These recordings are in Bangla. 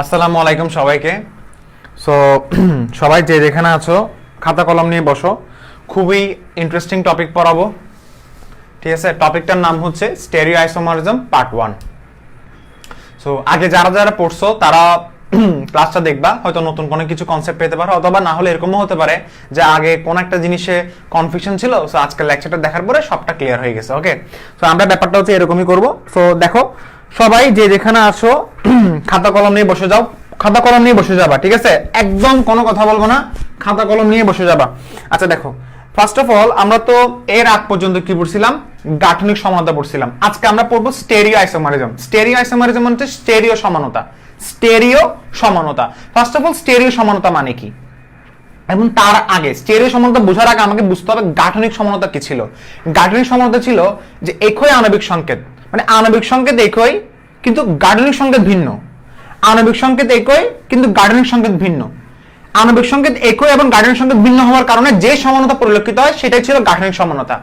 আসসালামু আলাইকুম সবাইকে। সো সবাই যে যেখানে আছো খাতা কলম নিয়ে বসো, খুবই ইন্টারেস্টিং টপিক পড়াবো। ঠিক আছে, টপিকটার নাম হচ্ছে স্টেরিও আইসোমারিজম পার্ট 1। সো আগে যারা যারা পড়ছো তারা ক্লাসটা দেখবা, হয়তো নতুন কোনো কিছু কনসেপ্ট পেতে পারো, অথবা না হলে এরকমও হতে পারে যে আগে কোন একটা জিনিসে কনফিউশন ছিল, সো আজকে লেকচারটা দেখার পরে সবটা ক্লিয়ার হয়ে গেছে। ওকে, সো আমরা ব্যাপারটা হচ্ছে এরকমই করব। সো দেখো সবাই যে যেখানে আসো খাতা কলম নিয়ে বসে যাও, খাতা কলম নিয়ে বসে যাবা। ঠিক আছে, একদম কোনো কথা বলবো না, খাতা কলম নিয়ে বসে যাবা। আচ্ছা দেখো, ফার্স্ট অফ অল আমরা তো এর আগ পর্যন্ত কি পড়ছিলাম? গাঠনিক সমানতা পড়ছিলাম। আজকে আমরা পড়বো স্টেরিও আইসোমারিজম। স্টেরিও আইসোমারিজম মানে স্টেরিও সমানতা। স্টেরিও সমানতা, ফার্স্ট অফ অল স্টেরিও সমানতা মানে কি, এবং তার আগে স্টেরিও সমানতা বোঝার আগে আমাকে বুঝতে হবে গাঠনিক সমানতা কি ছিল। গাঠনিক সমানতা ছিল যে একই আণবিক সংকেত, মানে আণবিক সংকেত একই কিন্তু গাঠনিক সংকেত ভিন্ন। আণবিক সংকেত একই কিন্তু গাঠনিক সংকেত ভিন্ন। আণবিক সংকেত একই এবং গাঠনিক সংকেত ভিন্ন হওয়ার কারণে যে সমানতা পরিলক্ষিত হয় সেটাই ছিল গাঠনিক সমানতা।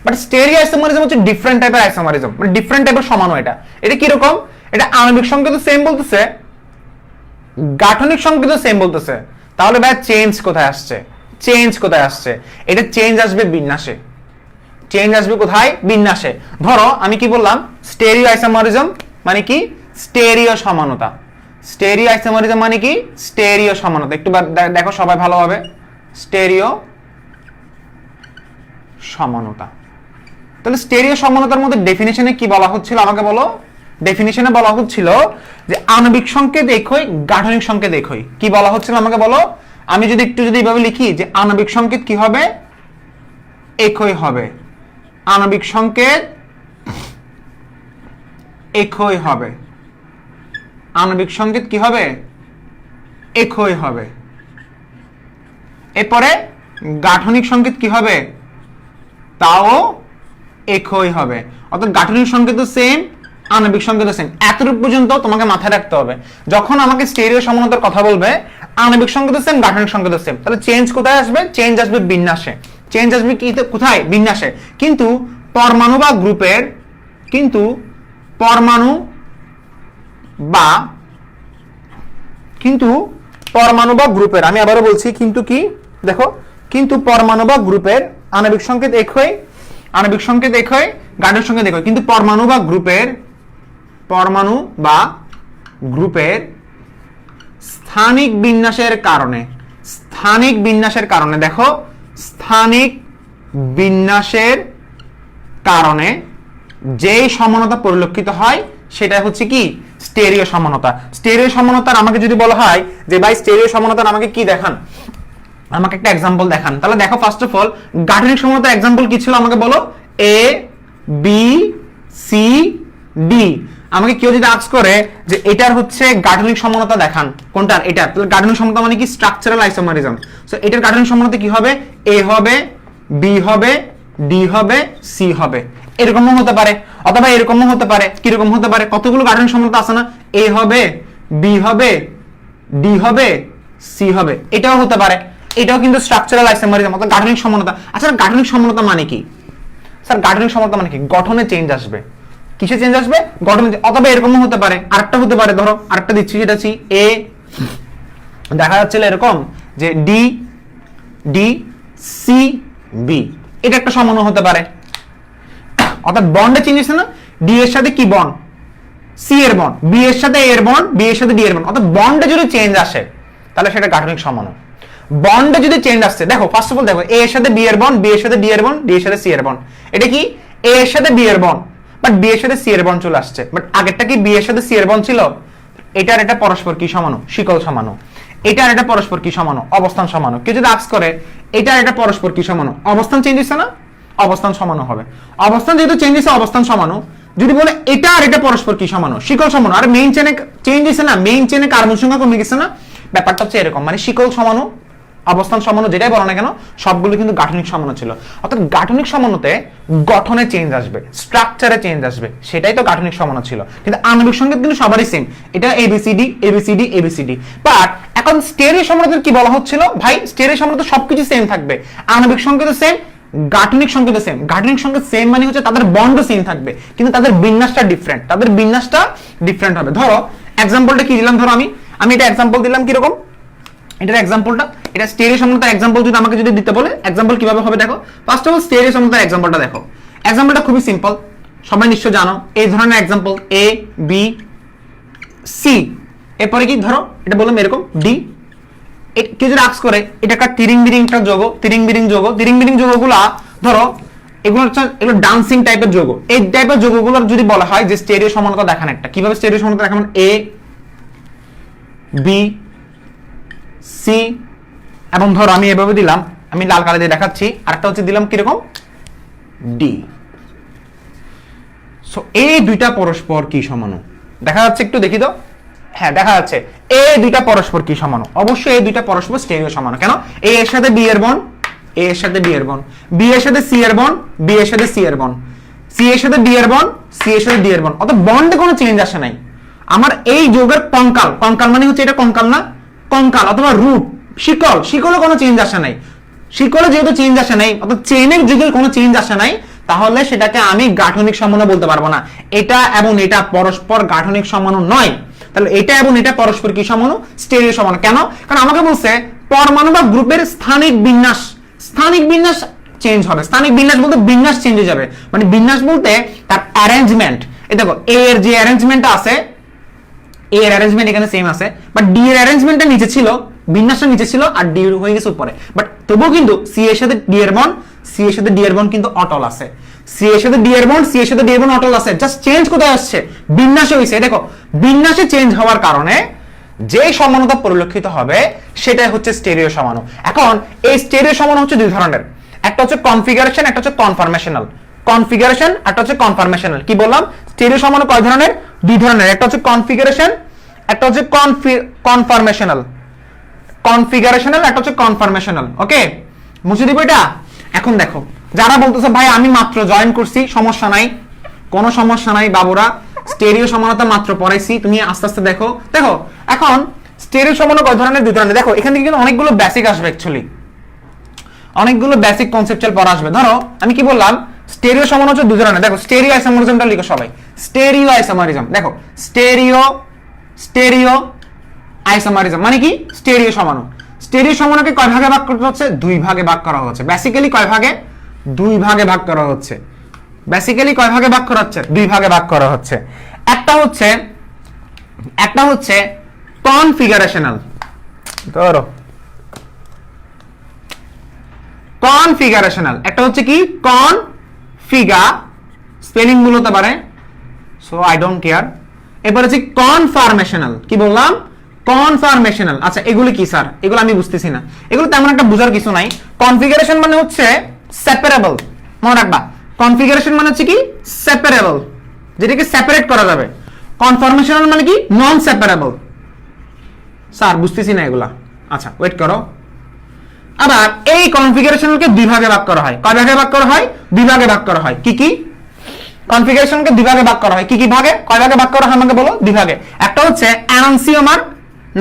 বাট স্টেরিও আইসোমারিজম হচ্ছে ডিফারেন্ট টাইপের আইসোমারিজম, মানে ডিফারেন্ট টাইপের সমানো। এটা কি রকম? এটা আণবিক সংকেত সেম বলতেছে, গাঠনিক সংকেত সেম বলতেছে। তাহলে ভাই চেঞ্জ কোথায় আসছে? চেঞ্জ কোথায় আসছে? এটা চেঞ্জ আসবে বিন্যাসে। চেঞ্জ আসবে কোথায়? বিন্যাসে। ধরো আমি কি বললাম, স্টেরিও আইসোমারিজম মানে কি? স্টেরিও সমানতা। স্টেরিও আইসোমারিজম মানে কি? স্টেরিও সমানতা। একটু দেখো সবাই ভালোভাবে, স্টেরিও সমানতা। তাহলে স্টেরিও সমানতার মধ্যে ডেফিনিশনে কি বলা হচ্ছিল আমাকে বলো? ডেফিনিশনে বলা হচ্ছিল যে আণবিক সংকেত একই, গাঠনিক সংকেত একই। কি বলা হচ্ছিল আমাকে বলো? আমি যদি একটু এইভাবে লিখি যে আণবিক সংকেত কি হবে? একই হবে। আণবিক সংকেত একই হবে। আণবিক সংকেত কি হবে? একই হবে। এরপরে গাঠনিক সংকেত কি হবে? তাও একই হবে। অর্থাৎ গাঠনিক সংকেত সেম, আণবিক সংকেত সেম। এতটুকু পর্যন্ত তোমাকে মাথায় রাখতে হবে। যখন আমাকে স্টেরিও সমানতার কথা বলবে, আণবিক সংকেত সেম, গাঠনিক সংকেত সেম, তাহলে চেঞ্জ কোথায় আসবে? চেঞ্জ আসবে বিন্যাসে। চেঞ্জ আসবে কি কোথায়? বিন্যাসে। কিন্তু পরমাণু বা গ্রুপের, কিন্তু পরমাণু বা গ্রুপের, আমি আবারও বলছি কিন্তু কি, দেখো কিন্তু পরমাণু বা গ্রুপের আণবিক সংকেত একই, আণবিক সংকেত একই, গাঠনিক সংকেত একই, কিন্তু পরমাণু বা গ্রুপের স্থানিক বিন্যাসের কারণে, দেখো স্থানিক বিন্যাসের কারণে যেই সমানতা পরিলক্ষিত হয় সেটাই হচ্ছে কি? স্টেরিও সমানতা। স্টেরিও সমানতার আমাকে যদি বলা হয় যে ভাই স্টেরিও সমানতার আমাকে কি দেখান, আমাকে একটা एग्जांपल দেখান, তাহলে দেখো ফার্স্ট অফ অল গাঠনিক সমানতার एग्जांपल কি ছিল আমাকে বলো? A B C D. আমাকে কেউ যদি আস্ক করে যে এটার হচ্ছে গাঠনিক সমানতা দেখান, কোনটার? এটা। তাহলে গাঠনিক সমানতা মানে কি? Structural isomerism. সো এটার গাঠনিক সমানতা কি হবে? এ হবে, বি হবে, ডি হবে, সি হবে। এরকমও হতে পারে, অথবা এরকমও হতে পারে। কিরকম হতে পারে? কতগুলো গাঠনিক সমানতা আছে না? এ হবে, বি হবে, ডি হবে, সি হবে। এটাও হতে পারে। এটাও কিন্তু স্ট্রাকচারাল আইসোমারিজম, অর্থাৎ গাঠনিক সমানতা। আচ্ছা গাঠনিক সমানতা মানে কি? স্যার গাঠনিক সমানতা মানে কি? গঠনে চেঞ্জ আসবে। কিসে চেঞ্জ আসবে? গঠনে। অথবা এরকমও হতে পারে, আরেকটা হতে পারে, ধরো আরেকটা দিচ্ছি, সেটা হচ্ছে এ, দেখা যাচ্ছিল এরকম যে ডি ডি সি বি, এটা একটা সমানও হতে পারে। অর্থাৎ বন্ডে চেঞ্জ হচ্ছে না? ডি এর সাথে কি বন্ড? সি এর বন্ড। বি এর সাথে এ এর বন্ড, বি এর সাথে ডি এর বন্ড। অর্থাৎ বন্ডে যদি চেঞ্জ আসে তাহলে সেটা গাঠনিক সমানু। বন্ডে যদি চেঞ্জ আসছে, দেখো ফার্স্ট অফ অল দেখো এ এর সাথে বি এর বন্ড, বি এর সাথে ডি এর বন্ড, ডি এর সাথে সি এর বন্ড। এটা কি? এ এর সাথে বি এর বন্ড, বাট বি এর সাথে সি এর বন্ড চলে আসছে। বাট আগেরটা কি বি এর সাথে সি এর বন্ড ছিল? এটার এটা পরস্পর কি সমানু? শিকল সমানু। এটার এটা পরস্পর কি সমানু? অবস্থান সমানু। কেউ যদি আস্ক করে এটার এটা পরস্পর কি সমানু? অবস্থান চেঞ্জ হচ্ছে না? অবস্থান সমানু হবে। অবস্থান যেহেতু চেঞ্জ হচ্ছে, অবস্থান সমানু। যদি বলে এটা আর এটা পরস্পর কি সমানু? শিকল সমানু। আর মেইন চেনে চেঞ্জ হচ্ছে না? মেইন চেনে কার্বন সংখ্যা কমে গেছে না? ব্যাপারটা হচ্ছে এরকম, মানে শিকল সমানু, অবস্থান সমানু, যেটাই বলো না কেন সবগুলো কিন্তু গাঠনিক সমানু ছিল। অর্থাৎ গাঠনিক সমানুতে গঠনে চেঞ্জ আসবে, স্ট্রাকচারে চেঞ্জ আসবে, সেটাই তো গাঠনিক সমানু ছিল। কিন্তু আণবিক সংকেত কিন্তু সবারই সেম, এটা এবিসিডি এবিসিডি এবিসিডি। বাট এখন স্টেরিও সমানুতে কি বলা হচ্ছিল? ভাই স্টেরিও সমানুতে সবকিছু সেম থাকবে, আণবিক সংকেত সেম, গাঠনিক সংকেত সেম। গাঠনিক সংকেত সেম মানে হচ্ছে তাদের বন্ড সেম থাকবে, কিন্তু তাদের বিন্যাসটা ডিফারেন্ট, তাদের বিন্যাসটা ডিফারেন্ট হবে। ধরো এক্সাম্পলটা কি দিলাম, ধরো আমি এটা এক্সাম্পল দিলাম কিরকম, এটার এক্সাম্পলটা, এটা স্টেরিও সমন্বয়তার এক্সাম্পল যদি আমাকে যদি দিতে বলে এক্সাম্পল কিভাবে হবে দেখো। ফার্স্ট অফ অল স্টেরিও সমন্বয়তার এক্সাম্পলটা দেখো। এক্সাম্পলটা খুবই সিম্পল, সবাই নিশ্চয় জানো এই ধরনের এক্সাম্পল এ বি সি, এরপরে কি ধরো এটা বললাম এরকম ডি। কেউ যদি আস্ক করে এটা একটা তিরিং বিরিং একটা যোগ, তিরিং বিরিং যোগগুলা ধরো এগুলো হচ্ছে এগুলো ডান্সিং টাইপের যোগ। এই টাইপের যোগগুলো যদি বলা হয় যে স্টেরিও সমানতা দেখান একটা, কিভাবে স্টেরিও সমানতা দেখান, এ বি সি, এবং ধরো আমি এভাবে দিলাম, আমি লাল কালি দিয়ে দেখাচ্ছি, আরেকটা হচ্ছে দিলাম কিরকম ডি। সো এই দুইটা পরস্পর কি সমান দেখা যাচ্ছে, একটু দেখি তো, হ্যাঁ দেখা যাচ্ছে এই দুইটা পরস্পর কি সমান, অবশ্যই এই দুইটা পরস্পর স্টেরিও সমান। কেন, এ এর সাথে বি এর বন্ড, এ এর সাথে বি এর বন্ড, বি এর সাথে সি এর বন্ড, বি এর সাথে সি এর বন্ড, সি এর সাথে ডি এর বন্ড, সি এর সাথে ডি এর বন্ড, অর্থাৎ বন্ডে কোনো চেঞ্জ আসে নাই। আমার এই যোগের কঙ্কাল, কঙ্কাল মানে হচ্ছে এটা কঙ্কাল না, কঙ্কাল অথবা রুট, শিকল, শিকলে কোনো চেঞ্জ আসে নাই। শিকলে যেহেতু চেঞ্জ আসে নাই, অর্থাৎ চেনের যুগের কোনো চেঞ্জ আসে নাই, তাহলে সেটাকে আমি গাঠনিক সমন্বয় বলতে পারবো না। এটা এবং এটা পরস্পর গাঠনিক সমন্বয় নয়, তাহলে এটা এবং এটা পরস্পর কি সমান, স্টেরিও সমান। কেন, কারণ আমাকে বলছে পরমাণু বা গ্রুপের স্থানিক বিন্যাস, স্থানিক বিন্যাস চেঞ্জ হবে। স্থানিক বিন্যাস বলতে বিন্যাস চেঞ্জ হয়ে যাবে, মানে বিন্যাস বলতে তার অ্যারেঞ্জমেন্ট। এই দেখো এ এর যে অ্যারেঞ্জমেন্টটা আছে, এ এর অ্যারেঞ্জমেন্ট এখানে সেম আছে, বাট ডি এর অ্যারেঞ্জমেন্টটা নিচে ছিল, বিন্যাসটা নিচে ছিল, আর ডি হয়ে গেছে উপরে। বাট তবুও কিন্তু সি এর সাথে ডি এর বন্ড, সি এর সাথে ডি এর বন্ড কিন্তু অটল আছে, সি এর সাথে ডি এর বন্ড, সি এর সাথে ডি এর বন্ড অটল আছে। জাস্ট চেঞ্জ কোথায় আসছে, বিন্যাসে হইছে। দেখো বিন্যাসে চেঞ্জ হওয়ার কারণে যে সমানতা পরিলক্ষিত হবে সেটাই হচ্ছে স্টেরিও সমাণু। এখন এই স্টেরিও সমাণু হচ্ছে দুই ধরনের, একটা হচ্ছে কনফিগারেশন, একটা হচ্ছে কনফরমেশনাল। কনফিগারেশন, একটা হচ্ছে কনফরমেশনাল। কি বললাম, স্টেরিও সমাণু কয় ধরনের, দুই ধরনের, একটা হচ্ছে কনফিগারেশন, একটা হচ্ছে কনফরমেশনাল। কনফিগারেশনাল, একটা হচ্ছে কনফরমেশনাল। ওকে, মুছে দিব এটা। এখন দেখো যারা বলতেছে ভাই আমি মাত্র জয়েন করছি, সমস্যা নাই, কোনো সমস্যা নাই বাবুরা, স্টেরিও সমানতা মাত্র পড়াইছি, তুমি আস্তে আস্তে দেখো। দেখো এখন স্টেরিও সমানতা কয় ধরনের, দুই ধরনের। দেখো এখান থেকে কিন্তু অনেকগুলো বেসিক আসবে, অ্যাকচুয়ালি অনেকগুলো বেসিক কনসেপচুয়াল পড়া আসবে। ধরো আমি কি বললাম, স্টেরিও সমান হচ্ছে দুই ধরনের। দেখো স্টেরিও আইসোমারিজমটা লিখো সবাই, স্টেরিও আইসোমারিজম। দেখো স্টেরিও, স্টেরিও আইসোমারিজম মানে কি, স্টেরিও সমাণু। স্টেরিও সমাণুকে কয় ভাগে ভাগ করা হচ্ছে, দুই ভাগে ভাগ করা হচ্ছে। বেসিক্যালি কয় ভাগে, দুই ভাগে ভাগ করা হচ্ছে। বেসিক্যালি কয় ভাগে ভাগ করা হচ্ছে, দুই ভাগে ভাগ করা হচ্ছে। একটা হচ্ছে কনফিগারেশনাল। ধরো কনফিগারেশনাল, একটা হচ্ছে কি কনফিগা, স্পেলিং ভুল হতে পারে, সো আই ডোন্ট কেয়ার। এরপর হচ্ছে কনফরমেশনাল। কি বললাম, কনফরমেশনাল। আচ্ছা এগুলো কি স্যার, এগুলো আমি বুঝতেছি না, এগুলো তেমন একটা বোঝার কিছু নাই। কনফিগারেশন মানে হচ্ছে সেপারেবল, মনে রাখবা। কনফিগারেশন মানে হচ্ছে কি সেপারেবল, যেটাকে সেপারেট করা যাবে। কনফরমেশনাল মানে কি নন সেপারেবল। স্যার বুঝতেছি না এগুলা, আচ্ছা ওয়েট করো। আবার এই কনফিগারেশনকে দুই ভাগে ভাগ করা হয়, কয় ভাগে ভাগ করা হয়, দুই ভাগে ভাগ করা হয়। কি কি, কনফিগারেশনকে দুই ভাগে ভাগ করা হয়, কি কি ভাগে, কয় ভাগে ভাগ করা হয় আমাকে বলো, দুই ভাগে। একটা হচ্ছে অ্যানানসিওমার,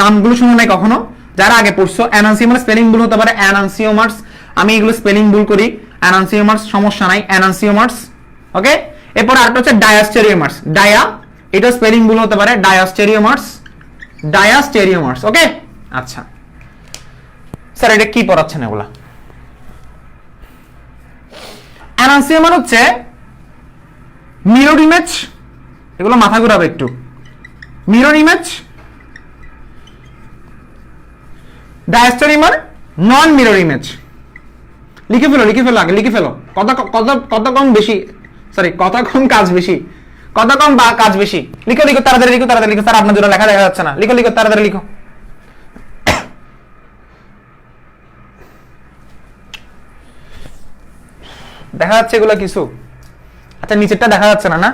নামগুলো শুনো নাই কখনো, যারা আগে পড়ছো। অ্যানানসিওমার স্পেলিং ভুল হতে পারে, অ্যানানসিওমার্স, আমি এগুলো স্পেলিং ভুল করি, অ্যানানসিওমার্স সমস্যা নাই, অ্যানানসিওমার্স। ওকে, এরপর আরেকটা হচ্ছে ডায়াস্টেরিওমার্স, ডায়া, এটা স্পেলিং ভুল হতে পারে, ডায়াস্টেরিওমার্স, ডায়াস্টেরিওমার্স। ওকে আচ্ছা স্যার এটা কি পড়াচ্ছেন এগুলা? অ্যানানসিওমার হচ্ছে মিরর ইমেজ, এগুলো মাথা ঘুরাবে একটু। মিরর ইমেজ, ডায়াস্টেরিওমার নন মিরর ইমেজ। লিখে ফেলো, লিখে ফেলো, আগে লিখে ফেলো। কত কম বেশি, সরি কত কম কাজ বেশি, কত কম বা কাজ বেশি। লিখো লিখো তাড়াতাড়ি, লিখো তাড়াতাড়ি লিখো। স্যার আপনার জন্য লেখা দেখা যাচ্ছে না, লিখো লিখো তাড়াতাড়ি লিখো। দেখা যাচ্ছে এগুলো কিছু? আচ্ছা নিচেরটা দেখা যাচ্ছে না, না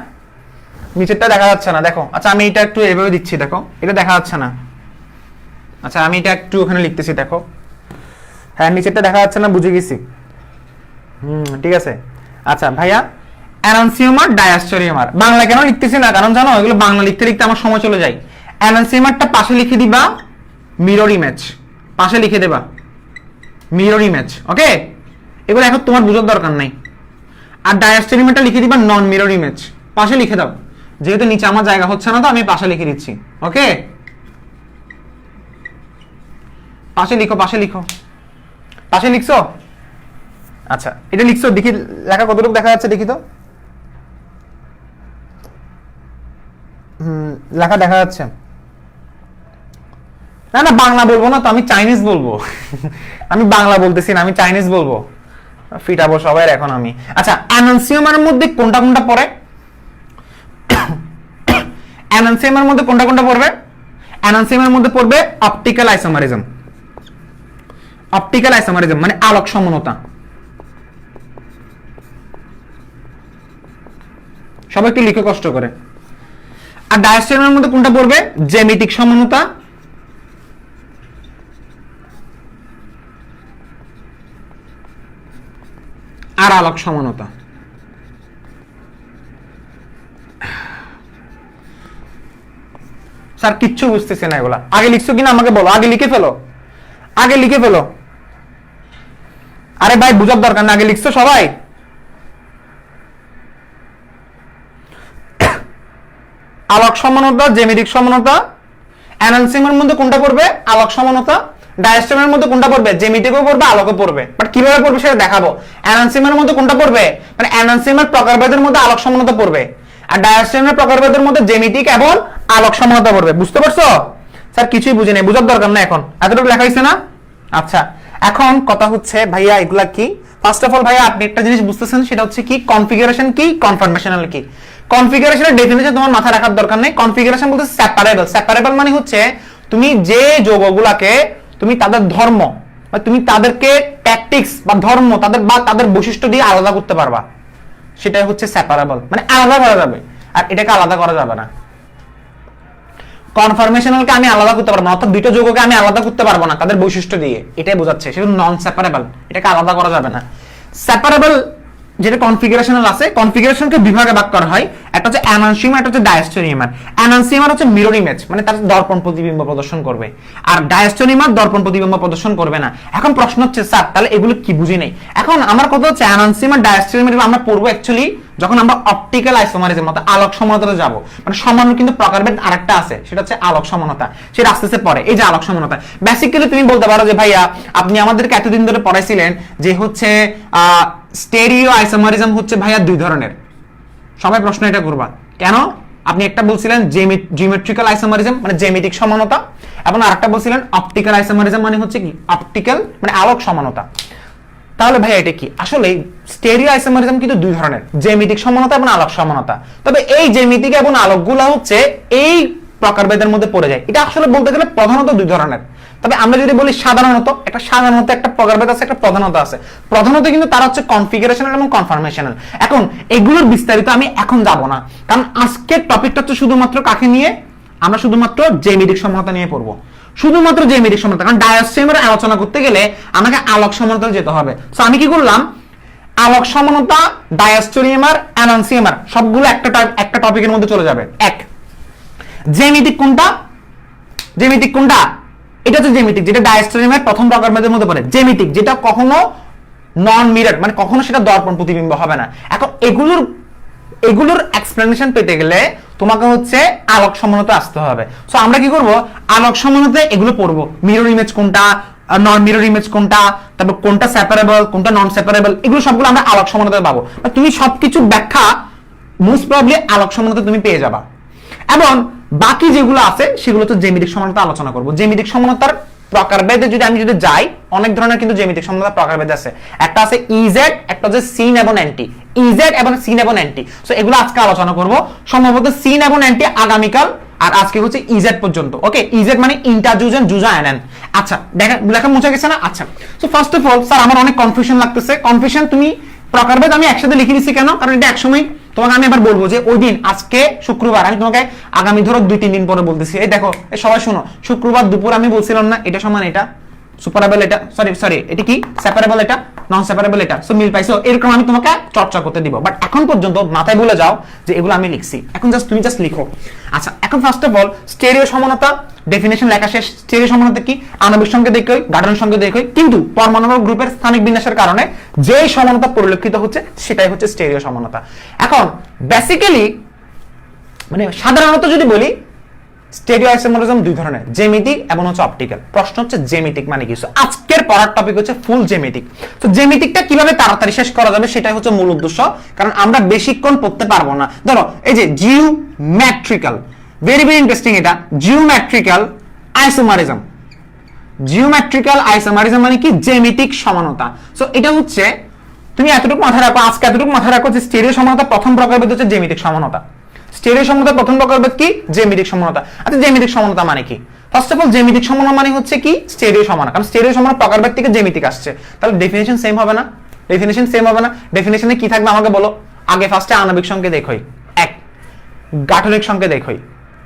নিচেরটা দেখা যাচ্ছে না, দেখো। আচ্ছা আমি এটা একটু এভাবে দিচ্ছি, দেখো এটা দেখা যাচ্ছে না। আচ্ছা আমি এটা একটু ওখানে লিখতেছি, দেখো। হ্যাঁ নিচেরটা দেখা যাচ্ছে না, বুঝে গেছি। ঠিক আছে। আচ্ছা ভাইয়া, অ্যানানসিওমার, ডায়াস্টেরিওমার বাংলা কেন লিখতেছি না, কারণ জানো এগুলো বাংলা লিখতে লিখতে আমার সময় চলে যায়। অ্যানানসিওমারটা পাশে লিখে দিবা মিরর ইমেজ, পাশে লিখে দেবা মিরর ইমেজ। ওকে, এগুলো এখন তোমার বোঝার দরকার নাই। আর ডায়াস্টেরিওমারটা লিখে দিবা নন মিরর ইমেজ, পাশে লিখে দাও, যেহেতু নিচে আমার জায়গা হচ্ছে না তো আমি পাশে লিখে দিচ্ছি। ওকে, পাশে লিখো, পাশে লিখো, পাশে লিখছো? আচ্ছা, এটা লিখছো, দেখি লেখা কতটুকু দেখা যাচ্ছে দেখি তো। লেখা দেখা যাচ্ছে? না না, বাংলা বলবো না তো, আমি চাইনিজ বলবো। আমি বাংলা বলতেছি না, আমি চাইনিজ বলবো। ফিটাবো সবাই এখন আমি। আচ্ছা, অ্যানানসিওমার মধ্যে কোনটা কোনটা পড়ে? অ্যানানসিওমার মধ্যে কোনটা কোনটা পড়বে? অ্যানানসিওমার মধ্যে পড়বে অপটিক্যাল আইসোমারিজম। অপটিক্যাল আইসোমারিজম মানে আলোক সমনতা। সবাই একটু লিখে কষ্ট করে। আর ডায়াস্টেরিওমার মধ্যে কোনটা পড়বে? জ্যামিতিক সমনতা আর আলোক সমানতা। স্যার কিচ্ছু বুঝতেছে না এগুলা। আগে লিখছো কিনা আমাকে বলো, আগে লিখে ফেলো, আগে লিখে ফেলো। আরে ভাই বুঝার দরকার না, আগে লিখছো সবাই? আলোক সমানতা, জ্যামিতিক সমানতা। অ্যানানসিওমার মধ্যে কোনটা পড়বে? আলোক সমানতা। ডায়াস্টেরিওমার মধ্যে কোনটা পড়বে? জ্যামিতিকও পড়বে, আলোকও পড়বে। বাট কিভাবে পড়বে সেটা দেখাবো। অ্যানানসিওমার মধ্যে কোনটা পড়বে? মানে অ্যানানসিওমার প্রকারভেদের মধ্যে আলোক সমানতা পড়বে, আর ডায়াস্টেরিওমার প্রকারভেদের মধ্যে জ্যামিতিক এবং আলোক সমানতা পড়বে। বুঝতে পারছো? স্যার কিছুই বুঝি নাই, বুঝার দরকার না এখন, এতটুকু লেখা হয়েছে না? আচ্ছা, এখন কথা হচ্ছে ভাইয়া এগুলা কি? ফার্স্ট অফ অল ভাইয়া আপনি একটা জিনিস বুঝতেছেন, সেটা হচ্ছে কি কনফিগারেশন কি, কনফরমেশনাল কি। কনফিগারেশনের ডেফিনিশন তোমার মাথা রাখার দরকার নেই। কনফিগারেশন বলতে সেপারেবল। সেপারেবল মানে হচ্ছে তুমি যে যৌগগুলাকে তুমি তাদের ধর্ম বা তুমি তাদেরকে ট্যাকটিক্স বা ধর্ম তাদের বৈশিষ্ট্য দিয়ে আলাদা করতে পারবা, সেটাই হচ্ছে সেপারেবল, মানে আলাদা করা যাবে। আর এটাকে আলাদা করা যাবে না। কনফরমেশনালকে আমি আলাদা করতে পারবো না, অর্থাৎ দুটো যৌগকে আমি আলাদা করতে পারবো না তাদের বৈশিষ্ট্য দিয়ে, এটাই বোঝাচ্ছে। সেটা নন সেপারেবল, এটাকে আলাদা করা যাবে না। সেপারেবল যেটা কনফিগারেশনাল আছে, কনফিগারেশনকে বিভাগে ভাগ করা হয়। একটা হচ্ছে অ্যানানসিওমার, একটা হচ্ছে ডায়াস্টেরিওমার। অ্যানানসিওমার হচ্ছে মিরর ইমেজ, মানে তার দর্পণ প্রতিবিম্ব প্রদর্শন করবে, আর ডায়াস্টেরিওমার দর্পণ প্রতিবিম্ব প্রদর্শন করবে না। এখন প্রশ্ন হচ্ছে স্যার তাহলে এগুলো কি বুঝি নেই। এখন আমার কথা হচ্ছে অ্যানানসিওমার, ডায়াস্টেরিওমার আমরা পড়বো অ্যাকচুয়ালি যখন আমরা অপটিক্যাল আইসোমারিজম অর্থাৎ আলোক সমানতাতে যাব। মানে সামান্য কিন্তু প্রকারভেদ আরেকটা আছে, সেটা হচ্ছে আলোক সমানতা। সেটা আস্তে আস্তে পড়ে। এই যে আলোক সমানতা, বেসিক্যালি তুমি বলতে পারো যে ভাইয়া আপনি আমাদেরকে এতদিন ধরে পড়াইছিলেন যে হচ্ছে স্টেরিও আইসোমারিজম হচ্ছে ভাইয়া দুই ধরনের। সবাই প্রশ্ন এটা করবা কেন? আপনি একটা বলছিলেন জিওমেট্রিক্যাল আইসোমারিজম মানে জ্যামিতিক সমানতা, এবং আরেকটা বলছিলেন অপটিক্যাল আইসোমারিজম মানে হচ্ছে কি অপটিক্যাল মানে আলোক সমানতা। তাহলে ভাই এটা কি? আসলে স্টেরিও আইসোমারিজম কিন্তু দুই ধরনের, জ্যামিতিক সমানতা এবং আলোক সমানতা। তবে এই জ্যামিতিক এবং আলোকগুলো হচ্ছে এই প্রকারভেদের মধ্যে পড়ে যায়। এটা আসলে বলতে গেলে প্রধানত দুই ধরনের। তবে আমরা যদি বলি সাধারণত একটা প্রকারভেদ আছে, একটা প্রধানত আছে। প্রধানত কিন্তু তারা হচ্ছে কনফিগারেশনাল এবং কনফরমেশনাল। এখন এগুলোর বিস্তারিত আমি এখন যাব না, কারণ আজকের টপিকটা হচ্ছে শুধুমাত্র কাকে নিয়ে? আমরা শুধুমাত্র জ্যামিতিক সমানতা নিয়ে পড়বো, শুধুমাত্র জ্যামিতিক সমানতা। কারণ ডায়াস্টেরিওমার আলোচনা করতে গেলে আমাকে আলোক সমানতায় যেতে হবে। সো আমি কি করলাম, আলোক সমানতা, ডায়াস্টেরিওমার, অ্যানানসিওমার সবগুলো একটা টপিকের মধ্যে চলে যাবে। এক, জ্যামিতিক কোনটা? জ্যামিতিক কোনটা? এটা হচ্ছে জ্যামিতিক, যেটা ডায়াস্টেরিওমার প্রথম প্রকারভেদের মধ্যে পড়ে। জ্যামিতিক যেটা কখনো নন মিরর, মানে কখনো সেটা দর্পণ প্রতিবিম্ব হবে না। এখন এগুলোর এক্সপ্লেনেশন পেতে গেলে তোমাকে হচ্ছে আলোক সমানতা আসতে হবে। সো আমরা কি করব, আলোক সমানতায় এগুলো পড়বো। মিরর ইমেজ কোনটা, নন মিরর ইমেজ কোনটা, তারপর কোনটা সেপারেবল, কোনটা নন সেপারেবল, এগুলো সবগুলো আমরা আলোক সমানতায় পাবো। তুমি সবকিছু ব্যাখ্যা মোস্ট প্রবাবলি আলোক সমানতা তুমি পেয়ে যাবা। এবং বাকি যেগুলো আছে সেগুলো তো জ্যামিতিক সমানতা আলোচনা করব। জ্যামিতিক সমানতার প্রকারভেদে আমি যদি যাই, অনেক ধরনের কিন্তু জ্যামিতিক সমানতার প্রকারভেদ আছে। একটা আছে ইজেড, একটা হচ্ছে সিন এবং অ্যান্টি। ইজেড এবং সিন এবং অ্যান্টি, সো এগুলো আজকে আলোচনা করব। সম্ভবত সিন এবং অ্যান্টি আগামীকাল, আর আজকে হচ্ছে ইজেড পর্যন্ত। ওকে, ইজেড মানে ইন্টারজুজেন জুজা অ্যানান। আচ্ছা, লেখা মুছে গেছে না? আচ্ছা, so first of all sir আমার অনেক কনফিউশন লাগতেছে। কনফিউশন তুমি প্রকারভেদ আমি একসাথে লিখে দিচ্ছি কেন? কারণ এটা একসময় তোমাকে আমি এবার বলবো যে ওই দিন, আজকে শুক্রবার, আমি তোমাকে আগামী ধরো 2-3 দিন পরে বলতেছি। এই দেখো, সবাই শোনো, শুক্রবার দুপুর আমি বলছিলাম না এটা সমান এটা, সুপারেবল এটা, সরি এটা কি সেপারেবল এটা, নন সেপারেবল এটা, সো মিল পাইছো, এরকম আমি তোমাকে চর্চা করতে দিব। বাট এখন পর্যন্ত মাথায় ভুলে যাও যে এগুলো আমি লিখছি, এখন তুমি জাস্ট লিখো। আচ্ছা, এখন ফার্স্ট অফ অল স্টেরিও সমানতা ডেফিনেশন লেখা শেষ। স্টেরিও সমানতা কি? আণবিক সংকেত একই, গাঠনিক সংকেত একই, কিন্তু পরমাণু বা গ্রুপের স্থানিক বিন্যাসের কারণে যে সমানতা পরিলক্ষিত হচ্ছে সেটাই হচ্ছে স্টেরিও সমানতা। এখন বেসিক্যালি মানে সাধারণত যদি বলি স্টেরিও আইসোমারিজম দুই ধরনের, জ্যামিতিক এবং হচ্ছে অপটিক্যাল। প্রশ্ন হচ্ছে জ্যামিতিক মানে কি? সো আজকের পড়ার টপিক হচ্ছে ফুল জ্যামিতিক। তো জ্যামিতিকটা কিভাবে তাড়াতাড়ি শেষ করা যাবে সেটাই হচ্ছে মূল উদ্দেশ্য, কারণ আমরা বেশিক্ষণ পড়তে পারবো না। ধরো এই যে জিওমেট্রিক্যাল, ভেরি ভেরি ইন্টারেস্টিং এটা, জিওমেট্রিক্যাল আইসোমারিজম। জিওমেট্রিক্যাল আইসোমারিজম মানে কি? জ্যামিতিক সমানতা। সো এটা হচ্ছে তুমি এতটুকু মাথায় রাখো, আজকে এতটুকু মাথায় রাখো যে স্টেরিও সমানতা প্রথম প্রকারভেদ হচ্ছে জ্যামিতিক সমানতা। স্টেরিও সমানতা প্রথম প্রকারভেদ কি? জ্যামিতিক সমানতা। আচ্ছা, জ্যামিতিক সমানতা মানে কি? ফার্স্ট অফ অল জ্যামিতিক সমানতা মানে হচ্ছে কি? স্টেরিও সমানতা। কারণ স্টেরিও সমানতা প্রকারভেদ থেকে জ্যামিতিক আসছে, তাহলে ডেফিনিশন সেম হবে না? ডেফিনিশন সেম হবে না? ডেফিনিশনে কি থাকবে আমাকে বলো। আগে ফার্স্টে আণবিক সংকেত একই, এক, গাঠনিক সংকেত একই,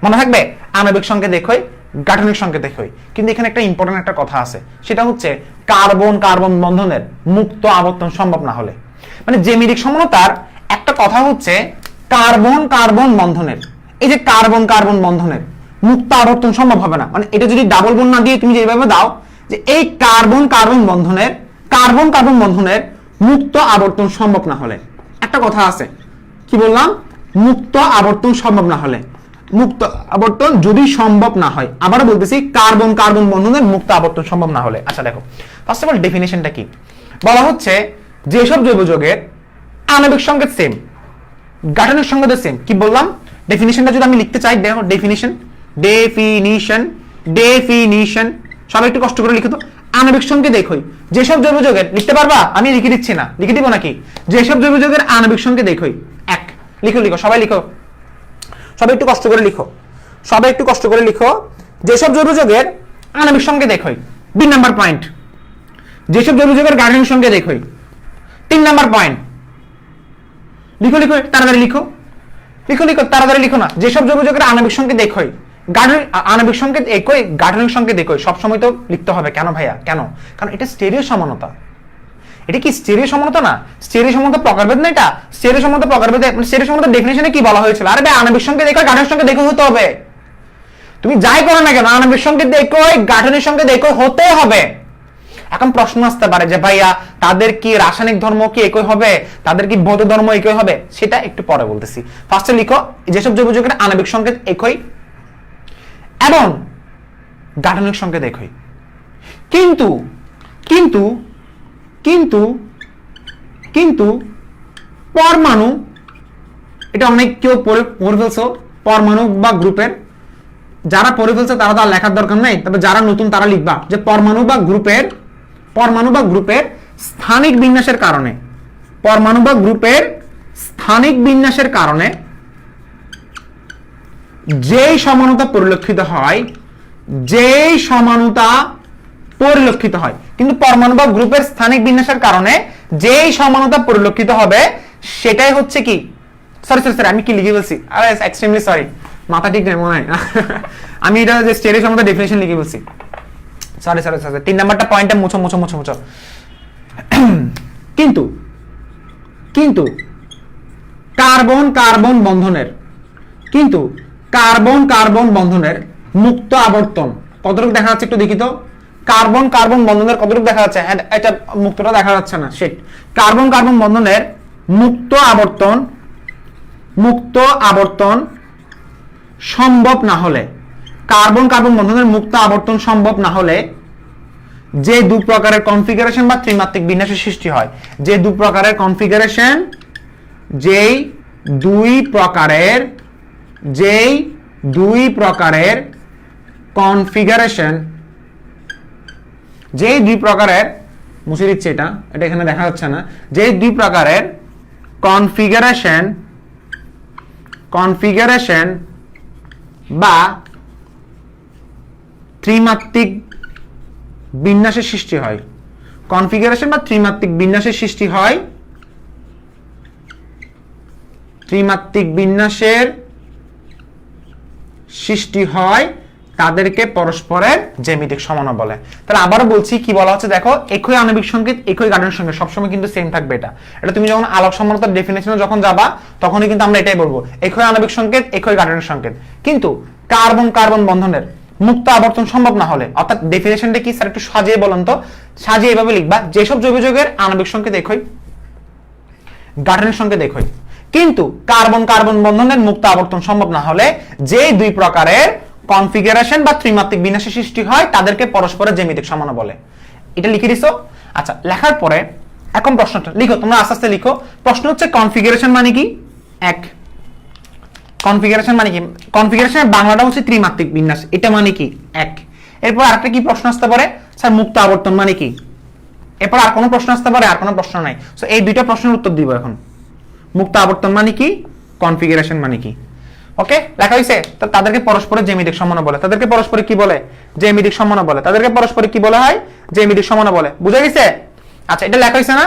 মনে থাকবে? আণবিক সংকেত একই, গাঠনিক সংকেত একই। কিন্তু এখানে একটা ইম্পর্টেন্ট একটা কথা আছে, সেটা হচ্ছে কার্বন কার্বন বন্ধনের মুক্ত আবর্তন সম্ভব না হলে। মানে জ্যামিতিক সমানতার একটা কথা হচ্ছে কার্বন কার্বন বন্ধনের, এই যে কার্বন কার্বন বন্ধনের মুক্ত আবর্তন সম্ভব হবে না। মানে এটা যদি ডাবল বন্ড না দিয়ে তুমি যেভাবে দাও যে এই কার্বন কার্বন বন্ধনের মুক্ত আবর্তন সম্ভব না হলে, একটা কথা আছে, কি বললাম? মুক্ত আবর্তন সম্ভব না হলে, মুক্ত আবর্তন যদি সম্ভব না হয়, আবারও বলতেছি কার্বন কার্বন বন্ধনের মুক্ত আবর্তন সম্ভব না হলে। আচ্ছা দেখো, ফার্স্ট অফ অল ডেফিনিশনটা কি বলা হচ্ছে? যেসব জৈব যৌগের আণবিক সংকেত সেম, গাঠনিক সংকেত সেম। কি বললাম? ডেফিনিশনটা যদি আমি লিখতে চাই, দেখো ডেফিনিশন, ডেফিনিশন সবাই একটু কষ্ট করে লিখো তো। আণবিক সংকেত একই, যেসব জৈব যৌগের, লিখতে পারবা? আমি লিখে দিচ্ছি না, লিখে দিব নাকি? যেসব জৈব যৌগের আণবিক সংকেত একই, এক, লিখো সবাই লিখো, সবাই একটু কষ্ট করে লিখো, সবাই একটু কষ্ট করে লিখো। যেসব জৈব যৌগের আণবিক সংকেত একই, 2 নাম্বার পয়েন্ট। যেসব জৈব যৌগের গাঠনিক সংকেত একই, 3 নাম্বার পয়েন্ট। লিখো তাড়াতাড়ি লিখো তাড়াতাড়ি লিখো না। যেসব জৈব যৌগের আণবিক সংকেত একই, আণবিক সংকেত একই, গাঠনিক সংকেত একই, সবসময় তো লিখতে হবে। কেন ভাইয়া? কেন? কারণ এটা স্টেরিও সমানতা। এটা কি স্টেরিও সমানতা না? স্টেরিও সমানতা প্রকারভেদ না এটা? স্টেরিও সমানতা প্রকারভেদ, স্টেরিও সমানতা ডেফিনিশনে কি বলা হয়েছিল? আরে ভাই, আণবিক সংকেত একই, গাঠনিক সংকেত একই হতে হবে। তুমি যাই করো না কেন, আণবিক সংকেত একই, গাঠনিক সংকেত একই হতে হবে। এখন প্রশ্ন আসতে পারে যে ভাইয়া তাদের কি রাসায়নিক ধর্ম কি একই হবে, তাদের কি ভৌত ধর্ম একই হবে? সেটা একটু পরে বলতেছি। ফার্স্টে লিখো যেসব জৈব যৌগের আণবিক সংকেত একই এবং গাঠনিক সংকেত একই, কিন্তু কিন্তু কিন্তু কিন্তু পরমাণু, এটা অনেক কেউ পড়ে ফেলছো, পরমাণু বা গ্রুপের, যারা পড়ে ফেলছে তারা তো আর লেখার দরকার নাই, তবে যারা নতুন তারা লিখবা যে পরমাণু বা গ্রুপের স্থানিক বিন্যাসের কারণে, পরমাণু বা গ্রুপের স্থানিক বিন্যাসের কারণে যেই সমানতা পরিলক্ষিত হয়, কিন্তু পরমাণু বা গ্রুপের স্থানিক বিন্যাসের কারণে যেই সমানতা পরিলক্ষিত হবে সেটাই হচ্ছে কি? সরি আমি কি লিখে বলছি? আরে এক্সট্রিমলি সরি, মাথা ঠিক নেই মনে হয়। আমি এটা যে স্টেরিও সমানতা ডেফিনিশন লিখে বলছি, সরি 3 নাম্বারটা পয়েন্টটা মুছো। কিন্তু কার্বন কার্বন বন্ধনের মুক্ত আবর্তন কতটুকু দেখা যাচ্ছে একটু দেখি তো। কার্বন বন্ধনের কতটুকু দেখা যাচ্ছে? এটা মুক্তটা দেখা যাচ্ছে না, শিট। কার্বন বন্ধনের মুক্ত আবর্তন সম্ভব না হলে, কার্বন বন্ধনের মুক্ত আবর্তন সম্ভব না হলে যে দু প্রকারের কনফিগারেশন বা ত্রিমাত্রিক বিন্যাসের সৃষ্টি হয়, যে দুই প্রকারের কনফিগারেশন মুছে দিচ্ছে, এটা এখানে দেখা যাচ্ছে না, যে দুই প্রকারের কনফিগারেশন বা ত্রিমাত্রিক বিন্যাসের সৃষ্টি হয়, ত্রিমাত্রিক বিন্যাসের সৃষ্টি হয়, তাদেরকে পরস্পরের জ্যামিতিক সমাণু বলে। তাহলে আবারও বলছি কি বলা হচ্ছে দেখো, একই আণবিক সংকেত একই গাঠনিক সংকেত সবসময় কিন্তু সেম থাকবে। এটা তুমি যখন আলোক সমানতার ডেফিনেশনে যখন যাবা তখনই কিন্তু আমরা এটাই বলবো, একই আণবিক সংকেত একই গাঠনিক সংকেত। কিন্তু কার্বন কার্বন বন্ধনের মুক্ত আবর্তন সম্ভব না হলে, অর্থাৎ ডেফিনেশনটা কি স্যার একটু সাজিয়ে বলুন তো। সাজিয়ে এভাবে লিখবা, যেসব জৈব যৌগের আণবিক সংকেত একই গাঠনিক সংকেত একই, কিন্তু কার্বন কার্বন বন্ধনের মুক্ত আবর্তন সম্ভব না হলে যে দুই প্রকারের কনফিগারেশন বা ত্রিমাত্রিক বিন্যাসের সৃষ্টি হয় তাদেরকে পরস্পরের জ্যামিতিক সমাণু বলে। এটা লিখে দিছো? আচ্ছা, লেখার পরে এখন প্রশ্নটা লিখো, তোমরা আস্তে আস্তে লিখো। প্রশ্ন হচ্ছে কনফিগারেশন মানে কি? এক, কনফিগারেশন মানে কি? কনফিগারেশনের বাংলাটা হচ্ছে ত্রিমাত্রিক বিন্যাস, এটা মানে কি? এক। এরপর আরেকটা কি প্রশ্ন আসতে পারে, স্যার মুক্ত আবর্তন মানে কি? এরপর আর কোনো প্রশ্ন আসতে পারে? আর কোনো প্রশ্ন নাই। সো এই দুইটা প্রশ্নের উত্তর দিব এখন। মুক্ত আবর্তন মানে কি, কনফিগারেশন মানে কি। ওকে, লেখা হইছে? তো তাদেরকে পরস্পরের জ্যামিতিক সমাণু বলে। তাদেরকে পরস্পরে কি বলে? জ্যামিতিক সমাণু বলে। তাদেরকে পরস্পরে কি বলা হয়? জ্যামিতিক সমাণু বলে। বুঝা গেছে? আচ্ছা, এটা লেখা হইছে না?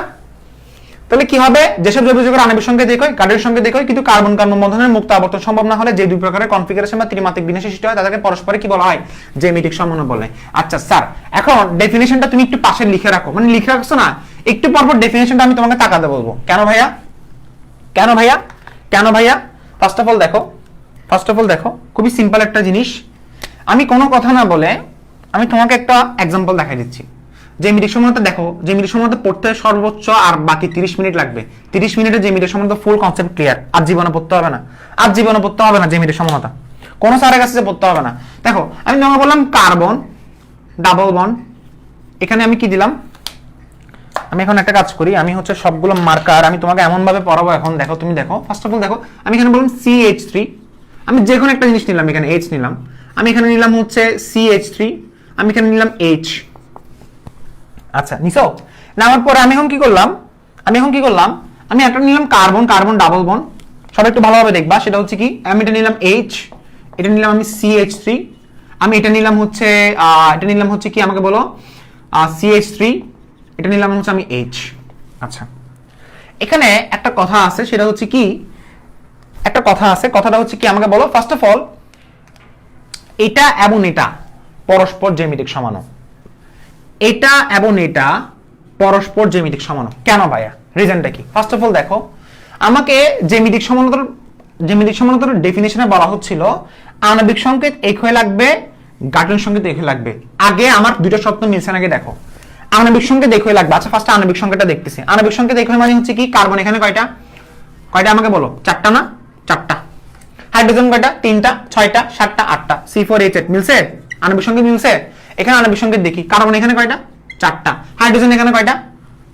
তাহলে কি হবে, যেসব জৈব যৌগের আণবিক সংকেত একই গাঠনিক সংকেত একই, কিন্তু কার্বন কার্বন বন্ধনের মুক্ত আবর্তন সম্ভব না হলে যে দুই প্রকারের কনফিগারেশন বা ত্রিমাত্রিক বিন্যাসের সৃষ্টি হয় তাদেরকে পরস্পরে কি বলা হয়? জ্যামিতিক সমাণু বলে। আচ্ছা স্যার, এখন ডেফিনিশনটা তুমি একটু পাশে লিখে রাখো, মানে লিখে রাখছো না, একটু পরপর ডেফিনিশনটা আমি তোমাকে তাকাতে বলবো। কেন ভাইয়া? কেন ভাইয়া? কেন ভাইয়া? ফার্স্ট অফ অল দেখো, খুবই সিম্পল একটা জিনিস। আমি কোনো কথা না বলে আমি তোমাকে একটা এক্সাম্পল দেখাই দিচ্ছি। জ্যামিতিক সমাণুটা দেখো, জ্যামিতিক সমাণুটা পড়তে সর্বোচ্চ আর বাকি 30 মিনিট লাগবে। 30 মিনিটে জ্যামিতিক সমাণুটা ফুল কনসেপ্ট ক্লিয়ার। আর জীবনে পড়তে হবে না, আর জীবনে পড়তে হবে না জ্যামিতিক সমাণুটা, কোনো স্যারের কাছে পড়তে হবে না। দেখো, আমি তোমাকে বললাম কার্বন ডাবল বন্ড, এখানে আমি কি দিলাম, আমি এখন একটা কাজ করি, আমি হচ্ছে সবগুলো মার্কার আমি তোমাকে এমন ভাবে পড়াবো। এখন দেখো, তুমি দেখো, ফার্স্ট অফ অল দেখো, আমি এখানে বললাম CH3, আমি যে কোনো একটা জিনিস নিলাম, এখানে H নিলাম, আমি এখানে নিলাম হচ্ছে CH3, আমি এখানে নিলাম H। আচ্ছা, নিছো? নেওয়ার পরে আমি এখন কি করলাম, আমি একটা নিলাম কার্বন কার্বন ডাবল বন্ড। সবাই একটু ভালোভাবে দেখবা, সেটা হচ্ছে কি, আমি এটা নিলাম H, এটা নিলাম আমি CH3, আমি এটা নিলাম হচ্ছে কি, আমাকে বলো CH3, এটা নিলাম হচ্ছে আমি H। আচ্ছা, এখানে একটা কথা আছে, সেটা হচ্ছে কি, কথাটা হচ্ছে কি, আমাকে বলো ফার্স্ট অফ অল এটা এবং এটা পরস্পর জ্যামিতিক সমাণু, এটা এবং এটা পরস্পর জ্যামিতিক সমাণু। কেন ভাইয়া? রিজনটা কি? ফার্স্ট অফ অল দেখো, আমাকে জ্যামিতিক সমাণুতার ডেফিনিশনে বলা হচ্ছিল আণবিক সংকেত একই লাগবে, গাঠনিক সংকেত একই লাগবে। আগে আমার দুটো শর্ত মিলছে নাকি দেখো। আণবিক সংকেত একই লাগবে। আচ্ছা, ফার্স্ট আণবিক সংকেতটা দেখতেছি। আণবিক সংকেত একই মানে হচ্ছে কি, কার্বন এখানে কয়টা আমাকে বলো? 4টা না? 4টা। হাইড্রোজেন কয়টা? 3টা, 6টা, 7টা, 8টা। C4H8 মিলছে? আণবিক সংকেত মিলছে? এখানে আণবিক সংকেত দেখি, কার্বন এখানে কয়টা? 4টা। হাইড্রোজেন এখানে কয়টা?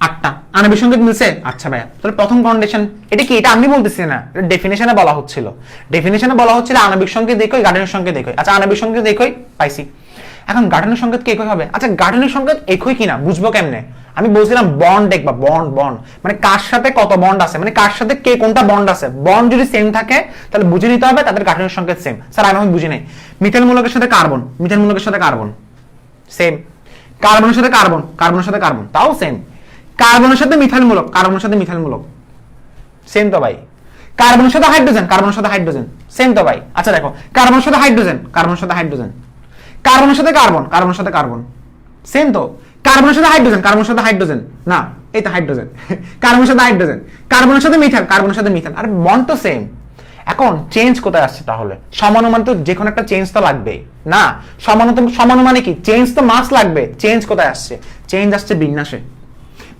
8টা। আণবিক সংকেত মিলছে? আচ্ছা ভাইয়া, তাহলে প্রথম কন্ডিশন এটা কি? এটা আমি বলতেছি না, এটা ডেফিনিশনে বলা হচ্ছিল। আণবিক সংকেত একই, গাঠনিক সংকেত একই। আচ্ছা, আণবিক সংকেত একই পাইছি, এখন গাঠনিক সংকেত কি একই হবে? আচ্ছা, গাঠনিক সংকেত একই কিনা বুঝবো কেমনে? আমি বলছিলাম বন্ড দেখবা, বন্ড মানে কার সাথে কত বন্ড আছে, মানে কার সাথে কে কোনটা বন্ড আছে। বন্ড যদি সেম থাকে তাহলে বুঝে নিতে হবে তাদের গাঠনিক সংকেত সেম। স্যার আমি বুঝি নাই, মিথেন মূলকের সাথে কার্বন, মিথেন মূলকের সাথে কার্বন সেম, কার্বনের সাথে কার্বন, কার্বনের সাথে কার্বন তাও সেম, কার্বনের সাথে মিথাইল মূলক, কার্বনের সাথে মিথাইল মূলক সেম তো ভাই। কার্বনের সাথে হাইড্রোজেন, কার্বনের সাথে হাইড্রোজেন সেম তো ভাই। আচ্ছা দেখো, কার্বনের সাথে হাইড্রোজেন, কার্বনের সাথে হাইড্রোজেন, কার্বনের সাথে কার্বন, কার্বনের সাথে কার্বন সেম তো। কার্বনের সাথে হাইড্রোজেন, কার্বনের সাথে হাইড্রোজেন না, এই তো হাইড্রোজেন, কার্বনের সাথে হাইড্রোজেন, কার্বনের সাথে মিথাইল, কার্বনের সাথে মিথাইল, আর বন্ড তো সেম। এখন চেঞ্জ কোথায় আসছে তাহলে? সমাণু মানে তো যে কোনো একটা চেঞ্জ তো লাগবে না? সমাণু মানে কি? চেঞ্জ তো মাস লাগবে। চেঞ্জ কোথায় আসছে? চেঞ্জ আসছে বিন্যাসে,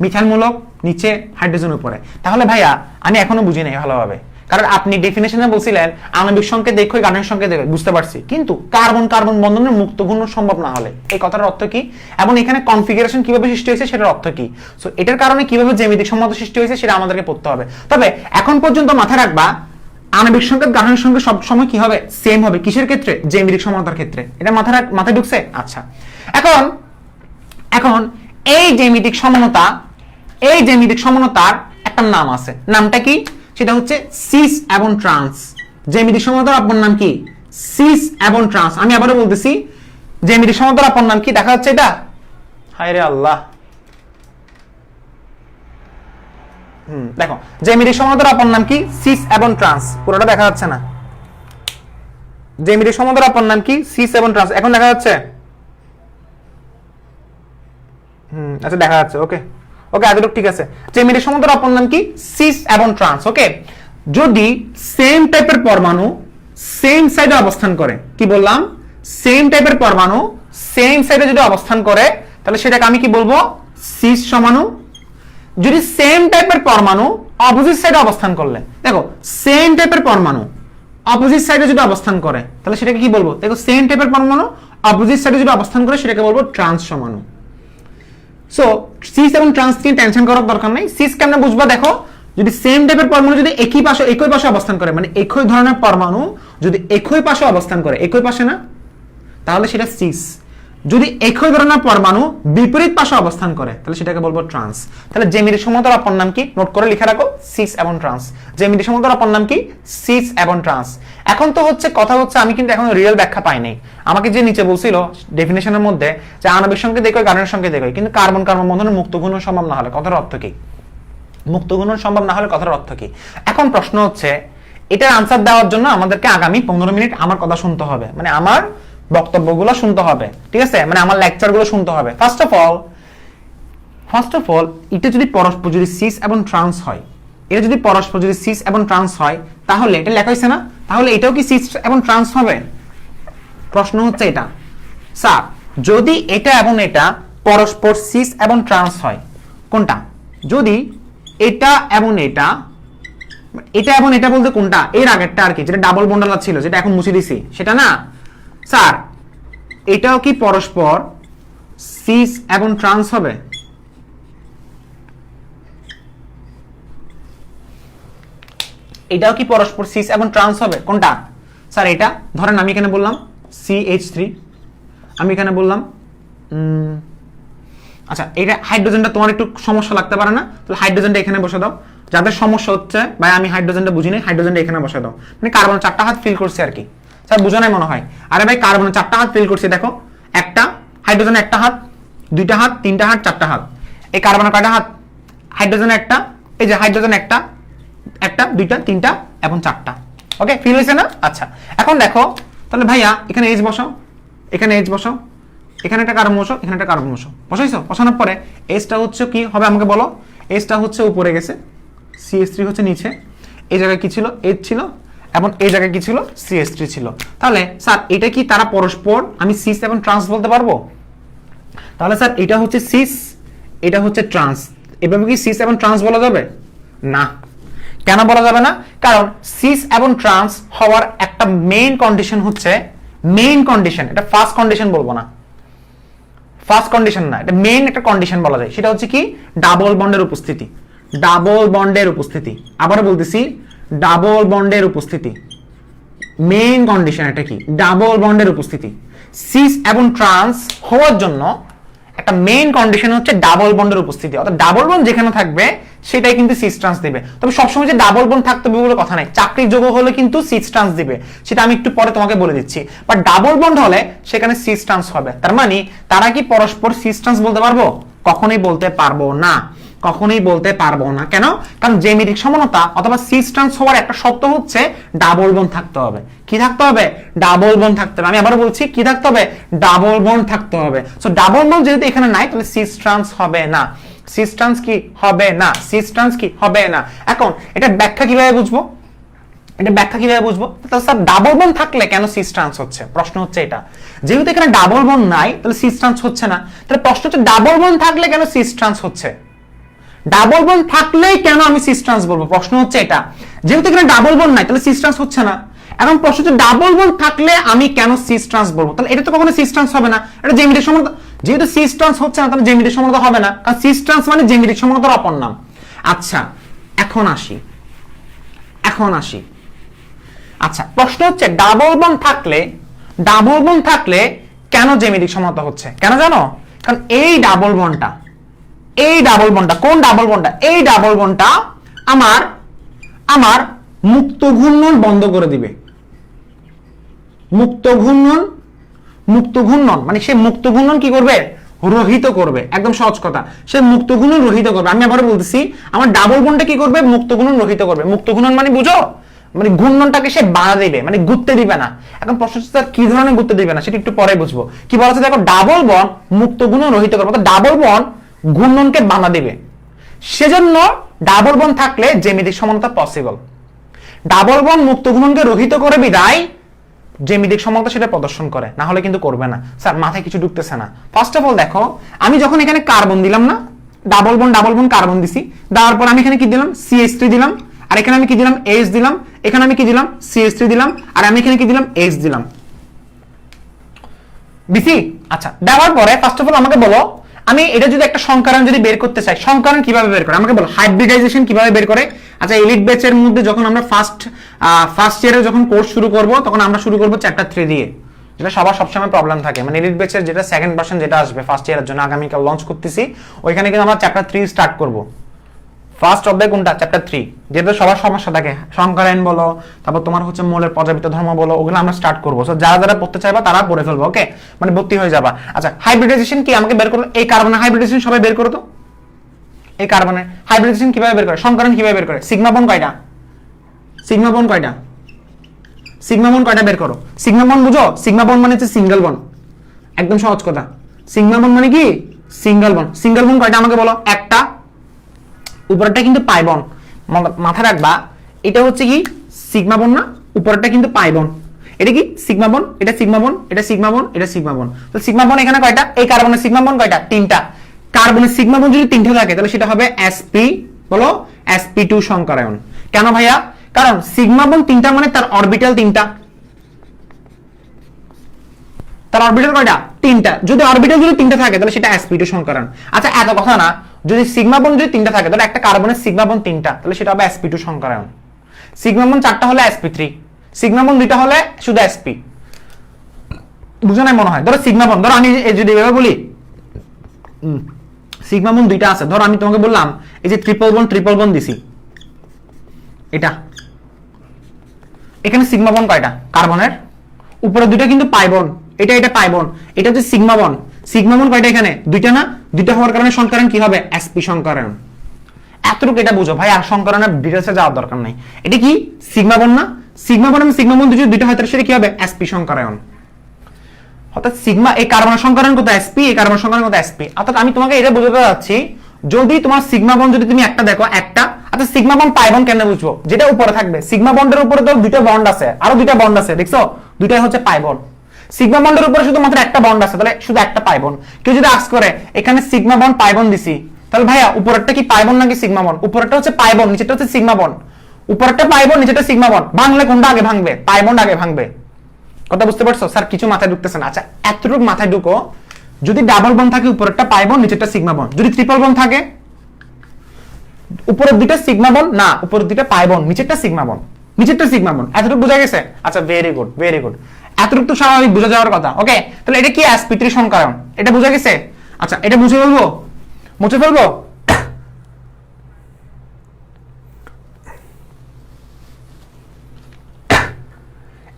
মিথাইল মূলক নিচে, হাইড্রোজেন উপরে। তাহলে ভাইয়া আমি এখনো বুঝি নাই ভালোভাবে, কারণ আপনি ডেফিনেশনে বলছিলেন আণবিক সংকেত একই, গাঠনিক সংকেত একই, বুঝতে পারছি, কিন্তু কার্বন কার্বন বন্ধনের মুক্ত ঘূর্ণন সম্ভব না হলে এই কথার অর্থ কি, এবং এখানে কনফিগারেশন কিভাবে সৃষ্টি হয়েছে সেটার অর্থ কি। সো এটার কারণে কিভাবে জ্যামিতিক সমাণু সৃষ্টি হয়েছে সেটা আমাদেরকে পড়তে হবে। তবে এখন পর্যন্ত মাথায় রাখবা, আণবিক সংকেত গাঠনিক সংকেত সব সময় কি হবে? সেম হবে। কিসের ক্ষেত্রে? জ্যামিতিক সমাণুতার ক্ষেত্রে। এটা মাথায় ঢুকছে? আচ্ছা, এখন এই জ্যামিতিক সমাণুতার একটা নাম আছে। নামটা কি? সেটা হচ্ছে সিস এবং ট্রান্স। জ্যামিতিক সমাণুতার অপর নাম কি? সিস এবং ট্রান্স। আমি আবারও বলতেছি, জ্যামিতিক সমাণুতার অপর নাম কি? দেখা যাচ্ছে এটা? হায় রে আল্লাহ, দেখো জ্যামিতিক সমাণুতার অপর নাম কি? সিস এবং ট্রান্স। পুরোটা দেখা যাচ্ছে না? জ্যামিতিক সমতার অপর নাম কি? সিস এবং ট্রান্স। এখন দেখা যাচ্ছে? আচ্ছা দেখা যাচ্ছে। ওকে ওকে, এতটুকু ঠিক আছে। জ্যামিতিক সমতার অপর নাম কি? সিস এবং ট্রান্স। ওকে, যদি সেম টাইপের পরমাণু সেম সাইডে অবস্থান করে, কি বললাম? সেম টাইপের পরমাণু সেম সাইডে যদি অবস্থান করে তাহলে সেটাকে আমি কি বলবো? সিস সমাণু। যদি সেম টাইপের পরমাণু অপোজিট সাইডে অবস্থান করলে, দেখো সেম টাইপের পরমাণু অপোজিট সাইডে যদি অবস্থান করে তাহলে সেটাকে কি বলবো? দেখো সেম টাইপের পরমাণু অপোজিট সাইডে যদি অবস্থান করে সেটাকে বলবো ট্রান্স সমাণু। সো সিস এবং ট্রান্স নিয়ে টেনশন করার দরকার নাই। সিস কেমনে বুঝবা? দেখো, যদি সেম টাইপের পরমাণু যদি একই পাশে অবস্থান করে, মানে একই ধরনের পরমাণু যদি একই পাশে অবস্থান করে, একই পাশে না, তাহলে সেটা সিস। যদি একই ধরনের পরমাণু বিপরীত পাশে অবস্থান করে তাহলে সেটাকে বলবো ট্রান্স। তাহলে জ্যামিতিক সমতার অপর নাম কি? নোট করে লিখে রাখো, সিস এবং ট্রান্স। জ্যামিতিক সমতার অপর নাম কি? সিস এবং ট্রান্স। এখন তো হচ্ছে কথা হচ্ছে, আমি কিন্তু এখন রিয়েল ব্যাখ্যা পাই নাই। আমাকে যে নিচে বলছিল ডেফিনেশনের মধ্যে যে আণবিক সংকেত একই, গাঠনিক সংকেত একই, কিন্তু কার্বন কার্বন বন্ধনের মুক্ত ঘূর্ণন সম্ভব না হলে কথার অর্থ কি? মুক্ত ঘূর্ণন সম্ভব না হলে কথার অর্থ কি? এখন প্রশ্ন হচ্ছে, এটার আনসার দেওয়ার জন্য আমাদেরকে আগামী 15 মিনিট আমার কথা শুনতে হবে, মানে আমার বক্তব্যগুলো শুনতে হবে, ঠিক আছে? মানে আমার লেকচারগুলো শুনতে হবে। ফার্স্ট অফ অল এটা যদি পরস্পর যদি সিস এবং ট্রান্স হয়, এটা যদি পরস্পর যদি সিস এবং ট্রান্স হয়, তাহলে এটা লেখা হয়েছে না, তাহলে এটাও কি সিস এবং ট্রান্স হবে? প্রশ্ন হচ্ছে এটা। স্যার, যদি এটা এবং এটা পরস্পর সিস এবং ট্রান্স হয়, কোনটা? যদি এটা এবং এটা, এটা এবং এটা বলতে কোনটা? এর আগেরটা আর কি, যেটা ডাবল বন্ডাল ছিল, যেটা এখন মুছে দিছি, সেটা না স্যার? এটাও কি পরস্পর সিস এবং ট্রান্স হবে? এটাও কি পরস্পর সিস এবং ট্রান্স হবে? কোনটা স্যার? এটা ধরেন আমি এখানে বললাম CH3, আমি এখানে বললাম আচ্ছা, এটা হাইড্রোজেনটা তোমার একটু সমস্যা লাগতে পারে না? তাহলে হাইড্রোজেনটা এখানে বসে দাও। যাদের সমস্যা হচ্ছে ভাই আমি হাইড্রোজেনটা বুঝি নাই, হাইড্রোজেনটা এখানে বসে দাও। মানে কার্বনের 4টা হাত ফিল করছে আর কি। স্যার বুঝো নাই মনে হয়? আরে ভাই কার্বনের 4টা হাত ফিল করছে, দেখো একটা, হাইড্রোজেনের 1টা হাত, 2টা হাত, 3টা হাত, 4টা হাত। এই কার্বনের কয়টা হাত? হাইড্রোজেনের 1টা, এই যে হাইড্রোজেন 1টা, 2টা, 3টা এবং 4টা। ওকে, ফিল হয়েছে না? আচ্ছা, এখন দেখো তাহলে ভাইয়া এখানে এইচ বসাও, এখানে এইচ বসাও, এখানে একটা কার্বন বসাও, এখানে একটা কার্বন বসাও। বসাইছো? বসানোর পরে এইচটা হচ্ছে কি হবে আমাকে বলো? এইচটা হচ্ছে উপরে গেছে, CH3 হচ্ছে নিচে, এই জায়গায় কি ছিল? এইচ ছিল, এবং এই জায়গায় কি ছিল? CH3 ছিল। তাহলে স্যার এটা কি তারা পরস্পর আমি সিস এবং ট্রান্স বলতে পারবো? তাহলে স্যার এটা হচ্ছে সিস, এটা হচ্ছে ট্রান্স, এভাবে কি সিস এবং ট্রান্স বলা যাবে? না। কেন বলা যাবে না? কারণ সিস এবং ট্রান্স হওয়ার একটা মেইন কন্ডিশন হচ্ছে, মেইন কন্ডিশন, এটা ফার্স্ট কন্ডিশন বলবো না, ফার্স্ট কন্ডিশন না, এটা মেইন একটা কন্ডিশন বলা যায়। সেটা হচ্ছে কি? ডাবল বন্ডের উপস্থিতি। ডাবল বন্ডের উপস্থিতি, আবার বলতেছি ডাবল বন্ডের উপস্থিতি, মেইন কন্ডিশন এটা কি? ডাবল বন্ডের উপস্থিতি। সিস এবং ট্রান্স হওয়ার জন্য একটা মেইন কন্ডিশন হচ্ছে ডাবল বন্ডের উপস্থিতি। অর্থাৎ ডাবল বন্ড যেখানে থাকবে সেটাই কিন্তু সিস ট্রান্স দিবে। তবে সবসময় যে ডাবল বন্ড থাকতে হবে বলে কথা নাই, চাকরির যোগ্য হলে কিন্তু সিস ট্রান্স দিবে, সেটা আমি একটু পরে তোমাকে বলে দিচ্ছি। বাট ডাবল বন্ড হলে সেখানে সিস ট্রান্স হবে। তার মানে তারা কি পরস্পর সিস ট্রান্স বলতে পারবো? কখনোই বলতে পারবো না, কখনোই বলতে পারবো না। কেন? কারণ জ্যামিতিক সমানতা অথবা সিস ট্রান্স হওয়ার একটা শর্ত হচ্ছে ডাবল বন্ড থাকতে হবে। কি থাকতে হবে? ডাবল বন্ড থাকতে হবে। আমি আবার বলছি কি থাকতে হবে? ডাবল বন্ড থাকতে হবে। সো ডাবল বন্ড যেহেতু এখানে নাই তাহলে সিস ট্রান্স হবে না। সিস ট্রান্স কি হবে না? সিস ট্রান্স কি হবে না? এখন এটা ব্যাখ্যা কিভাবে বুঝবো? এটা ব্যাখ্যা কিভাবে বুঝবো? তাহলে স্যার ডাবল বন্ড থাকলে কেন সিস ট্রান্স হচ্ছে? প্রশ্ন হচ্ছে এটা। যেহেতু এখানে ডাবল বন্ড নাই তাহলে সিস ট্রান্স হচ্ছে না। তাহলে প্রশ্ন হচ্ছে ডাবল বন্ড থাকলে কেন সিস ট্রান্স হচ্ছে? ডাবল বন্ড থাকলেই কেন আমি সিস ট্রান্স বলবো? প্রশ্ন হচ্ছে এটা। যেহেতু এখানে ডাবল বন্ড নাই তাহলে সিস ট্রান্স হচ্ছে না। এখন প্রশ্ন হচ্ছে ডাবল বন্ড থাকলে আমি কেন সিস ট্রান্স বলবো? তাহলে এটা তো কখনো সিস ট্রান্স হবে না, এটা জ্যামিতিক সমতা। যেহেতু সিস ট্রান্স হচ্ছে না তাহলে জ্যামিতিক সমতা হবে না, কারণ সিস ট্রান্স মানে জ্যামিতিক সমতার অপর নাম। আচ্ছা এখন আসি, আচ্ছা প্রশ্ন হচ্ছে ডাবল বন্ড থাকলে কেন জ্যামিতিক সমতা হচ্ছে? কেন জানো? কারণ এই ডাবল বন্ডটা কোন ডাবল বন্ডটা? এই ডাবল বন্ডটা আমার মুক্ত ঘূর্ণন বন্ধ করে দিবে। মুক্ত ঘূর্ণন মানে সে মুক্ত ঘূর্ণন কি করবে? রহিত করবে। একদম সহজ কথা, সে মুক্ত ঘূর্ণন রহিত করবে। আমি আবার বলতেছি, আমার ডাবল বন্ডটা কি করবে? মুক্ত ঘূর্ণন রহিত করবে। মুক্ত ঘূর্ণন মানে বুঝো? মানে ঘূর্ণনটাকে সে বাধা দিবে, মানে গুঁততে দিবে না। এখন প্রশ্ন হচ্ছে স্যার কি ধরনের গুঁততে দিবে না, সেটা একটু পরে বুঝবো। কি বলা হচ্ছে দেখো, ডাবল বন্ড মুক্ত ঘূর্ণন রহিত করবে, অর্থাৎ ডাবল বন্ড ঘূর্ণনকে বাধা দিবে। সেজন্য ডাবল বন্ড থাকলে জ্যামিতিক সমানতা পসিবল। ডাবল বন্ড মুক্ত ঘূর্ণনকে রহিত করে বিদায় জ্যামিতিক সমানতা সেটা প্রদর্শন করে, না হলে কিন্তু করবে না। স্যার মাথায় কিছু ঢুকতেছে না। ফার্স্ট অফ অল দেখো, আমি যখন এখানে কার্বন দিলাম না, ডাবল বন্ড কার্বন দিছি, দেওয়ার পর আমি এখানে কি দিলাম, CH3 দিলাম, আর এখানে আমি কি দিলাম, H দিলাম, এখানে আমি কি দিলাম, CH3 দিলাম, আর আমি এখানে কি দিলাম, H দিলাম, দিছি। আচ্ছা, দেওয়ার পরে ফার্স্ট অফ অল আমাকে বলো, আমি এটা যদি একটা সংকরণ যদি বের করতে চাই, সংকরণ কিভাবে বের করে আমাকে বলো, হাইব্রিডাইজেশন কিভাবে বের করে। আচ্ছা, এলিট ব্যাচের মধ্যে যখন আমরা ফার্স্ট ইয়ারে যখন কোর্স শুরু করব, তখন আমরা শুরু করব চ্যাপ্টার 3 দিয়ে, যেটা সবার সবসময় প্রবলেম থাকে। মানে এলিট ব্যাচের যেটা সেকেন্ড ভার্সন যেটা আসবে ফার্স্ট ইয়ারের জন্য, আগামীকাল লঞ্চ করতেছি, ওইখানে কিন্তু আমরা চ্যাপ্টার 3 স্টার্ট করব। ফার্স্ট অধ্যায় কোনটা, চ্যাপ্টার 3, যেটা সবার সমস্যা থাকে, সংকরায়ন বলো, তারপর তোমার হচ্ছে মৌলের পর্যাবৃত্ত ধর্ম বলো, ওগুলো আমরা স্টার্ট করবো। সো যারা যারা পড়তে চাইবা তারা পড়ে ফেলবো, ওকে, মানে ভর্তি হয়ে যাবা। আচ্ছা, হাইব্রিডাইজেশন কি আমাকে বের করো, এই কার্বনের হাইব্রিডাইজেশন সবাই বের করো তো। এই কার্বনের হাইব্রিডাইজেশন কিভাবে বের করে, সংকরণ কিভাবে বের করে, সিগমা বন্ড কয়টা, সিগমা বন্ড কয়টা, সিগমা বন্ড কয়টা বের করো। সিগমা বন্ড বুঝো, সিগমা বন্ড মানে হচ্ছে সিঙ্গেল বন্ড, একদম সহজ কথা। সিগমা বন্ড মানে কি, সিঙ্গেল বন্ড। সিঙ্গেল বন্ড কয়টা আমাকে বলো, একটা, উপরেরটা কিন্তু পাই বন্ড, মাথায় রাখবা, এটা হচ্ছে কি সিগমা বন্ড না, উপরেরটা কিন্তু পাই বন্ড। এটা কি সিগমা বন্ড, এটা সিগমা বন্ড, এটা সিগমা বন্ড, এটা সিগমা বন্ড। তো সিগমা বন্ড এখানে কয়টা, এই কার্বনের সিগমা বন্ড কয়টা, তিনটা। কার্বনের সিগমা বন্ড যদি তিনটা থাকে তাহলে সেটা হবে sp, বলো sp2 সংকরায়ন। কেন ভাইয়া, কারণ সিগমা বন্ড তিনটা মানে তার অরবিটাল তিনটা, তার অরবিটাল কয়টা, তিনটা। যদি অরবিটাল যদি তিনটা থাকে তাহলে সেটা sp2 সংকরণ। আচ্ছা, এত কথা না, যদি সিগমা বন্ড যদি তিনটা থাকে তাহলে একটা কার্বনের সিগমা বন্ড তিনটা, তাহলে সেটা হবে sp2 সংকরণ। সিগমা বন্ড চারটা হলে sp3, সিগমা বন্ড দুইটা হলে শুধু sp। বুঝো না মনে হয়। ধরো সিগমা বন্ড, ধরো আমি যদি এভাবে বলি, সিগমা বন্ড দুইটা আছে, ধরো আমি তোমাকে বললাম এই যে ট্রিপল বন্ড দিছি, এটা এখানে সিগমা বন্ড কয়টা কার্বনের, উপরে দুইটা কিন্তু পাই বন্ড, এটা পাই বন্ড, এটা হচ্ছে সিগমা বন্ড। সিগমা বন্ড কয়টা এখানে, দুইটা না, দুইটা হওয়ার কারণে সংকরণ কি হবে, sp সংকরণ। এতটুকু এটা বুঝো ভাই, আর সংকরণের ডিটেইলসে যাওয়ার দরকার নাই। এটা কি সিগমা বন্ড না, সিগমা বন্ড সিগমা বন্ড যদি দুইটা হয় তাহলে সেটা কি হবে, sp সংকরণ। অর্থাৎ সিগমা, এই কার্বনের সংকরণ কত, sp, এই কার্বনের সংকরণ কত, sp। অর্থাৎ আমি তোমাকে এটা বোঝাতে যাচ্ছি, যদি তোমার সিগমা বন্ড যদি তুমি একটা দেখো, একটা, আচ্ছা সিগমা বন্ড পাই বন্ড কেন বুঝবো, যেটা উপরে থাকবে, সিগমা বন্ডের উপরে তো দুইটা বন্ড আছে, আরো দুইটা বন্ড আছে, দেখছো, দুইটাই হচ্ছে পাই বন্ড। সিগমা বন্ডের উপরে শুধু মাত্র একটা বন্ড আছে, তাহলে শুধু একটা পাই বন্ড। কেউ যদি আস্ক করে এখানে সিগমা বন্ড পাই বন্ড দিছি, তাহলে ভাইয়া উপরেরটা কি পাই বন্ড নাকি সিগমা বন্ড, উপরেরটা হচ্ছে পাই বন্ড, নিচেরটা হচ্ছে সিগমা বন্ড। উপরেরটা পাই বন্ড, নিচেরটা সিগমা বন্ড, ভাঙলে কোনটা আগে ভাঙবে, পাই বন্ড আগে ভাঙবে। কথা বুঝতে পারছো স্যার, কিছু মাথায় ঢুকতেছে না। আচ্ছা, এতটুকু মাথায় ঢুকো, যদি ডাবল বন্ড থাকে উপরেরটা পাই বন্ড, নিচেরটা সিগমা বন্ড। যদি ট্রিপল বন্ড থাকে, উপরের দুইটা সিগমা বন্ড না, উপরের দুইটা পাই বন্ড, নিচেরটা সিগমা বন্ড, নিচেরটা সিগমা বন্ড। এতটুকু বোঝা গেছে? আচ্ছা, ভেরি গুড, ভেরি গুড। এতটুকু তো স্বাভাবিক বোঝা যাওয়ার কথা। ওকে, তাহলে এটা কি sp3 সংকরণ, এটা বোঝা গেছে? আচ্ছা, এটা মুছে ফেলবো।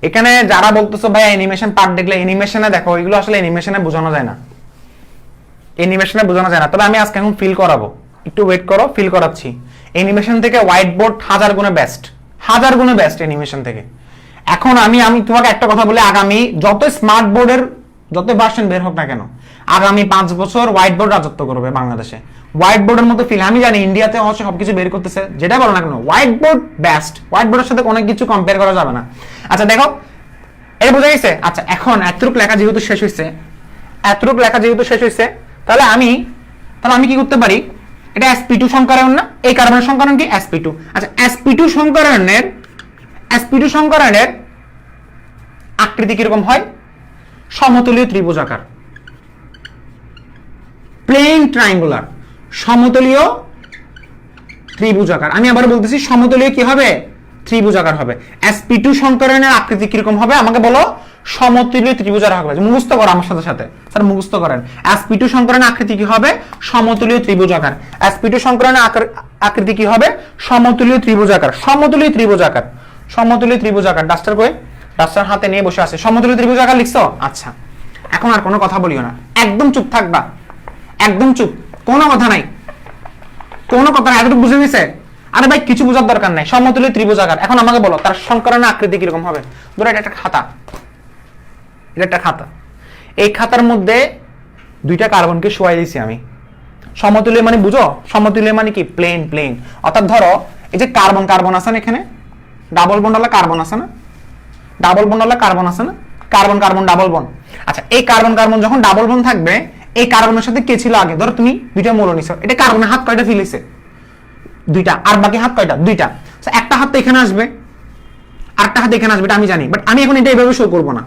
এখানে যারা বলতেছো ভাই অ্যানিমেশন পার্ট দেখলে, অ্যানিমেশনে দেখো, এগুলো আসলে অ্যানিমেশনে বোঝানো যায় না, অ্যানিমেশনে বোঝানো যায় না। তবে আমি আজকে এখন ফিল করাবো, একটু ওয়েট করো, ফিল করাচ্ছি। অ্যানিমেশন থেকে হোয়াইট বোর্ড 1000 গুণে বেস্ট, 1000 গুণে বেস্ট অ্যানিমেশন থেকে। এখন আমি তোমাকে একটা কথা বলি, আগামী যত স্মার্ট বোর্ডের যত ভার্সন বের হোক না কেন, আগামী 5 বছর হোয়াইট বোর্ড রাজত্ব করবে বাংলাদেশে। হোয়াইট বোর্ডের মতো ফিল, আমি জানি ইন্ডিয়াতে হচ্ছে সবকিছু বের করতেছে, যেটা বলো না কেন, হোয়াইট বোর্ড বেস্ট। হোয়াইট বোর্ডের সাথে অনেক কিছু কম্পেয়ার করা যাবে না। আচ্ছা দেখো, এটা বোঝা গেছে? আচ্ছা, এখন এতটুকু লেখা যেহেতু শেষ হয়েছে, তাহলে আমি কি করতে পারি, এটা sp2 সংকরণ না, এই কার্বনের সংকরণ কি sp2। আচ্ছা, sp2 সংকরণের আকৃতি কিরকম হয়, সমতলীয় ত্রিভুজাকার, প্লেন ট্রায়াঙ্গুলার, সমতলীয় ত্রিভুজাকার। আমি আবার বলতেছি, সমতলীয় কি হবে, ত্রিভুজাকার হবে। sp2 সংকরণের আকৃতি কিরকম হবে আমাকে বলো, সমতলীয় ত্রিভুজাকার হবে। মুখস্থ করো আমার সাথে সাথে, স্যার মুখস্থ করেন। sp2 সংকরণের আকৃতি কি হবে, সমতলীয় ত্রিভুজাকার। sp2 সংকরণের আকৃতি কি হবে, সমতলীয় ত্রিভুজাকার। সমতলীয় ত্রিভুজাকার। ডাস্টার কই, ডাস্টার হাতে নিয়ে বসে আছে। সমতলীয় ত্রিভুজাকার লিখছো? আচ্ছা, এখন আর কোনো কথা বলিও না, একদম চুপ থাকবা, একদম চুপ, কোনো কথা নাই, এতটুকু বুঝে গেছে? আরে ভাই কিছু বোঝার দরকার নাই, সমতুল্য ত্রিভুজাকার। এখন আমাকে বলো তার সংকরণের আকৃতি কিরকম হবে। ধরো এটা একটা খাতা, এটা একটা খাতা, এই খাতার মধ্যে দুইটা কার্বনকে শোয়াই দিয়েছি আমি। সমতুল্য মানে বুঝো, সমতুল্য মানে কি প্লেন প্লেন। অর্থাৎ ধরো এই যে কার্বন কার্বন আছে না, এখানে ডাবল বন্ডওয়ালা কার্বন আছে না, ডাবল বন্ডওয়ালা কার্বন আছে না, কার্বন কার্বন ডাবল বন্ড। আচ্ছা এই কার্বন কার্বন যখন ডাবল বন্ড থাকবে, এই কার্বনের সাথে কে ছিল আগে? ধরো তুমি দুইটা মৌল নিছো, এটা কার্বনের হাত কয়টা ফেলেছে? দুইটা। আর বাকি হাত কয়টা? দুইটা। একটা হাত তো এখানে আসবে, আরেকটা হাত এখানে আসবে, এটা আমি জানি, বাট আমি এখন এটা এভাবে শো করবো না।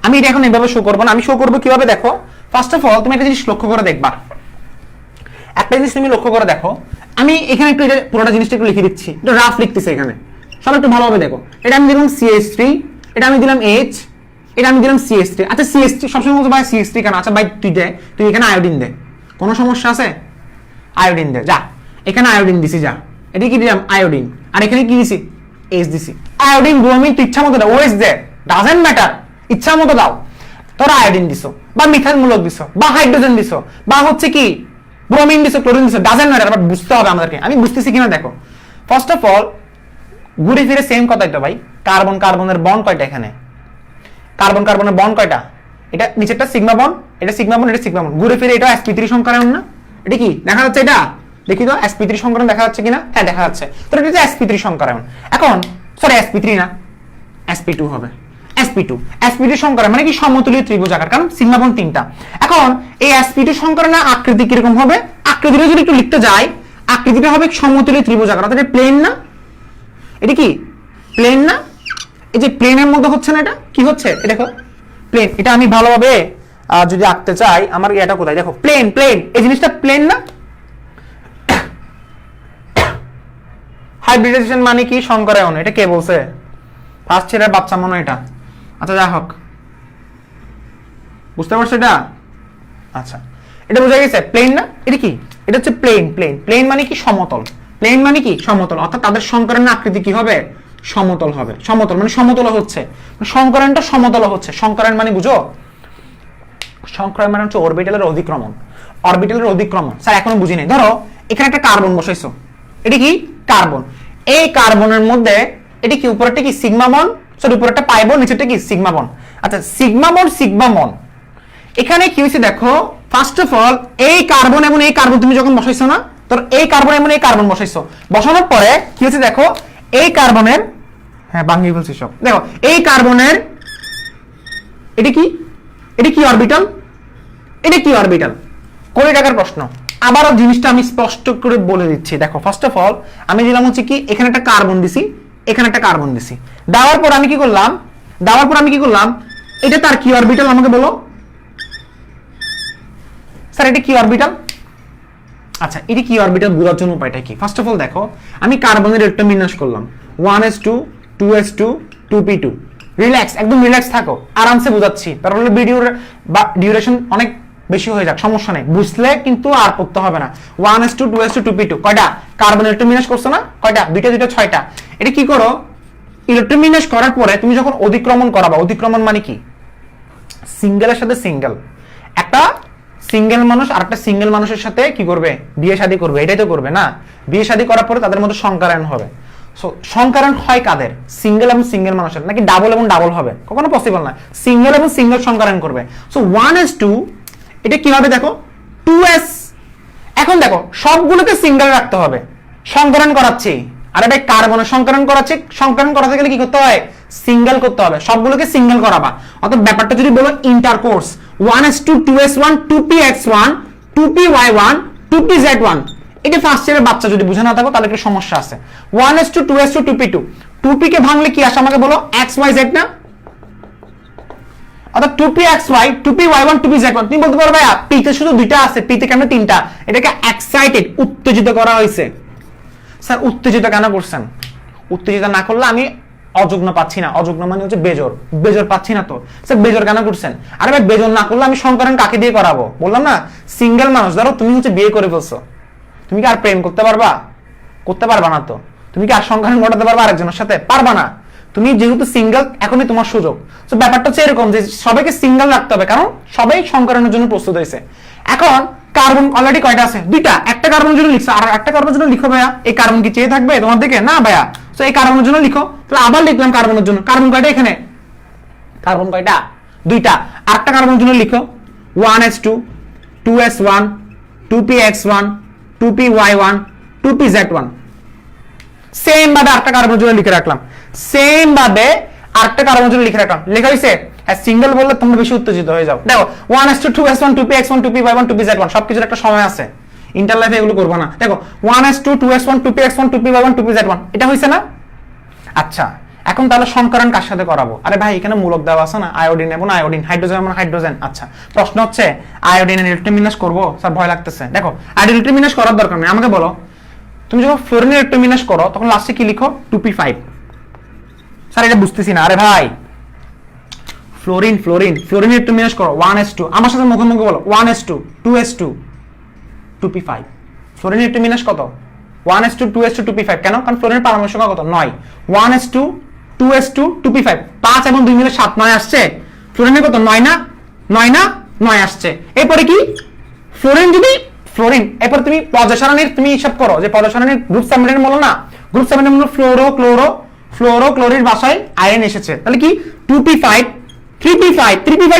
আমি এটা এখন এভাবে শো করবো না, আমি শো করবো কিভাবে দেখো। ফার্স্ট অফ অল তুমি একটা জিনিস লক্ষ্য করে দেখবা, একটা জিনিস তুমি লক্ষ্য করে দেখো। আমি এখানে একটু এটা পুরোটা জিনিসটা একটু লিখে দিচ্ছি, একটু রাফ লিখতেছি এখানে, সব একটু ভালোভাবে দেখো। এটা আমি দিলাম CH3, এটা আমি দিলাম H, এটা আমি দিলাম CH3। আচ্ছা CH3 সবসময় বলছো ভাই CH3 কেন? আচ্ছা ভাই তুই এখানে আয়োডিন দে, কোনো সমস্যা আছে? আয়োডিন দে, যা এখানে আয়োডিন দিছি, যা এটা কি দিলাম আয়োডিন, আর এখানে কি দিছি? H দিছি। আয়োডিন ব্রোমিন তুই ইচ্ছা মতো দাও, ওএস দে, ডাজন্ট ম্যাটার, ইচ্ছা মতো দাও। তোরা আয়োডিন দিছো বা মিথাইল মূলক দিছো বা হাইড্রোজেন দিছো বা হচ্ছে কি ব্রোমিন দিছো, ক্লোরিন দিছো, ডাজন্ট ম্যাটার, বাট বুঝতে হবে আমাদেরকে। আমি বুঝতেছি কিনা দেখো। ফার্স্ট অফ অল ঘুরে ফিরে সেম কথাই তো ভাই, কার্বন কার্বনের বন্ড কয়টা এখানে? কার্বন কার্বনের বন্ড কয়টা? এটা নিচেরটা সিগমা বন্ড, এটা সিগমা বন্ড, এটা সিগমা বন্ড। ঘুরে ফিরে এটা sp3 সংকরণ না? এটা কি দেখা যাচ্ছে? এটা দেখি তো sp3 সংকরণ দেখা যাচ্ছে কিনা? হ্যাঁ দেখা যাচ্ছে। তো এটা হচ্ছে sp3 সংকরণ। এখন সরি sp3 না, sp2 হবে। sp2 সংকরণ মানে কি সমতুল্য ত্রিভুজাকার, কারণ সিগমা বন্ড তিনটা। এখন এই sp2 সংকরণের আকৃতি কিরকম হবে? আকৃতিটা যদি একটু লিখতে যাই, আকৃতিটা হবে সমতুল্য ত্রিভুজাকার। অর্থাৎ এটা প্লেন না? এটা কি প্লেন না? এই যে প্লেনের মধ্যে হচ্ছে না, এটা কি হচ্ছে? এটা দেখো প্লেন। এটা আমি ভালোভাবে যদি আঁকতে চাই, আমার এটা কোথায়? দেখো প্লেন প্লেন, এই জিনিসটা প্লেন না? হাইব্রিডাইজেশন মানে কি সংকরায়ন, এটা কে বলছে? ফার্স্ট ইয়ারের বাচ্চা মনে হয় এটা। আচ্ছা যা হোক, বুঝতে পারছো এটা? আচ্ছা এটা বোঝা গেছে প্লেন না? এটা কি? এটা হচ্ছে প্লেন প্লেন। প্লেন মানে কি সমতল, প্লেন মানে কি সমতল। অর্থাৎ তাদের সংকরণের আকৃতি কি হবে? সমতল হবে। সমতল মানে সমতল হচ্ছে, সংকরণটা সমতল হচ্ছে। সংকরণ মানে বুঝো, সংকরণ মানে হচ্ছে অরবিটালের অধিক্রমণ। অরবিটালের অধিক্রমণ স্যার এখনো বুঝি নাই। ধরো এখানে একটা কার্বন বসাইছো, এটা কি কার্বন। এই কার্বনের মধ্যে এটা কি উপরেরটা কি সিগমা বন্ড, সরি উপরেরটা পাই বন্ড, নিচেরটা কি সিগমা বন্ড। আচ্ছা সিগমা বন্ড সিগমা বন্ড, এখানে কি হয়েছে দেখো। ফার্স্ট অফ অল এই কার্বন এবং এই কার্বন তুমি যখন বসাইছো না, তোর এই কার্বন এবং এই কার্বন বসাইছো, বসানোর পরে কি হয়েছে দেখো, এই কার্বনের, হ্যাঁ বাঙ্গি বলছি সব, দেখো এই কার্বনের এটা কি, এটা কি অরবিটাল, এটা কি অরবিটাল। কোটি টাকার প্রশ্ন। আবারও জিনিসটা আমি স্পষ্ট করে বলে দিচ্ছি, দেখো ফার্স্ট অফ অল আমি দিলাম হচ্ছে কি, এখানে একটা কার্বন দিছি, এখানে একটা কার্বন দিছি, দেওয়ার পর আমি কি করলাম, এটা তার কি অরবিটাল আমাকে বলো স্যার, এটা কি অরবিটাল? আচ্ছা এটা কি অরবিটাল বোঝার জন্য উপায়টা কি? ফার্স্ট অফ অল দেখো, আমি কার্বনের ইলেকট্রন বিন্যাস করলাম 1s2 2s2 2p2। রিল্যাক্স, একদম রিল্যাক্স থাকো, আরামসে বোঝাচ্ছি, তাহলে ভিডিওর ডিউরেশন অনেক বেশি হয়ে যাক, সমস্যা নেই, বুঝলে কিন্তু আর পড়তে হবে না। 1s2 2s2 2p2 কয়টা কার্বন ইলেকট্রন বিন্যাস করছো না? কয়টা? দুইটা দুইটা 6টা। এটা কি করো, ইলেকট্রন বিন্যাস করার পরে তুমি যখন অধিক্রমণ করাবা, অধিক্রমণ মানে কি, সিঙ্গেলের সাথে সিঙ্গেল, একটা সিঙ্গেল মানুষ আর একটা সিঙ্গেল মানুষের সাথে কি করবে, বিয়ে শাদী করবে, এটাই তো করবে না? বিয়ে শাদী করার পরে তাদের মধ্যে সংকরণ হবে। সো সংকরণ হয় কাদের? সিঙ্গেল এবং সিঙ্গেল মানুষের, নাকি ডাবল এবং ডাবল হবে? কখনো পসিবল না, সিঙ্গেল এবং সিঙ্গেল সংকরণ করবে। সো 1s2 এটা কিভাবে দেখো 2s, এখন দেখো সবগুলোকে সিঙ্গেল রাখতে হবে, সংকরণ করাচ্ছি। আর এটা কার্বনের সংকরণ করাচ্ছি, সংকরণ করাতে গেলে কি করতে হয়, সিঙ্গেল করতে হবে, সবগুলোকে সিঙ্গেল করাবা। অর্থাৎ ব্যাপারটা যদি বলো intercourse, 1s2 2s1 2px1 2py1 2pz1, এটা ফার্স্ট ইয়ারের বাচ্চা যদি বুঝে না থাকো তাহলে একটু সমস্যা আছে। 1s2 2s2 2p2, 2p কে ভাঙলে কি আসে আমাকে বলো, xyz না? অর্থাৎ 2pxy 2py1 2pz1। তুমি বলতে পারো ভাই p তে শুধু দুইটা আছে, p তে কেন তিনটা? এটাকে এক্সাইটেড, উত্তেজিত করা হয়েছে। স্যার উত্তেজিত কেন করছেন? উত্তেজিত না করলে আমি অযুগ্ন পাচ্ছি না, অযুগ্ন মানে হচ্ছে বেজোর, বেজোর পাচ্ছি না তো স্যার, বেজোর কেন করছেন? আরে ভাই বেজোর না করলে আমি সংকরণ কাকে দিয়ে করাবো? বললাম না সিঙ্গেল মানুষ। ধরো তুমি হচ্ছে বিয়ে করে ফেলছো, তুমি কি আর প্রেম করতে পারবা? করতে পারবা না তো। তুমি কি আর সংকরণ ঘটাতে পারবা আরেকজনের সাথে? পারবা না। তুমি যেহেতু সিঙ্গেল, এখনই তোমার সুযোগ। তো ব্যাপারটা হচ্ছে এরকম যে সবাইকে সিঙ্গেল রাখতে হবে, কারণ সবাই সংকরণের জন্য প্রস্তুত হয়েছে। এখন কার্বন অলরেডি কয়টা আছে? দুইটা। একটা কার্বনের জন্য লিখছো, আর একটা কার্বনের জন্য লিখো ভাইয়া। এই কার্বন কি চেয়ে থাকবে তোমার দিকে? না ভাইয়া। সো এই কার্বনের জন্য লিখো। তাহলে আবার লিখলাম কার্বনের জন্য। কার্বন কয়টা এখানে? কার্বন কয়টা? দুইটা। আরেকটা কার্বনের জন্য লিখো 1s2 2s1 2px1 2py1 2pz1। Same ভাবে আরেকটা কার্বনের জন্য লিখে রাখলাম। সেম ভাবে আরেকটা কার্বনের জন্য লিখে রাখলাম। লেখা হইছে? হ্যাঁ, সিঙ্গেল বললে তোমরা বেশি উত্তেজিত হয়ে যাও। দেখো 1s2 2s1 2px1 2py1 2pz1 সবকিছুর একটা সময় আছে। ইন্টার লাইফে এগুলো করবে না। দেখো 1s2 2s1 2px1 2py1 2pz1 এটা হইছে না? আচ্ছা, এখন তাহলে সংকরণ কার সাথে করাবো? আরে ভাই এখানে মূলক দেওয়া আছে না, আয়োডিন এবং আয়োডিন, হাইড্রোজেন এবং হাইড্রোজেন। আচ্ছা, প্রশ্ন হচ্ছে আয়োডিনের ইলেকট্রন বিন্যাস করবো? স্যার ভয় লাগতেছে। দেখো আয়োডিন ইলেকট্রন বিন্যাস করার দরকার নেই, আমাকে বলো তুমি যখন ফ্লোরিন ইলেকট্রন বিন্যাস করো তখন লাস্টে কি লিখো? 2p5। স্যার এটা বুঝতেছি না। আরে ভাই ফ্লোরিন ইলেকট্রন বিন্যাস করো 1s2, আমার সাথে মুখে মুখে বলো 1s2 2s2 2p5। Fluorine electron বিন্যাস কত? 1s2 2s2 2p5। কেন? কারণ ফ্লোরিনের পারমাণবিক সংখ্যা কত? 9। 1s2 2s2 2p5 5 এবং 2 মিলে 7 9 আসছে। ফ্লোরিনের কত? 9 না? 9 না? 9 আসছে। এরপরে কি ফ্লোরিন এরপর তুমি পর্যায় সারণীর তুমি হিসাব করো যে পর্যায় সারণীর গ্রুপ সাবমেটের মূল্য না, গ্রুপ সাবমেটের মূল্য ফ্লোরো ক্লোরিন ভাষায় আয়রন এসেছে। তাহলে কি 2p5 3p5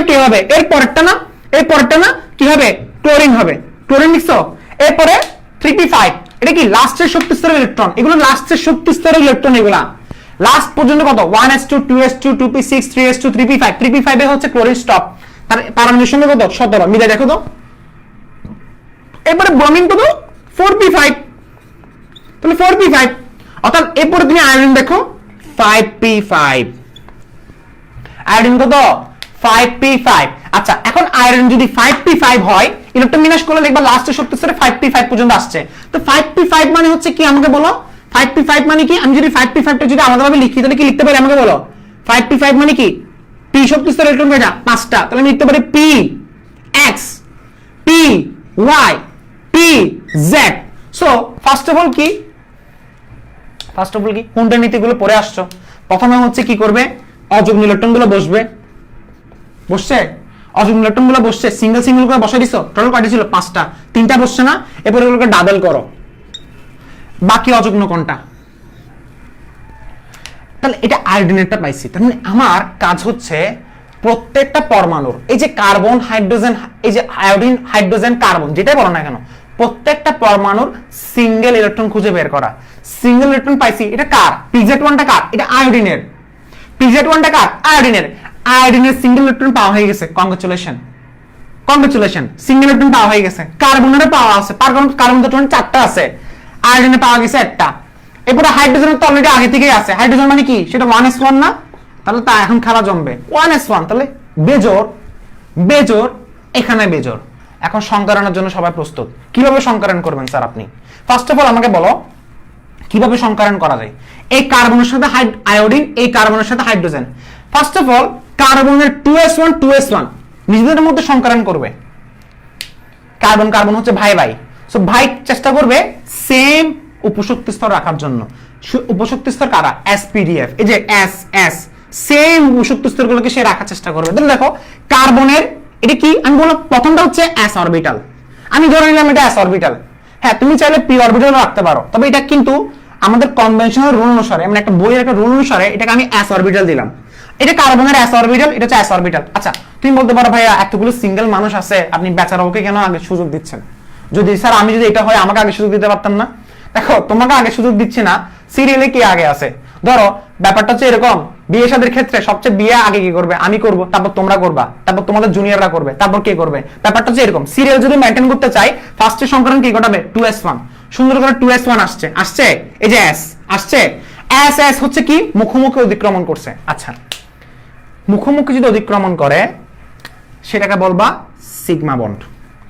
কি হবে? এর পরেরটা না কি হবে? ক্লোরিন হবে। ক্লোরিন লিখছো। এরপরে 3p5 এটা কি লাস্টের শক্তি স্তরের ইলেকট্রন। এগুলো লাস্টের শক্তি স্তরের ইলেকট্রন। এগুলা লাস্ট পর্যন্ত কত? 1s2 2s2 2p6 3s2 3p5 3p5 এ হচ্ছে ক্লোরিন স্টপ। তার পারমাণবিক সংখ্যা কত? 17। মিলে দেখো তো। এরপরে ব্রোমিন কত? 4p5। তাহলে 4p5 অর্থাৎ এরপরে তুমি আয়োডিন দেখো 5p5। আয়োডিন কত? 5p5। আচ্ছা, এখন আয়োডিন যদি 5p5 হয় ইলেকট্রন বিন্যাস করলে দেখবা লাস্টের শক্তি স্তরে 5p5 পর্যন্ত আসছে। তো 5p5 মানে হচ্ছে কি আমাকে বলো? 5p5 মানে কি? আমি যদি 5p5 টা যদি আলাদাভাবে লিখি তাহলে কি লিখতে পারি আমাকে বলো? 5p5 মানে কি? p শক্তি স্তরের ইলেকট্রন কয়টা? 5টা। তাহলে আমি লিখতে পারি p x p y p z। So first of all কি কোনটা নীতিগুলো পড়ে আসছো? প্রথমে হচ্ছে কি করবে? অযুগ্ম ইলেকট্রনগুলো বসছে অযুগ্ম ইলেকট্রনগুলো বসছে, সিঙ্গেল করে বসাই দিছো। টোটাল কয়টা ছিল? 5টা। 3টা বসছে না? এরপর এগুলোকে ডাবল করো। বাকি অযুগ্ম কোনটা? তাহলে এটা আয়োডিনেরটা পাইছি। তাহলে আমার কাজ হচ্ছে প্রত্যেকটা পরমাণুর এই যে কার্বন হাইড্রোজেন, এই যে আয়োডিন হাইড্রোজেন কার্বন যেটাই বলো না কেন, প্রত্যেকটা পরমাণুর সিঙ্গেল ইলেকট্রন খুঁজে বের করা। সিঙ্গেল ইলেকট্রন পাইছি, এটা কার? pz1টা কার? এটা আয়োডিনের। pz1টা কার? আয়োডিনের। আয়োডিনের সিঙ্গেল ইলেকট্রন পাওয়া হয়ে গেছে। কংগ্রাচুলেশন সিঙ্গেল ইলেকট্রন পাওয়া হয়ে গেছে। কার্বনের পাওয়া আছে, কার্বন তো 4টা আছে, আয়োডিনে পাওয়া গেছে 1টা। এরপরে হাইড্রোজেনের তো অলরেডি আগে থেকেই আছে। হাইড্রোজেন মানে কি? সেটা 1s1 না? তাহলে তা এখন খেলা জমবে 1s1। তাহলে বেজোর এখানে বেজোর। এখন সংকরণের জন্য সবাই প্রস্তুত। কিভাবে সংকরণ করবেন স্যার আপনি? ফার্স্ট অফ অল আমাকে বলো কিভাবে সংকরণ করা যায়। এই কার্বনের সাথে আয়োডিন, এই কার্বনের সাথে হাইড্রোজেন। ফার্স্ট অফ অল কার্বনের 2s1 নিজেদের মধ্যে সংকরণ করবে। কার্বন হচ্ছে ভাই। সো ভাই চেষ্টা করবে সেম উপশক্তি স্তর রাখার জন্য। উপশক্তি স্তর কারা? spdf। এই যে s সেম উপশক্তি স্তরগুলোকে সে রাখার চেষ্টা করবে। দেখো কার্বনের এটা কি? আমি বললাম প্রথমটা হচ্ছে s অরবিটাল। আমি ধরে নিলাম এটা s অরবিটাল। হ্যাঁ, তুমি চাইলে p অরবিটাল রাখতে পারো, তবে এটা কিন্তু আমাদের কনভেনশনাল রুল অনুসারে, মানে একটা বইয়ের একটা রুল অনুসারে এটাকে আমি s অরবিটাল দিলাম। এটা কার্বনের s অরবিটাল, এটা হচ্ছে s অরবিটাল। আচ্ছা, তুমি বলতে পারো ভাইয়া এতগুলো সিঙ্গেল মানুষ আছে, আপনি বেচারা ওকে কেন আগে সুযোগ দিচ্ছেন? যদি স্যার আমি যদি এটা হয় আমাকে আগে সুযোগ দিতে পারতাম না? দেখো তোমাকে আগে সুযোগ দিচ্ছি না, সিরিয়ালে কে আগে আছে। ধরো ব্যাপারটা হচ্ছে এরকম, বিয়ে শাদীর ক্ষেত্রে সবচেয়ে বিয়ে আগে কি করবে? আমি করব, তারপর তোমরা করবা, তারপর তোমাদের জুনিয়ররা করবে, তারপর কে করবে? ব্যাপারটা হচ্ছে এরকম। সিরিয়াল যদি মেইনটেইন করতে চাই ফার্স্টে সংকরণ কি ঘটাবে? 2s1। সুন্দর করে 2s1 আসছে এই যে s আসছে। s হচ্ছে কি? মুখোমুখি অতিক্রমণ করছে। আচ্ছা, মুখোমুখি যদি অতিক্রমণ করে সেটাকে বলবা সিগমা বন্ড।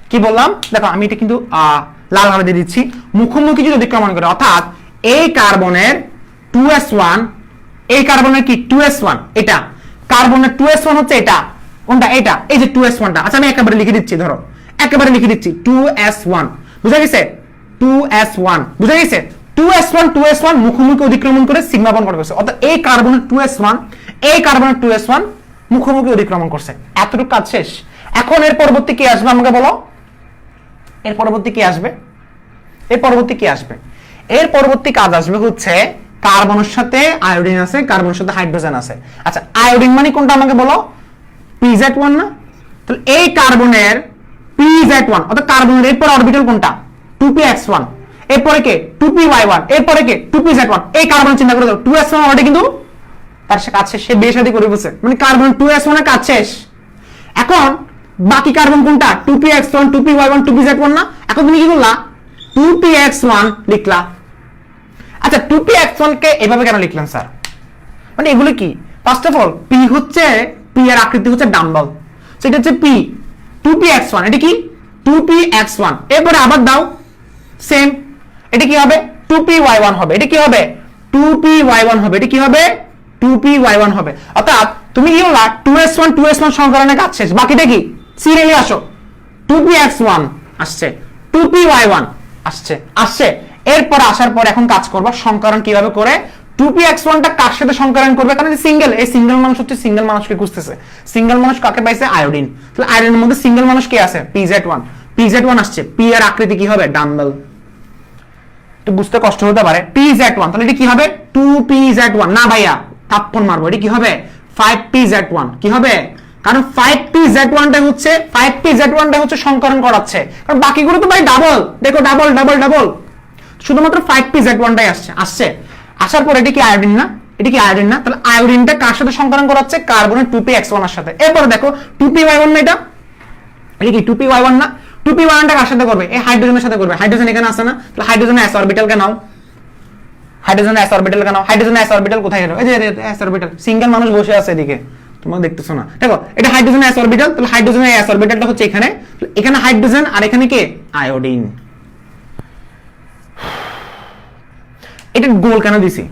কি বললাম? দেখো আমি এটা কিন্তু লাল ভাবে দিয়ে দিচ্ছি। মুখোমুখি যদি অতিক্রমণ করে, অর্থাৎ এই কার্বনের 2s1, এই কার্বনের কি 2s1, এটা কার্বনের 2s1 হচ্ছে এটা। কোনটা? এটা। এই যে 2s1টা। আচ্ছা আমি একেবারে লিখে দিচ্ছি, ধরো একেবারে লিখে দিচ্ছি 2s1। বুঝা গেছে? 2s1 বুঝা গেছে? 2s1 মুখোমুখি অতিক্রমণ করে সিগমা বন্ড করছে। অর্থাৎ এই কার্বনের 2s1, এই কার্বনের 2s1 মুখোমুখি অতিক্রমণ করছে। এতটুকু কাজ শেষ। এখন এর পরবর্তী কি আসবে আমাকে বলো? এর পরবর্তী কি আসবে? এর পরবর্তী কি আসবে? এর পরবর্তী কাজ আসবে হচ্ছে কার্বনের সাথে আয়োডিন আছে, কার্বনের সাথে হাইড্রোজেন আছে। আচ্ছা, আয়োডিন মানে কোনটা আমাকে বলো? PZ1 না? তাহলে এই কার্বনের PZ1 অর্থাৎ কার্বনের এরপর অরবিটাল কোনটা? 2px1, এরপরে কে? 2py1, এরপরে কে? 2pz1। এই কার্বন চিন্তা করে দাও, 2s1 অলরেডি কিন্তু তার সাথে কাজ শেষ, সে বিয়ে শাদী করে বসে, মানে কার্বন 2s1 এর কাজ শেষ। এখন বাকি কার্বন কোনটা? 2px1, 2py1, 2pz1 না? এখন তুমি কি করলা? 2px1 লিখলা। আচ্ছা, 2px1 কে এভাবে কেন লিখলেন স্যার? মানে এগুলো কি? ফার্স্ট অফ অল p হচ্ছে, p এর আকৃতি হচ্ছে ডাম্বল, সেটা হচ্ছে p। 2px1 এটা কি? 2px1, এরপরে আবার দাও সেম, এটা কি হবে? 2py1 হবে। এটা কি হবে? 2py1 হবে। এটা কি হবে? 2py1 হবে। অর্থাৎ তুমি কি হলো 2s1 2s1 সংকরণের কাজ শেষ, বাকিটা কি? সিরিয়ালি আসো, 2px1 আসছে, 2py1 আসছে। এরপর আসার পর এখন কাজ করবা সংকরণ কিভাবে করে। 2px1 টা কার সাথে সংকরণ করবে? কারণ সিঙ্গেল, এই সিঙ্গেল মানুষ হচ্ছে সিঙ্গেল মানুষকে খুঁজতেছে। সিঙ্গেল মানুষ কাকে পাইছে? আয়োডিন। তাহলে আয়োডিনের মধ্যে সিঙ্গেল মানুষ কে আছে? PZ1 আসছে। p এর আকৃতি কি হবে? ডাম্বল। তো বুঝতে কষ্ট হতে পারে। PZ1 তাহলে এটা কি হবে? 2pz1 না ভাইয়া, থাপ্পড় মারবো। এটা কি হবে? 5pz1। কি হবে? কারণ 5pz1টা হচ্ছে সংকরণ করাচ্ছে, কারণ বাকিগুলো তো ভাই ডাবল। দেখো ডাবল ডাবল ডাবল, শুধুমাত্র 5pz1টাই আসছে। আসার পর এটা কি আয়োডিন না? এটা কি আয়োডিন না? তাহলে আয়োডিনটা কার সাথে সংকরণ করাচ্ছে? কার্বনের 2px1 এর সাথে। এরপরে দেখো 2py1 না, এটা কি 2py1 না? 2p1 টা কার সাথে করবে? এই হাইড্রোজেনের সাথে করবে। হাইড্রোজেন এখানে আছে না? তাহলে হাইড্রোজেনের s অরবিটাল কে নাও, হাইড্রোজেনের s অরবিটাল কে নাও। হাইড্রোজেনের s অরবিটাল কোথায় গেল? এই যে s অরবিটাল, সিঙ্গেল মানুষ বসে আছে এদিকে, তোমরা দেখতেছো না। দেখো এটা হাইড্রোজেনের s অরবিটাল, তাহলে হাইড্রোজেনের s অরবিটালটা হচ্ছে এখানে, এখানে হাইড্রোজেন আর এখানে কে? আয়োডিন। এটা গোল কেন দিছি?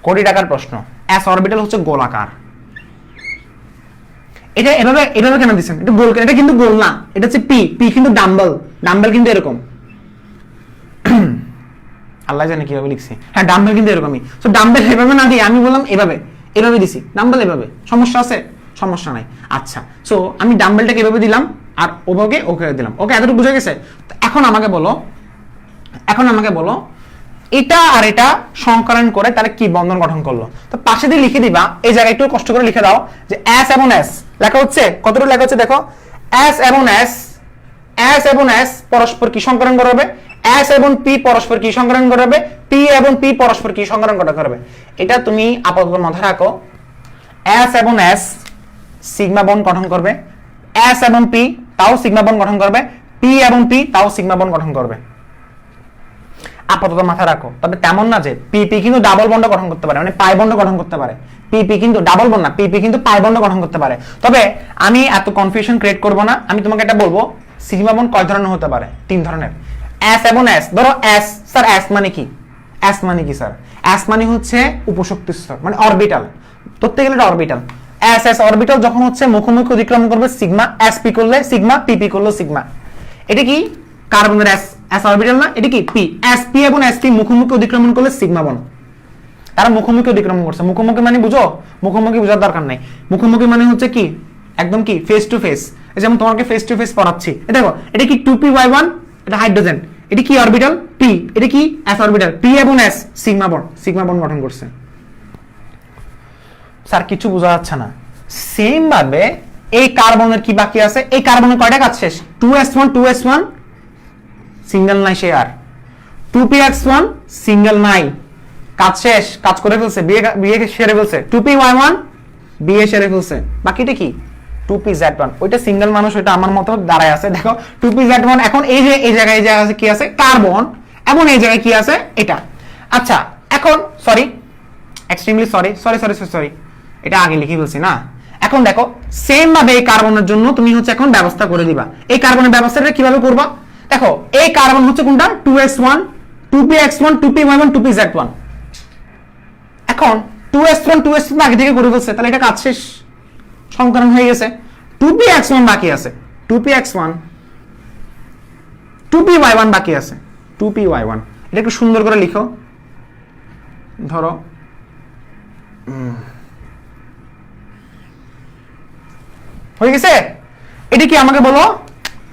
কোটি টাকার প্রশ্ন। s অরবিটাল হচ্ছে গোলাকার, এটা এভাবে কেন দিছেন? এটা গোল, এটা কিন্তু গোল না, এটা হচ্ছে p কিন্তু ডাম্বল কিন্তু এরকম। আল্লাহ জানে কিভাবে লিখছি। হ্যাঁ, ডাম্বল কিন্তু এরকমই। সো ডাম্বল এভাবে না দিয়ে আমি বললাম এভাবে দিছি। ডাম্বল এভাবে, সমস্যা আছে? সমস্যা নাই। আচ্ছা, সো আমি ডাম্বলটাকে এভাবে দিলাম আর ওকে দিলাম। ওকে, এতটুকু বুঝে গেছে? এখন আমাকে বলো এটা আর এটা সংকরণ করে তাহলে কি বন্ধন গঠন করলো? তো পাশে দিয়ে লিখে দিবা, এই জায়গায় একটু কষ্ট করে লিখে দাও যে s এবং s লেখা হচ্ছে, কতটুকু লেখা হচ্ছে দেখো, s এবং s পরস্পর কি সংকরণ করবে? s এবং p পরস্পর কি সংকরণ করবে? p এবং p পরস্পর কি সংকরণ করবে? এটা তুমি আপাতত মাথায় রাখো। s এবং s সিগমা বন্ড গঠন করবে, s এবং p তাও সিগমা বন্ড গঠন করবে, p এবং p তাও সিগমা বন্ড গঠন করবে। আপাতত মাথায় রাখো। তবে তেমন না যে PP কিন্তু ডাবল বন্ড গঠন করতে পারে, মানে পাই বন্ড গঠন করতে পারে। PP কিন্তু ডাবল বন্ড না, PP কিন্তু পাই বন্ড গঠন করতে পারে। তবে আমি এত কনফিউশন ক্রিয়েট করব না, আমি তোমাকে এটা বলবো সিগমা বন্ড কয় ধরনের হতে পারে? 3 ধরনের। S এবং S, ধরো S স্যার, S মানে কি? S মানে কি স্যার? S মানে হচ্ছে উপশক্তি স্তর, মানে অরবিটাল। ধরতে গেলে এটা অরবিটাল। S অরবিটাল যখন হচ্ছে মুখোমুখি অতিক্রম করবে সিগমা, sp করলে সিগমা, pp করলে সিগমা। এটা কি কার্বনের s অরবিটাল না? এটা কি p। sp এবং sp মুখোমুখি অতিক্রমণ করলে সিগমা বন্ড। তারা মুখোমুখি অতিক্রমণ করছে। মুখোমুখি মানে বুঝো? মুখোমুখি বোঝার দরকার নাই। মুখোমুখি মানে হচ্ছে কি একদম কি ফেস টু ফেস। যেমন তোমাকে ফেস টু ফেস পড়াচ্ছি, দেখো এটা কি 2py1, এটা হাইড্রোজেন, এটা কি অরবিটাল p, এটা কি s অরবিটাল, p এবং s সিগমা বন্ড গঠন করছে। স্যার কিছু বোঝা যাচ্ছে না। সেম ভাবে এই কার্বনের কি বাকি আছে? এই কার্বনের কয়টা কাজ শেষ? 2s1 সিঙ্গেল নাই সে আর, 2px1 সিঙ্গেল নাই, কাজ শেষ, কাজ করে ফেলছে, বিয়ে সেরে ফেলছে। 2py1 বিয়ে সেরে ফেলছে, বাকিটা কি? 2pz1, ওইটা সিঙ্গেল মানুষ, ওইটা আমার মতো দাঁড়ায় আছে। দেখো 2pz1 এখন এই যে এই জায়গায় কি আছে? কার্বন, এবং এই জায়গায় কি আছে? এটা। আচ্ছা, এখন সরি, এক্সট্রিমলি সরি, এটা আগে লিখে ফেলছি না। এখন দেখো সেম ভাবে এই কার্বনের জন্য তুমি হচ্ছে এখন ব্যবস্থা করে দিবা। এই কার্বনের ব্যবস্থাটা কিভাবে করবা? দেখো এই কার্বন হচ্ছে কোনটা? 2s1 2px1 2py1 2pz1। এখন 2s1 আগে থেকে করে ফেলছে, তাহলে এটা কাজ শেষ, সংকরণ হয়ে গেছে। 2px1 বাকি আছে, 2px1 2py1 বাকি আছে, 2py1। এটা একটু সুন্দর করে লিখো। ধরো হয়ে গেছে। এটা কি আমাকে বলো?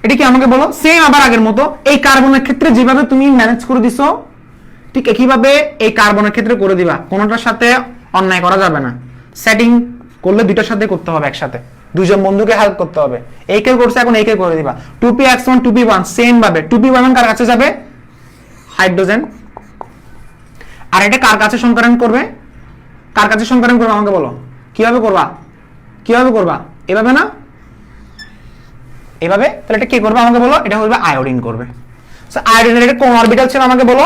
এটা কি আমাকে বলো, সেম আবার আগের মতো এই কার্বনের ক্ষেত্রে যেভাবে তুমি ম্যানেজ করে দিছো ঠিক একইভাবে এই কার্বনের ক্ষেত্রে করে দিবা, কোনোটার সাথে অন্যায় করা যাবে না। সেটিং করলে দুইটার সাথে করতে হবে একসাথে, দুইজন বন্ধুকে হেল্প করতে হবে। এই কে করছে, এখন এই কে করে দিবা। 2p(x1) 2p1 সেম ভাবে 2p1 কার কাছে যাবে, হাইড্রোজেন। আর এটা কার কাছে সংকরণ করবে, কার কাছে সংকরণ করবে আমাকে বলো, কিভাবে করবা, কিভাবে করবা, এভাবে না, এভাবে। তাহলে এটা কি করবে আমাকে বলো, এটা হবে আয়োডিন করবে। সো আয়োডিনের এটা কোন অরবিটাল ছিল আমাকে বলো,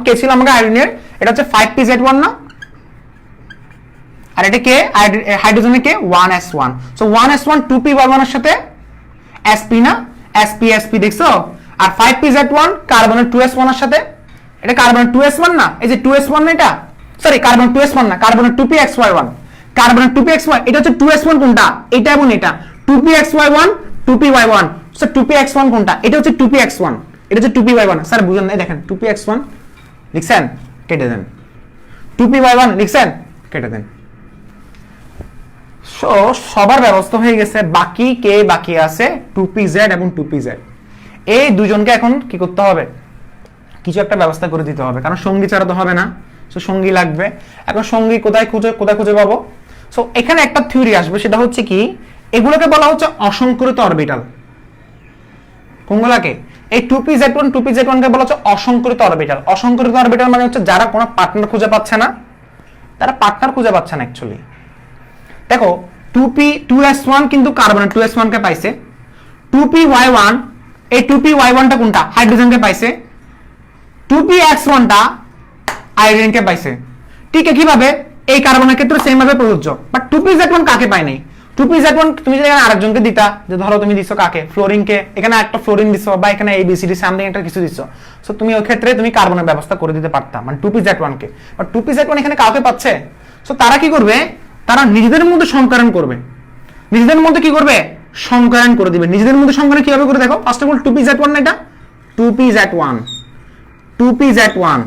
কে ছিল আমাকে আয়োডিনের, এটা হচ্ছে 5pz1 না, আর এটা কে হাইড্রোজেনের কে 1s1। সো 1s1 2p1 এর সাথে sp না, sp দেখছো, আর 5pz1 কার্বনের 2s1 এর সাথে, এটা কার্বনের 2s1 না, এই যে 2s1 না, এটা সরি কার্বনের 2s1 না, কার্বনের 2pxy1, কার্বনের 2pxy, এটা হচ্ছে 2s1 কোনটা, এটা এবং এটা 2pxy1 2py1। সো 2px1 কোনটা, এটা হচ্ছে 2px1, এটা হচ্ছে 2py1। স্যার বুঝেন নাই, দেখেন 2px1 লিখছেন, কেটে দেন, 2py1 লিখছেন, কেটে দেন। সো সবার ব্যবস্থা হয়ে গেছে, বাকি কে বাকি আছে 2pz এবং 2pz। এই দুজনকে এখন কি করতে হবে, কিছু একটা ব্যবস্থা করে দিতে হবে, কারণ সঙ্গী ছাড়া তো হবে না। সো সঙ্গী লাগবে। এখন সঙ্গী কোথায় খুঁজে পাবো? সো এখানে একটা থিওরি আসবে, সেটা হচ্ছে কি, এগুলোকে বলা হচ্ছে অসংকরিত অরবিটাল। কোনগুলাকে? এই 2pz1 2pz1 কে বলা হচ্ছে অসংকরিত অরবিটাল। অসংকরিত অরবিটাল মানে হচ্ছে যারা কোনো পার্টনার খুঁজে পাচ্ছে না, তারা পার্টনার খুঁজে পাচ্ছে না অ্যাকচুয়ালি। দেখো 2s1 কিন্তু কার্বনের 2s1 কে পাইছে, 2py1 এই 2py1 টা কোনটা, হাইড্রোজেনকে পাইছে, 2px1 টা আয়োডিনকে পাইছে। ঠিক একইভাবে এই কার্বনের ক্ষেত্রে সেম ভাবে প্রযোজ্য। বাট 2pz1 কাকে পায় নাই? 2pz1 তুমি যদি আরেকজনকে দিতা, যে ধরো তুমি দিছো কাকে, ফ্লোরিনকে, এখানে একটা ফ্লোরিন দিছো বা এখানে ABCD সামথিং একটা কিছু দিছো, সো তুমি ওই ক্ষেত্রে তুমি কার্বনের ব্যবস্থা করে দিতে পারতা, মানে 2pz1 কে। বাট 2pz1 এখানে কাউকে পাচ্ছে, সো তারা কি করবে, তারা নিজেদের মধ্যে সংকরণ করবে, নিজেদের মধ্যে কি করবে, সংকরণ করে দিবে। নিজেদের মধ্যে সংকরণ কিভাবে করে দেখো, ফার্স্ট অফ অল 2pz1 না, এটা 2pz1 2pz1,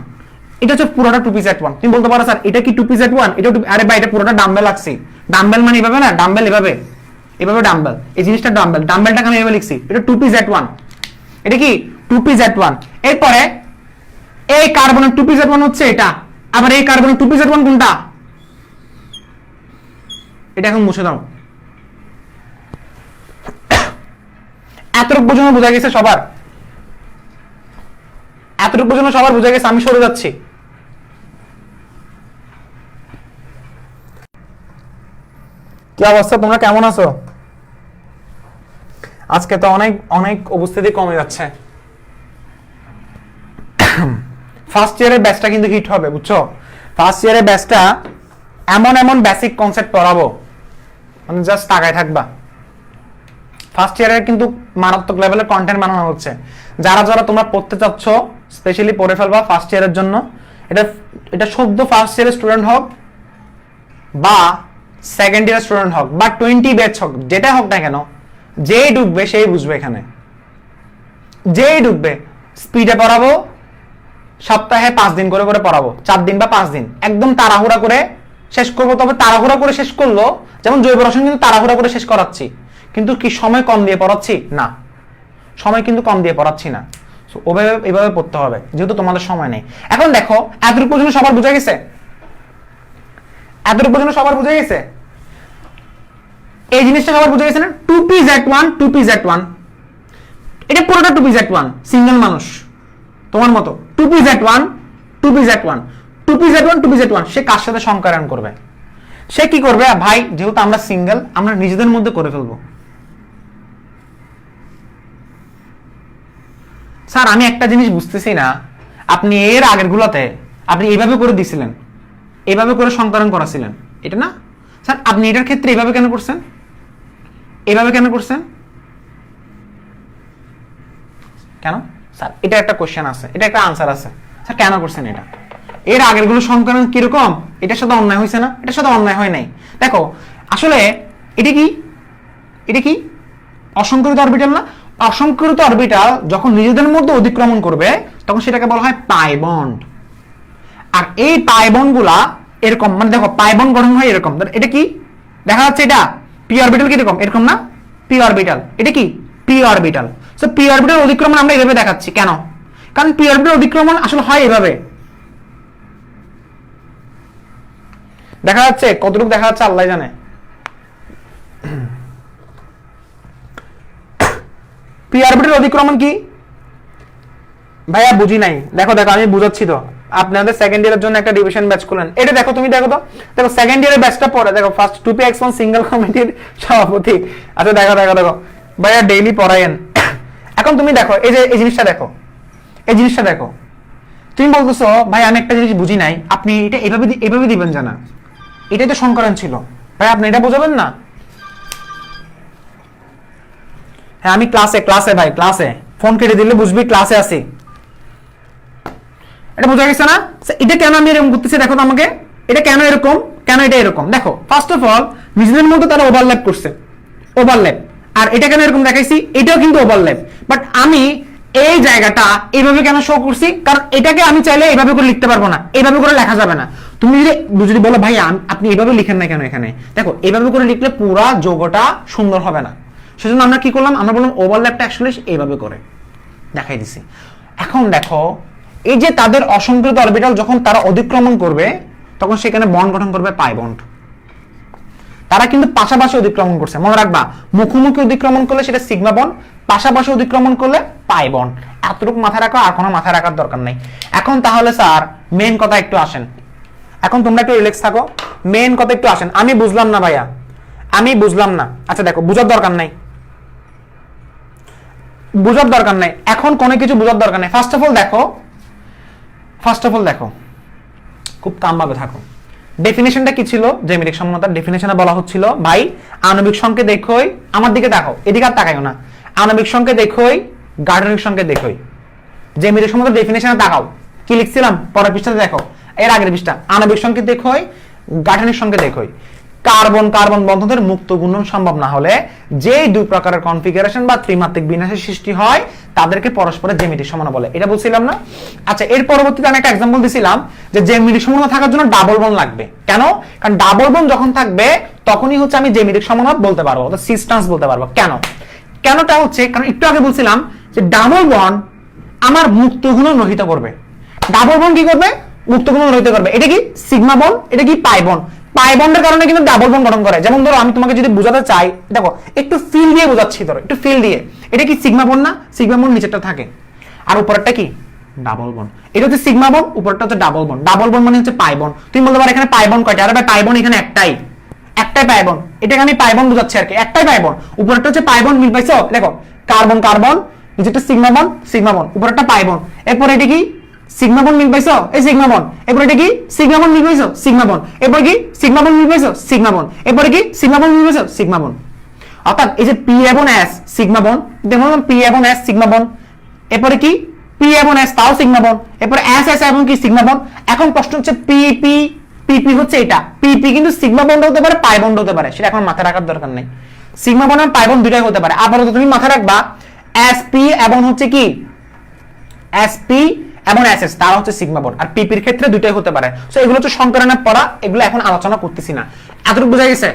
এটা হচ্ছে পুরোটা 2pz1। তুমি বলতে পারো স্যার এটা কি 2pz1, এটা আরে ভাই এটা পুরোটা ডাম্বেল লাগছে। ডাম্বেল মানে এভাবে না, ডাম্বেল এভাবে, এভাবে ডাম্বেল, এই জিনিসটা ডাম্বেল, ডাম্বেলটাকে আমি এভাবে লিখছি, এটা 2pz1, এটা কি 2pz1। এরপরে এই কার্বনের 2pz1 হচ্ছে এটা, আবার এই কার্বনের 2pz1 কোনটা, এটা এখন মুছে দাও। এতটুকু পর্যন্ত বোঝা গেছে সবার? এতটুকু পর্যন্ত সবার বোঝা গেছে? আমি সরে যাচ্ছি। কি অবস্থা, তোমরা কেমন আছো? আজকে তো অনেক অনেক উপস্থিতি কমে যাচ্ছে। ফার্স্ট ইয়ারের ব্যাচটা কিন্তু হিট হবে, বুঝছো? ফার্স্ট ইয়ারের ব্যাচটা এমন এমন বেসিক কনসেপ্ট পড়াবো, মানে জাস্ট তাকায় থাকবা। ফার্স্ট ইয়ারের কিন্তু মারাত্মক লেভেলের কন্টেন্ট বানানো হচ্ছে। যারা যারা তোমরা পড়তে চাচ্ছ স্পেশালি পড়ে ফেলবা ফার্স্ট ইয়ারের জন্য। এটা সদ্য ফার্স্ট ইয়ারের স্টুডেন্ট হোক বা সেকেন্ড ইয়ার স্টুডেন্ট হোক বা 20 ব্যাচ হোক, যেটা হোক না কেন, যেই ঢুকবে সেই বুঝবে। এখানে যেই ঢুকবে স্পিডে পড়াবো, সপ্তাহে 5 দিন করে করে পড়াবো, 4 দিন বা 5 দিন, একদম তাড়াহুড়া করে শেষ করবো। তবে তাড়াহুড়া করে শেষ করলো, যেমন জৈব রসায়ন কিন্তু তাড়াহুড়া করে শেষ করাচ্ছি, কিন্তু কি সময় কম দিয়ে পড়াচ্ছি না, সময় কিন্তু কম দিয়ে পড়াচ্ছি না। ওভাবে এভাবে পড়তে হবে, যেহেতু তোমাদের সময় নেই। এখন দেখো এতটুকু পর্যন্ত সবার বুঝে গেছে? এতটুকু পর্যন্ত সবার বুঝে গেছে? এই জিনিসটা সবার বুঝে গেছে না? 2pz1 2pz1, এটা পুরোটা 2pz1, সিঙ্গেল মানুষ তোমার মতো 2pz1 2pz1 2pz1 2pz1। সে কার সাথে সংকরণ করবে? সে কি করবে ভাই, যেহেতু আমরা সিঙ্গেল, আমরা নিজেদের মধ্যে করে ফেলবো। স্যার আমি একটা জিনিস বুঝতেছি না, আপনি এর আগের গুলোতে আপনি এইভাবে করে দিছিলেন, এইভাবে করে সংকরণ করাছিলেন, এটা না স্যার, আপনি এটার ক্ষেত্রে এইভাবে কেন করছেন, এইভাবে কেন করছেন, কেন স্যার? এটা একটা কোশ্চেন আছে, এটা একটা আনসার আছে স্যার, কেন করছেন এটা? এর আগের গুলো সংকরণ কিরকম, এটার সাথে অন্যায় হয়েছে না? এটার সাথে অন্যায় হয় নাই। দেখো আসলে এটা কি, এটা কি অসংকরিত অরবিটাল না? অসংকরিত অরবিটাল যখন নিজেদের মধ্যে অতিক্রমণ করবে তখন সেটাকে বলা হয় পাই বন্ড। আর এই পাই বন্ড গুলা এরকম, মানে দেখো পাই বন্ড গঠন হয় এরকম। এটা কি দেখা যাচ্ছে? এটা পি অরবিটাল, কি এরকম, এরকম না? পি অরবিটাল, এটা কি P orbital. So P orbital অধিক্রমণ আমরা এইভাবে দেখাচ্ছি কেন, কারণ পি অরবিটাল অধিক্রমণ আসলে হয় এইভাবে। দেখা যাচ্ছে কতটুকু দেখা যাচ্ছে আল্লাহ জানে। পি অরবিটাল অধিক্রমণ কি ভাইয়া বুঝি নাই, দেখো দেখো আমি বুঝাচ্ছি তো, আপনাদের সেকেন্ড ইয়ারের জন্য একটা ডিভিশন ব্যাচ করলেন, এটা দেখো তুমি দেখো তো, দেখো সেকেন্ড ইয়ারের ব্যাচটা পড়ে দেখো, ফার্স্ট 2px1 সিঙ্গেল কমিটির সভাপতি। আচ্ছা দেখো দেখো দেখো ভাইয়া ডেইলি পড়ায়েন। এখন তুমি দেখো এই যে এই জিনিসটা দেখো, এই জিনিসটা দেখো, তুমি বলতেছো ভাই আমি একটা জিনিস বুঝি নাই, আপনি এটা এভাবে এভাবে দিবেন জানা, এটাই তো সংকরণ ছিল ভাই, আপনি এটা বোঝাবেন না। হ্যাঁ আমি ক্লাসে ক্লাসে ভাই ক্লাসে, ফোন কেটে দিলে বুঝবি ক্লাসে আছি, এটা বোঝা গেছে না? এটা কেন আমি এরকম করতেছি দেখো তো আমাকে, এটা কেন এরকম, কেন এটা এরকম, দেখো ফার্স্ট অফ অল নিজেদের মধ্যে তারা ওভারল্যাপ করছে, ওভারল্যাপ। আর এটা কেন এরকম দেখাইছি, এটাও কিন্তু ওভারল্যাপ, বাট আমি এই জায়গাটা এইভাবে কেন শো করছি, কারণ এটাকে আমি চাইলে এইভাবে করে লিখতে পারবো না, এইভাবে করে লেখা যাবে না। তুমি যদি বলো ভাই আপনি এইভাবে লিখেন না কেন, এখানে দেখো এইভাবে করে লিখলে পুরা যোগটা সুন্দর হবে না, সেজন্য আমরা কি করলাম, আমরা বললাম ওভারল্যাপটা অ্যাকচুয়ালি এইভাবে করে দেখাই দিছি। এখন দেখো এই যে তাদের অসংকৃত অরবিটাল যখন তারা অতিক্রমণ করবে তখন সেখানে বন্ড গঠন করবে পাই বন্ড। তারা কিন্তু পাশাপাশি অতিক্রমণ করছে, মনে রাখবা মুখোমুখি অতিক্রমণ করলে সেটা সিগমা বন্ড, পাশাপাশি অতিক্রমণ করলে পাই বন্ড। এতটুকু মাথায় রাখো, আর কোনো মাথায় রাখার দরকার নাই। এখন তাহলে স্যার মেইন কথা একটু আসেন, এখন তোমরা একটু রিল্যাক্স থাকো, মেইন কথা একটু আসেন। আমি বুঝলাম না ভাইয়া, আমি বুঝলাম না। আচ্ছা দেখো বুঝার দরকার নাই, বুঝার দরকার নাই, এখন কোনো কিছু বুঝার দরকার নাই। ফার্স্ট অফ অল দেখো, ফার্স্ট অফ অল দেখো, খুব কামভাবে থাকো। ডেফিনেশনটা কি ছিল, জ্যামিতিক সমনতার ডেফিনেশনে বলা হচ্ছিল ভাই আণবিক সংকেত দেখোই, আমার দিকে দেখো, এদিকে আর তাকাইও না, আণবিক সংকেত দেখোই গাঠনিক সংকেত দেখোই। জ্যামিতিক সমনতার ডেফিনেশনে তাকাও, কি লিখছিলাম পরের পৃষ্ঠাতে দেখো, এর আগের পৃষ্ঠা, আণবিক সংকেত দেখোই গাঠনিক সংকেত দেখোই। কার্বন কার্বন বন্ধনের মুক্ত ঘূর্ণন সম্ভব না হলে যেই দুই প্রকারের কনফিগারেশন বা ত্রিমাত্রিক বিন্যাসের সৃষ্টি হয় তাদেরকে পরস্পরের জ্যামিতিক সমানতা বলে, এটা বলছিলাম না? আচ্ছা এর পরবর্তীতে আমি একটা एग्जांपल দিছিলাম যে জ্যামিতিক সমানতা থাকার জন্য ডাবল বন্ড লাগবে। কেন? কারণ ডাবল বন্ড যখন থাকবে তখনই হচ্ছে আমি জ্যামিতিক সমানতা বলতে পারবো, অর্থাৎ সিস্টেন্স বলতে পারবো। কেন? কেনটা হচ্ছে কারণ একটু আগে বলছিলাম যে ডাবল বন্ড আমার মুক্ত ঘূর্ণন রহিত করবে। ডাবল বন্ড কি করবে? মুক্ত ঘূর্ণন রহিত করবে। এটা কি সিগমা বন্ড, এটা কি পাই বন্ড। পাই বন্ডের কারণে কিন্তু ডাবল বন্ড গঠন করে। যেমন ধরো আমি তোমাকে যদি বোঝাতে চাই, দেখো একটু ফিল দিয়ে বোঝাচ্ছি, ধরো একটু ফিল দিয়ে, এটা কি সিগমা বন্ড না? সিগমা বন্ড নিচেরটা থাকে আর উপরেরটা কি ডাবল বন্ড। এটা হচ্ছে সিগমা বন্ড, উপরেরটা হচ্ছে ডাবল বন্ড। ডাবল বন্ড মানে হচ্ছে পাই বন্ড। তুমি বলতে পারো এখানে পাই বন্ড কয়টা? আরে ভাই পাই বন্ড এখানে একটাই, একটাই পাই বন্ড। এটাকে আমি পাই বন্ড বোঝাচ্ছি আর কি, একটাই পাই বন্ড। উপরেরটা হচ্ছে পাই বন্ড, মিল পাইছো? দেখো কার্বন কার্বন, নিচেরটা সিগমা বন্ড, সিগমা বন্ড, উপরেরটা পাই বন্ড। এরপর এটা কি সিগমা বন্ড, মিল পাইছো? এই সিগমা বন্ড। এরপর এটা কি সিগমা বন্ড, মিল পাইছো? Sigma bond. এরপর কি সিগমা বন্ড, মিল পাইছো? Sigma bond. এরপর কি সিগমা বন্ড, মিল পাইছো? Sigma bond. অর্থাৎ এই যে পি এবং এস সিগমা বন্ড, দেখুন পি এবং এস সিগমা বন্ড। এরপরে কি পি এবং এস তাও সিগমা বন্ড। এরপরে এস এস এবং কি সিগমা বন্ড। এখন প্রশ্ন হচ্ছে পি পি পি পি হচ্ছে এটা, পি পি কিন্তু সিগমা বন্ড হতে পারে, পাই বন্ড হতে পারে, সেটা এখন মাথায় রাখার দরকার নেই। সিগমা বন্ড আর পাই বন্ড দুটাই হতে পারে। আপাতত তুমি মাথায় রাখবা এসপি এবং হচ্ছে কি এসপি এবং এসএস তারা হচ্ছে সিগমা বন্ড, আর পিপির ক্ষেত্রে দুটাই হতে পারে। সো এগুলো হচ্ছে সংকরণের পড়া, এগুলো এখন আলোচনা করতেছি না। এতটুকু বোঝা গেছে?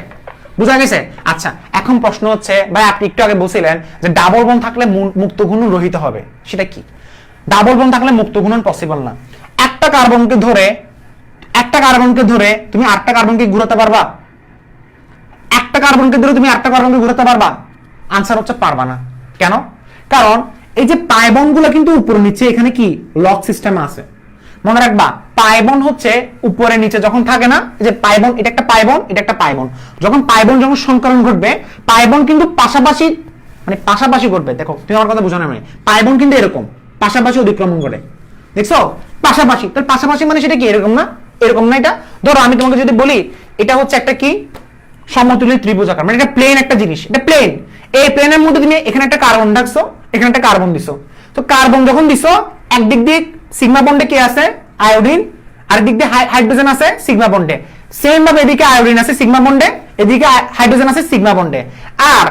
বোঝা গেছে? আচ্ছা এখন প্রশ্ন হচ্ছে ভাই আপনি একটু আগে বলছিলেন যে ডাবল বন্ড থাকলে মুক্ত ঘূর্ণন রহিত হবে, সেটা কি? ডাবল বন্ড থাকলে মুক্ত ঘূর্ণন পসিবল না। একটা কার্বনকে ধরে তুমি আটটা কার্বনকে ঘুরাতে পারবা? একটা কার্বনকে ধরে তুমি আটটা কার্বনকে ঘুরাতে পারবা? আনসার হচ্ছে পারবা না। কেন? কারণ এই যে পাই বন্ডগুলো কিন্তু উপর নিচে এখানে কি লক সিস্টেমে আছে। মনে রাখবা পাই বন্ড হচ্ছে উপরে নিচে যখন থাকে না, এই যে পাই বন্ড, এটা একটা পাই বন্ড, এটা একটা পাই বন্ড। যখন পাই বন্ড যখন সংকরণ ঘটবে, পাই বন্ড কিন্তু পাশাপাশি মানে পাশাপাশি ঘটবে। দেখো তুমি আমার কথা বুঝো না, মানে পাই বন্ড কিন্তু এরকম পাশাপাশি অতিক্রমণ করে, দেখছো? পাশাপাশি, তাহলে পাশাপাশি মানে সেটা কি এরকম না? এরকম না। এটা ধরো আমি তোমাকে যদি বলি এটা হচ্ছে একটা কি সমতুল্য ত্রিভুজাকার, মানে এটা প্লেন একটা জিনিস, এটা প্লেন। এই প্লেনের মধ্যে তুমি এখানে একটা কার্বন রাখছো, এখানে একটা কার্বন দিছো। তো কার্বন যখন দিছো একদিক দিয়ে সিগমা বন্ডে কি আছে আয়োডিন, আর দিক দিয়ে হাইড্রোজেন আছে সিগমা বন্ডে। সেম ভাবে এদিকে আয়োডিন আছে সিগমা বন্ডে, এদিকে হাইড্রোজেন আছে সিগমা বন্ডে। আর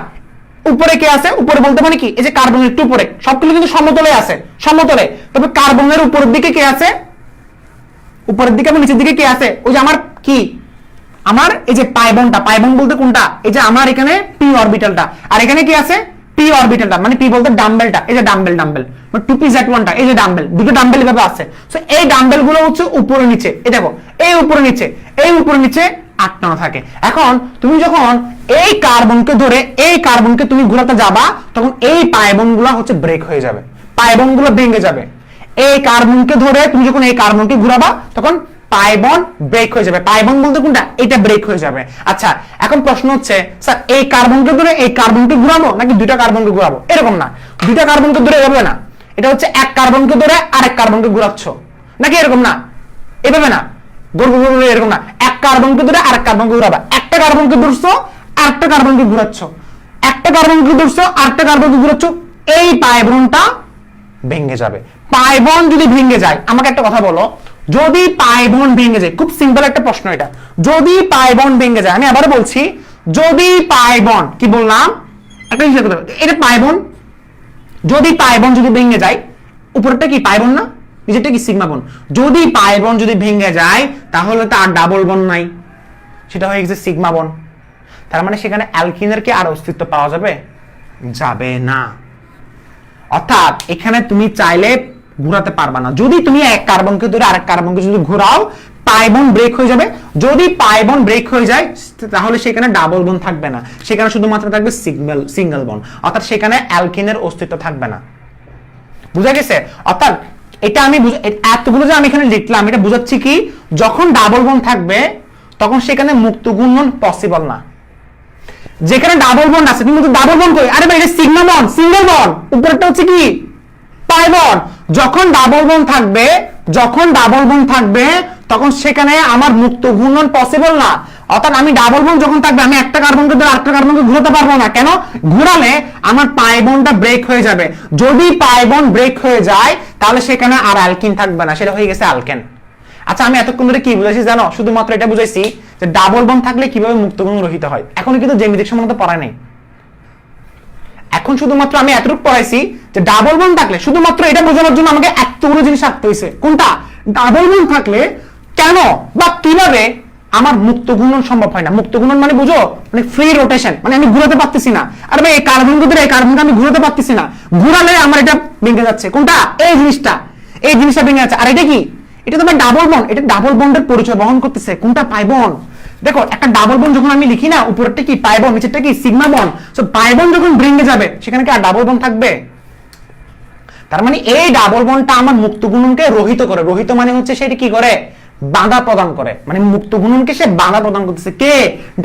উপরে কে আছে? উপরে বলতে মানে কি এই যে কার্বনের একটু উপরে, সবগুলো কিন্তু সমতলে আছে, সমতলে। তবে কার্বনের উপরের দিকে কে আছে? উপরের দিকে এবং নিচের দিকে কে আছে? ওই যে আমার কি আমার এই যে পাই বন্ডটা, পাই বন্ড বলতে কোনটা? এই যে আমার এখানে পি অরবিটালটা, আর এখানে কি আছে পি অরবিটালটা মানে পি বলতে ডাম্বেলটা, এই যে ডাম্বেল ডাম্বেল মানে 2p-Z1টা, এই যে ডাম্বেল, দুটো ডাম্বেল এভাবে আছে। সো এই ডাম্বেল গুলো হচ্ছে উপরে নিচে, এই দেখো এই উপরে নিচে, এই উপরে নিচে আটকানো থাকে। এখন তুমি যখন এই কার্বনকে ধরে এই কার্বনকে তুমি ঘোরাতে যাবা, তখন এই পাইবন গুলো হচ্ছে ব্রেক হয়ে যাবে, পাইবন গুলো ভেঙে যাবে। এই কার্বনকে ধরে তুমি যখন এই কার্বনকে ঘোরাবা, তখন পাইবন ব্রেক হয়ে যাবে। পাইবন বলতে কোনটা? এটা ব্রেক হয়ে যাবে। আচ্ছা, এখন প্রশ্ন হচ্ছে স্যার এই কার্বনকে ধরে এই কার্বনকে ঘোরাবো নাকি দুইটা কার্বনকে ঘোরাবো? এরকম না, দুইটা কার্বনকে ধরে এভাবে না, এটা হচ্ছে এক কার্বনকে ধরে আরেক কার্বনকে ঘোরাচ্ছ, নাকি এরকম না, এভাবে না, এরকম না, এক কার্বনকে ধরে আরেক কার্বনকে ঘোরাবা। একটা কার্বনকে ধরছো আরেকটা কার্বনকে ঘোরাচ্ছ, একটা কার্বনকে ধরছো আরেকটা কার্বনকে ঘোরাচ্ছ, এই পাইবনটা ভেঙে যাবে। পাইবন যদি ভেঙে যায়, আমাকে একটা কথা বলো, যদি পাইবন ভেঙে যায়, খুব সিম্পল একটা প্রশ্ন এটা, যদি পাইবন ভেঙে যায়, আমি আবারও বলছি, যদি পাইবন, কি বললাম, একটা জিনিস করতে হবে, এটা পাইবন, যদি পাইবন যদি ভেঙে যায়, উপরেরটা কি পাইবন না, নিচেরটা কি সিগমা বন, যদি পাইবন যদি ভেঙে যায় তাহলে তো আর ডাবল বন নাই, সেটা হয়ে গেছে সিগমা বন। তার মানে সেখানে অ্যালকিনের কি আর অস্তিত্ব পাওয়া যাবে? যাবে না। অর্থাৎ এখানে তুমি চাইলে ঘোরাতে পারবা না। যদি তুমি এক কার্বনকে ধরে আরেক কার্বনকে যদি ঘোরাও, পাইবন ব্রেক হয়ে যাবে। যদি পাইবন ব্রেক হয়ে যায় তাহলে সেখানে ডাবল বন থাকবে না, সেখানে শুধুমাত্র থাকবে সিঙ্গেল বন, অর্থাৎ সেখানে অ্যালকিনের অস্তিত্ব থাকবে না। বুঝা গেছে? অর্থাৎ এটা আমি এতগুলো যে আমি এখানে লিখলাম, এটা বুঝাচ্ছি কি, যখন ডাবল বন থাকবে তখন সেখানে মুক্ত ঘূর্ণন পসিবল না। যেখানে ডাবল বন্ড আছে, তুমি ডাবল বন্ড কই, আরে ভাই এটা সিগমা বন্ড, সিঙ্গেল বন্ড, উপরেরটা হচ্ছে কি পাই বন্ড। যখন ডাবল বন্ড থাকবে, যখন ডাবল বন্ড থাকবে তখন সেখানে আমার মুক্ত ঘূর্ণন পসিবল না। অর্থাৎ আমি ডাবল বন্ড যখন থাকবে, আমি একটা কার্বনকে ধরে আরেকটা কার্বনকে ঘোরাতে পারবো না। কেন? ঘোরালে আমার পাই বন্ডটা ব্রেক হয়ে যাবে। যদি পাই বন্ড ব্রেক হয়ে যায় তাহলে সেখানে আর অ্যালকিন থাকবে না, সেটা হয়ে গেছে অ্যালকেন। আচ্ছা, আমি এতক্ষণ ধরে কি বুঝাইছি জানো? শুধুমাত্র এটা বুঝাইছি যে ডাবল বন্ড থাকলে কিভাবে মুক্ত ঘূর্ণন রহিত হয়। এখন কিন্তু জ্যামিতিক সমানতা পড়ায় নাই, এখন শুধুমাত্র আমি এতটুকু পড়াইছি যে ডাবল বন্ড থাকলে, শুধুমাত্র এটা বোঝানোর জন্য আমাকে এতগুলো জিনিস রাখতে হয়েছে। কোনটা? ডাবল বন্ড থাকলে কেন বা কিভাবে আমার মুক্ত ঘূর্ণন সম্ভব হয় না। মুক্ত ঘূর্ণন মানে বুঝো, মানে ফ্রি রোটেশন, মানে আমি ঘুরাতে পারতেছি না। আর ভাই এই কার্বনকে ধরে এই কার্বনকে আমি ঘুরাতে পারতেছি না, ঘুরালে আমার এটা ভেঙে যাচ্ছে। কোনটা? এই জিনিসটা, এই জিনিসটা ভেঙে যাচ্ছে। আর এটা কি? এটা তো ডাবল বন্ড, এটা ডাবল বন্ডের পরিচয় বহন করতেছে। কোনটা? Pi bond. দেখো একটা ডাবল বন্ড যখন আমি লিখি না, উপরেরটা কি পাই বন্ড, নিচেরটা কি sigma bond. So pi bond যখন ভেঙে যাবে সেখানে কি আর ডাবল বন্ড থাকবে? তার মানে এই ডাবল বন্ডটা আমার মুক্ত ঘূর্ণনকে রহিত করে। রহিত মানে হচ্ছে সেটা কি করে? বাধা প্রদান করে, মানে মুক্ত ঘূর্ণনকে সে বাধা প্রদান করতেছে। কে?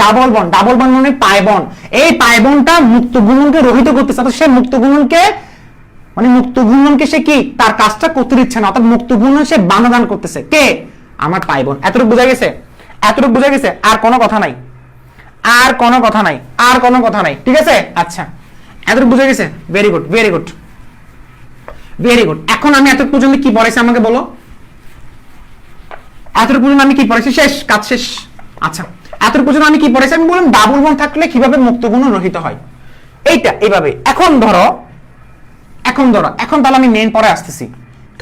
Double bond. ডাবল বন্ড মানে পাই বন্ড। এই পাই বন্ডটা মুক্ত ঘূর্ণনকে রহিত করতেছে, অর্থাৎ সে মুক্ত ঘূর্ণনকে, মানে মুক্ত ঘূর্ণনকে সে কি তার কাজটা করতে দিচ্ছে না, অর্থাৎ মুক্ত ঘূর্ণন সে বাধা দান করতেছে। কে? আমার পাই বন্ড। এতটুকু বোঝা গেছে? এতটুকু বোঝা গেছে? আর কোনো কথা নাই, আর কোনো কথা নাই, আর কোনো কথা নাই, ঠিক আছে? আচ্ছা, এতটুকু বোঝা গেছে? Very good, very good, very good. এখন আমি এতটুকু পর্যন্ত কি পড়াইছি আমাকে বলো? এতটুকু পর্যন্ত আমি কি পড়াইছি? শেষ, কাজ শেষ। আচ্ছা, এতটুকু পর্যন্ত আমি কি পড়াইছি? আমি বললাম ডাবল বন্ড থাকলে কিভাবে মুক্ত ঘূর্ণন রহিত হয়, এইটা এইভাবে। এখন ধরো, এখন তাহলে আমি মেইন পরে আসতেছি।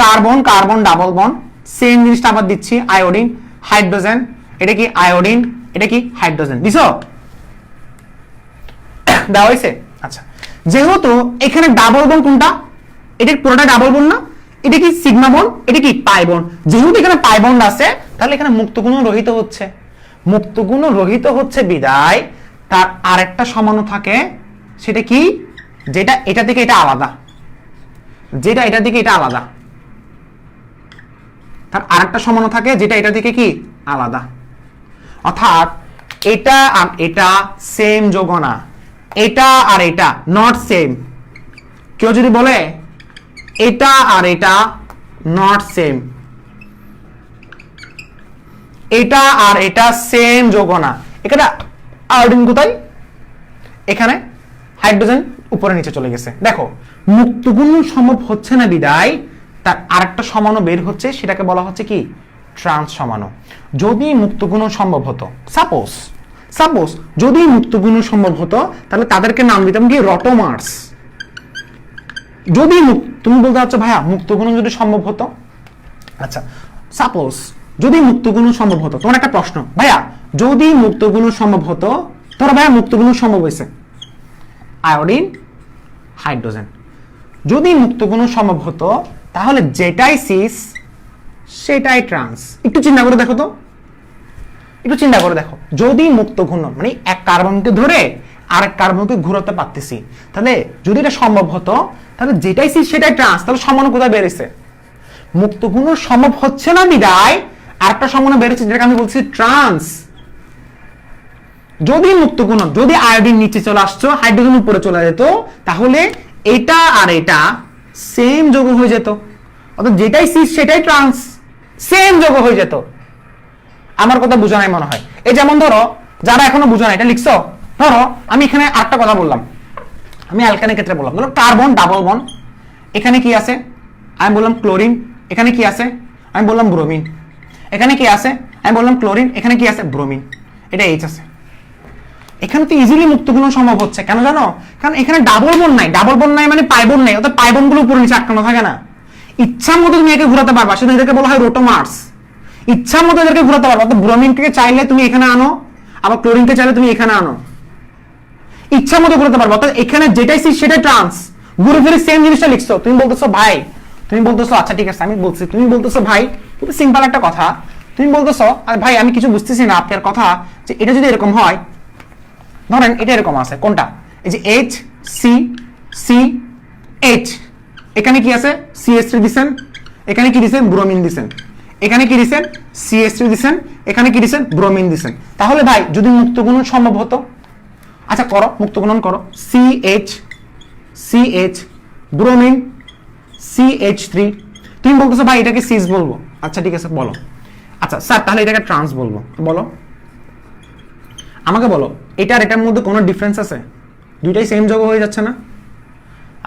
Carbon carbon double bond, same জিনিসটা আবার দিচ্ছি, আয়োডিন হাইড্রোজেন, এটা কি আয়োডিন, এটা কি হাইড্রোজেন, দিছো? দেওয়া হয়েছে? আচ্ছা, যেহেতু এখানে ডাবল বন্ড কোনটা, এটা পুরোটা ডাবল বন্ড না, এটা কি সিগমা বন্ড, এটা কি পাই বন্ড। যেহেতু এখানে পাই বন্ড আছে তাহলে এখানে মুক্ত ঘূর্ণন রহিত হচ্ছে। মুক্ত ঘূর্ণন রহিত হচ্ছে বিদায় তার আরেকটা সমাণু থাকে, সেটা কি? যেটা এটা থেকে এটা আলাদা, যেটা এটা থেকে এটা আলাদা, তার আরেকটা সমাণু থাকে যেটা এটা থেকে কি আলাদা। অর্থাৎ এটা আর এটা সেম যোগ না, এটা আর এটা নট সেম। কেউ যদি বলে এটা আর এটা নট সেম, এটা আর এটা সেম যোগ না, এখানে আয়োডিন কোথায়? এখানে হাইড্রোজেন উপরে নিচে চলে গেছে। দেখো মুক্ত ঘূর্ণন সম্ভব হচ্ছে না বিদায় তার আরেকটা সমাণু বের হচ্ছে, সেটাকে বলা হচ্ছে কি ট্রান্স সমাণু। যদি মুক্ত ঘূর্ণন সম্ভব হতো, সাপোজ যদি মুক্ত ঘূর্ণন সম্ভব হতো তাহলে তাদেরকে নাম দিতাম কি রটোমার্স। যদি তুমি বলতে চাচ্ছ ভাইয়া মুক্ত ঘূর্ণন যদি সম্ভব হতো, আচ্ছা সাপোজ যদি মুক্ত ঘূর্ণন সম্ভব হতো, তোমার একটা প্রশ্ন, ভাইয়া যদি মুক্ত ঘূর্ণন সম্ভব হতো, ধরো ভাইয়া মুক্ত ঘূর্ণন সম্ভব হয়েছে, আয়োডিন হাইড্রোজেন। যদি মুক্ত ঘূর্ণন সম্ভব হতো তাহলে যেটাই সিস সেটাই ট্রান্স। একটু চিন্তা করে দেখো তো, একটু চিন্তা করে দেখো, যদি মুক্ত ঘূর্ণন মানে এক কার্বনকে ধরে আরেক কার্বনকে ঘুরাতে পারতেছি, তাহলে যদি এটা সম্ভব হতো তাহলে যেটাই সিস সেটাই ট্রান্স। তাহলে সমান কোথায় বেড়েছে? মুক্ত ঘূর্ণন সম্ভব হচ্ছে না বিদায় আরেকটা সমান বেড়েছে, যেটাকে আমি বলছি ট্রান্স। যদি মুক্ত ঘূর্ণন, যদি আয়োডিন নিচে চলে আসতো হাইড্রোজেন উপরে চলে যেত, তাহলে এটা আর এটা সেম যৌগ হয়ে যেত, অর্থাৎ যেটাই সিস সেটাই ট্রান্স, সেম যৌগ হয়ে যেত। আমার কথা বুঝা নাই মনে হয়। এই যেমন ধরো, যারা এখনো বুঝা নাই এটা লিখছো, ধরো আমি এখানে আরেকটা কথা বললাম, আমি অ্যালকানের ক্ষেত্রে বললাম, ধরো কার্বন ডাবল বন্ড, এখানে কি আছে আমি বললাম ক্লোরিন, এখানে কি আছে আমি বললাম ব্রোমিন, এখানে কি আছে আমি বললাম ক্লোরিন, এখানে কি আছে ব্রোমিন, এটা এইচ আছে। এখানে তো ইজিলি মুক্ত ঘূর্ণন সম্ভব হচ্ছে, কেন জানো? কারণ এখানে ডাবল বন্ড নাই, ডাবল বন্ড নাই মানে পাই বন্ড নাই, অর্থাৎ পাই বন্ড গুলো উপরে নিচে আটকানো থাকে না। ইচ্ছা মতো তুমি একে ঘোরাতে পারবা, সেটা এদেরকে বলা হয় রোটোমার্স। ইচ্ছা মতো এদেরকে ঘোরাতে পারবা, অর্থাৎ ব্রোমিনকে চাইলে তুমি এখানে আনো, আবার ক্লোরিনকে চাইলে তুমি এখানে আনো, ইচ্ছা মতো ঘোরাতে পারবা। অর্থাৎ এখানে যেটাই সিস সেটাই ট্রান্স, ঘুরে ফিরে সেম জিনিসটা লিখছো। তুমি বলতেছো ভাই, তুমি বলতেছো আচ্ছা ঠিক আছে আমি বলছি, তুমি বলতেছো ভাই খুব সিম্পল একটা কথা, তুমি বলতেছো আরে ভাই আমি কিছু বুঝতেছি না আপনার কথা, যে এটা যদি এরকম হয়, ধরেন এটা এরকম আছে, কোনটা? এই যে এইচ সি সি এইচ, এখানে কি আছে CH3 দিছেন, এখানে কি দিছেন ব্রোমিন দিছেন, এখানে কি দিছেন CH3 দিছেন, এখানে কি দিছেন ব্রোমিন দিছেন। তাহলে ভাই যদি মুক্ত ঘূর্ণন সম্ভব হতো, আচ্ছা করো মুক্ত ঘূর্ণন করো, CH CH ব্রোমিন CH3, তুমি বলতেছো ভাই এটাকে সিস বলবো, আচ্ছা ঠিক আছে বলো, আচ্ছা স্যার তাহলে এটাকে ট্রান্স বলবো, বলো আমাকে বলো, এটার এটার মধ্যে কোনো ডিফারেন্স আছে? দুইটাই সেম যৌগ হয়ে যাচ্ছে না?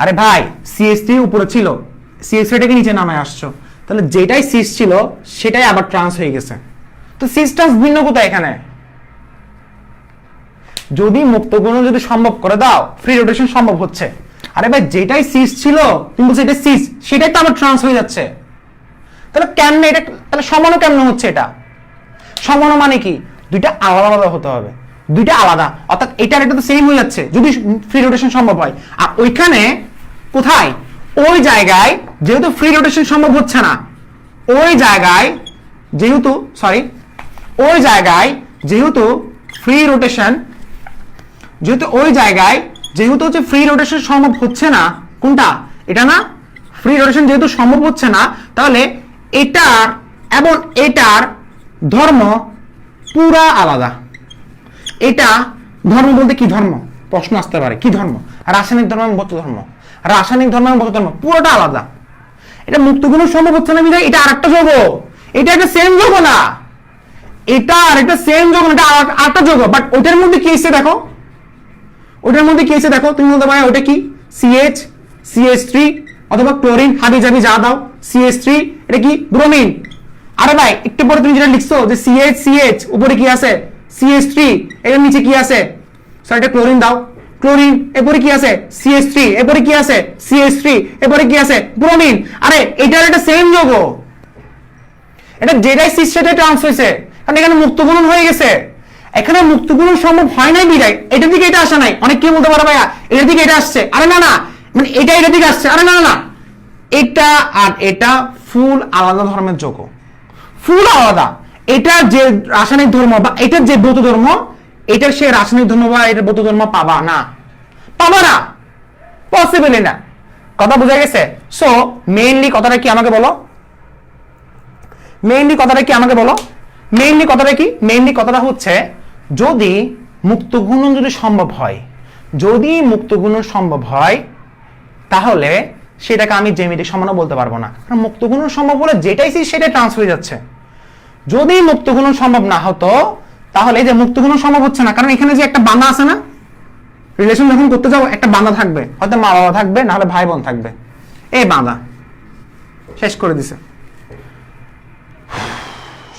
আরে ভাই CH3 উপরে ছিল, CH3 টাকে নিচে নামায় আসছো, তাহলে যেটাই সিস ছিল সেটাই আবার ট্রান্স হয়ে গেছে। তো সিস ট্রান্স ভিন্ন কোথায় এখানে? যদি মুক্ত ঘূর্ণন যদি সম্ভব করে দাও, ফ্রি রোটেশন সম্ভব হচ্ছে, আরে ভাই যেটাই সিস ছিল তুমি বলছো এটা সিস, সেটাই তো আবার ট্রান্স হয়ে যাচ্ছে। তাহলে কেমনে এটা, তাহলে সমানও কেমনে হচ্ছে? এটা সমানও মানে কি দুইটা আলাদা আলাদা হতে হবে, দুইটা আলাদা, অর্থাৎ এটার এটা তো সেম হয়ে যাচ্ছে যদি ফ্রি রোটেশন সম্ভব হয়। আর ওইখানে কোথায়? ওই জায়গায় যেহেতু ফ্রি রোটেশন সম্ভব হচ্ছে না, ওই জায়গায় যেহেতু ওই জায়গায় যেহেতু ফ্রি রোটেশন, যেহেতু ওই জায়গায় যেহেতু হচ্ছে ফ্রি রোটেশন সম্ভব হচ্ছে না, কোনটা? এটা না, ফ্রি রোটেশন যেহেতু সম্ভব হচ্ছে না, তাহলে এটার এবং এটার ধর্ম পুরা আলাদা। এটা ধর্ম বলতে কি ধর্ম প্রশ্ন আসতে পারে, কি ধর্ম? রাসায়নিক ধর্ম এবং ভৌত ধর্ম, রাসায়নিক ধর্ম এবং ভৌত ধর্ম পুরোটা আলাদা। এটা মুক্ত ঘূর্ণন সম্ভব হচ্ছে না বিধায় এটা আরেকটা যৌগ, এটা একটা সেম যৌগ না, এটা আরেকটা সেম যৌগ না, এটা আরেকটা যৌগ। বাট ওটার মধ্যে কি এসে দেখো, ওটার মধ্যে কি এসে দেখো, তুমি বলতে পারো ওটা কি CH CH3 অথবা ক্লোরিন, হাবি জাবি যা দাও, CH3 এটা কি ব্রোমিন। আরে ভাই একটু পরে তুমি যেটা লিখছো যে CH CH উপরে কি আছে CH3, এর নিচে কি আছে, সরি এটা ক্লোরিন দাও, ক্লোরিন, এরপরে কি আছে CH3, এরপরে কি আছে CH3, এরপরে কি আছে ব্রোমিন। আরে এটার একটা সেম যৌগ, এটা যেটাই সিস সেটাই ট্রান্স হয়েছে, কারণ এখানে মুক্ত ঘূর্ণন হয়ে গেছে। এখানে মুক্ত ঘূর্ণন সম্ভব হয় নাই বিদায় এটার দিকে এটা আসা নাই। অনেক কি বলতে পারে ভাইয়া এটার দিকে এটা আসছে, আরে না না মানে এটা এটার দিকে আসছে, আরে না না, এটা আর এটা ফুল আলাদা ধর্মের যৌগ, ফুল আলাদা। এটার যে রাসায়নিক ধর্ম বা এটার যে ভৌত ধর্ম, এটার সে রাসায়নিক ধর্ম বা এটার ভৌত ধর্ম পাবা না, পসিবলই না। কথা বোঝা গেছে? সো মেইনলি কথাটা কি আমাকে বলো, মেইনলি কথাটা কি? মেইনলি কথাটা হচ্ছে যদি মুক্ত ঘূর্ণন যদি সম্ভব হয়, যদি মুক্ত ঘূর্ণন সম্ভব হয়, তাহলে সেটাকে আমি জ্যামিতিক সমানও বলতে পারবো না, কারণ মুক্ত ঘূর্ণন সম্ভব হলে যেটাই সেটাই ট্রান্স হয়ে যাচ্ছে। যদি মুক্ত ঘূর্ণন সম্ভব না হতো, তাহলে এই যে মুক্ত ঘূর্ণন সম্ভব হচ্ছে না, কারণ এখানে যে একটা বাঁধা আছে না, রিলেশন যখন করতে যাও একটা বাঁধা থাকবে, হয়তো মা বাবা থাকবে, না হলে ভাই বোন থাকবে, এই বাঁধা শেষ করে দিছে,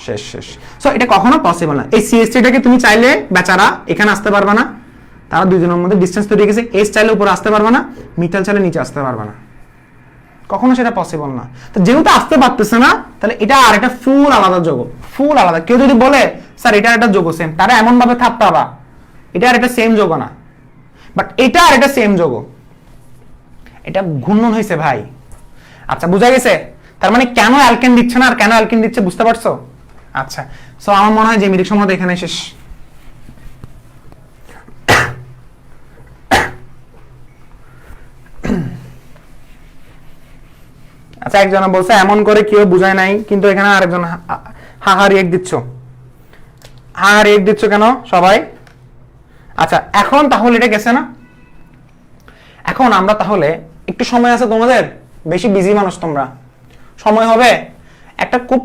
শেষ। সো এটা কখনো পসিবল না। এই CH3টাকে তুমি চাইলে বেচারা এখানে আসতে পারবে না, তারা দুইজনের মধ্যে ডিসটেন্স তৈরি গেছে, H চাইলে উপরে আসতে পারবে না, মিথাইল চাইলে নিচে আসতে পারবে না, কখনো সেটা পসিবল না। তো যেহেতু আসতে পারতেছে না, তাহলে এটা আর একটা ফুল আলাদা যৌগ, ফুল আলাদা। কেউ যদি বলে স্যার এটা একটা যৌগ সেম, তারা এমন ভাবে থাকতে পাবা এটা আর একটা সেম যৌগ না, বাট এটা আর একটা সেম যৌগ, এটা ঘূর্ণন হয়েছে ভাই। আচ্ছা বুঝা গেছে? তার মানে কেন অ্যালকেন দিচ্ছে না আর কেন অ্যালকেন দিচ্ছে বুঝতে পারছো? আচ্ছা সো আমার মনে হয় যে মিরিক সমতা এখানে শেষ। আচ্ছা একজন বলছে এমন করে কেউ বুঝায় নাই, কিন্তু এখানে আরেকজন হাহা রিয়েক্ট দিচ্ছ, হাহা রিয়েক্ট দিচ্ছ কেন সবাই? আচ্ছা এখন তাহলে এটা গেছে না? এখন আমরা তাহলে একটু সময় আছে তোমাদের, বেশি বিজি মানুষ তোমরা, সময় হবে একটা খুব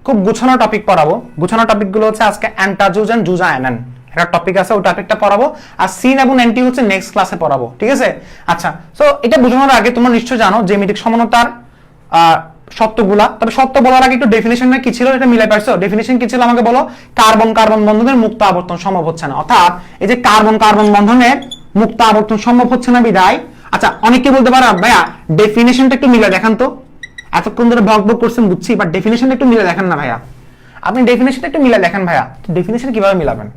খুব গুছানো টপিক পড়াবো। গুছানো টপিকগুলো হচ্ছে আজকে অ্যান্টাজুজ এন্ড জুজায়নান একটা টপিক আছে, ওই টপিকটা পড়াবো। আর সিন এবং এন্টি হচ্ছে নেক্সট ক্লাসে পড়াবো, ঠিক আছে? আচ্ছা সো এটা বোঝানোর আগে তোমরা নিশ্চয় জানো জ্যামিতিক সমানতার সত্যগুলা। তবে সত্য বলার আগে একটু ডেফিনেশনটা কি ছিল এটা মিলাই পারছো? ডেফিনেশন কি ছিল আমাকে বলো? কার্বন কার্বন বন্ধনের মুক্ত আবর্তন সম্ভব হচ্ছে না, অর্থাৎ এই যে কার্বন কার্বন বন্ধনের মুক্ত আবর্তন সম্ভব হচ্ছে না বিদায়। আচ্ছা অনেকে বলতে পারো ভাইয়া ডেফিনেশনটা একটু মিলাই দেখান তো, এতক্ষণ ধরে ভক ভক করছেন বুঝছি, বাট ডেফিনেশনটা একটু মিলাই দেখান না ভাইয়া। আপনি ডেফিনেশনটা একটু মিলাই দেখেন ভাইয়া, ডেফিনেশন কিভাবে মিলাবেন?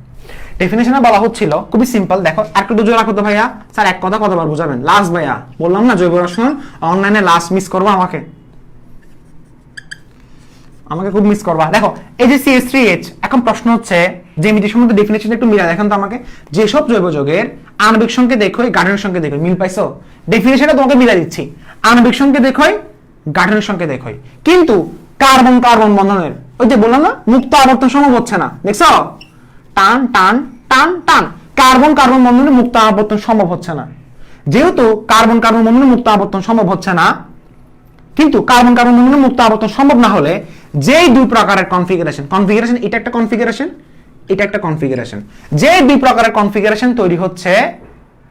ডেফিনেশনে বলা হচ্ছিল খুবই সিম্পল, দেখো একটু দুজো রাখো তো ভাইয়া। স্যার এক কথা কতবার বুঝাবেন? লাস্ট ভাইয়া বললাম না জৈব রসায়ন অনলাইনে লাস্ট মিস করবো, আমাকে খুব মিস করবা। দেখো এই যে CH3H, এখন প্রশ্ন হচ্ছে জ্যামিতিক সম্বন্ধে ডেফিনেশন একটু মিলা দেখেন তো আমাকে। যেসব জৈব যৌগের আণবিক সংকেত দেখোই গাঠনিক সংকেত দেখোই, মিল পাইছো? ডেফিনেশনটা তোমাকে মিলা দিচ্ছি, আণবিক সংকেত দেখোই গাঠনিক সংকেত দেখোই, কিন্তু কার্বন কার্বন বন্ধনের ওই যে বললাম না মুক্ত আবর্তন সম্ভব হচ্ছে না, দেখছো? টান টান টান টান, কার্বন কার্বন বন্ধনের মুক্ত আবর্তন সম্ভব হচ্ছে না। যেহেতু কার্বন কার্বন বন্ধনের মুক্ত আবর্তন সম্ভব হচ্ছে না, কিন্তু কার্বন কার্বন বন্ধনের মুক্ত আবর্তন সম্ভব না হলে যেই দুই প্রকারের কনফিগারেশন, এটা একটা কনফিগারেশন, এটা একটা কনফিগারেশন, যে দুই প্রকারের কনফিগারেশন তৈরি হচ্ছে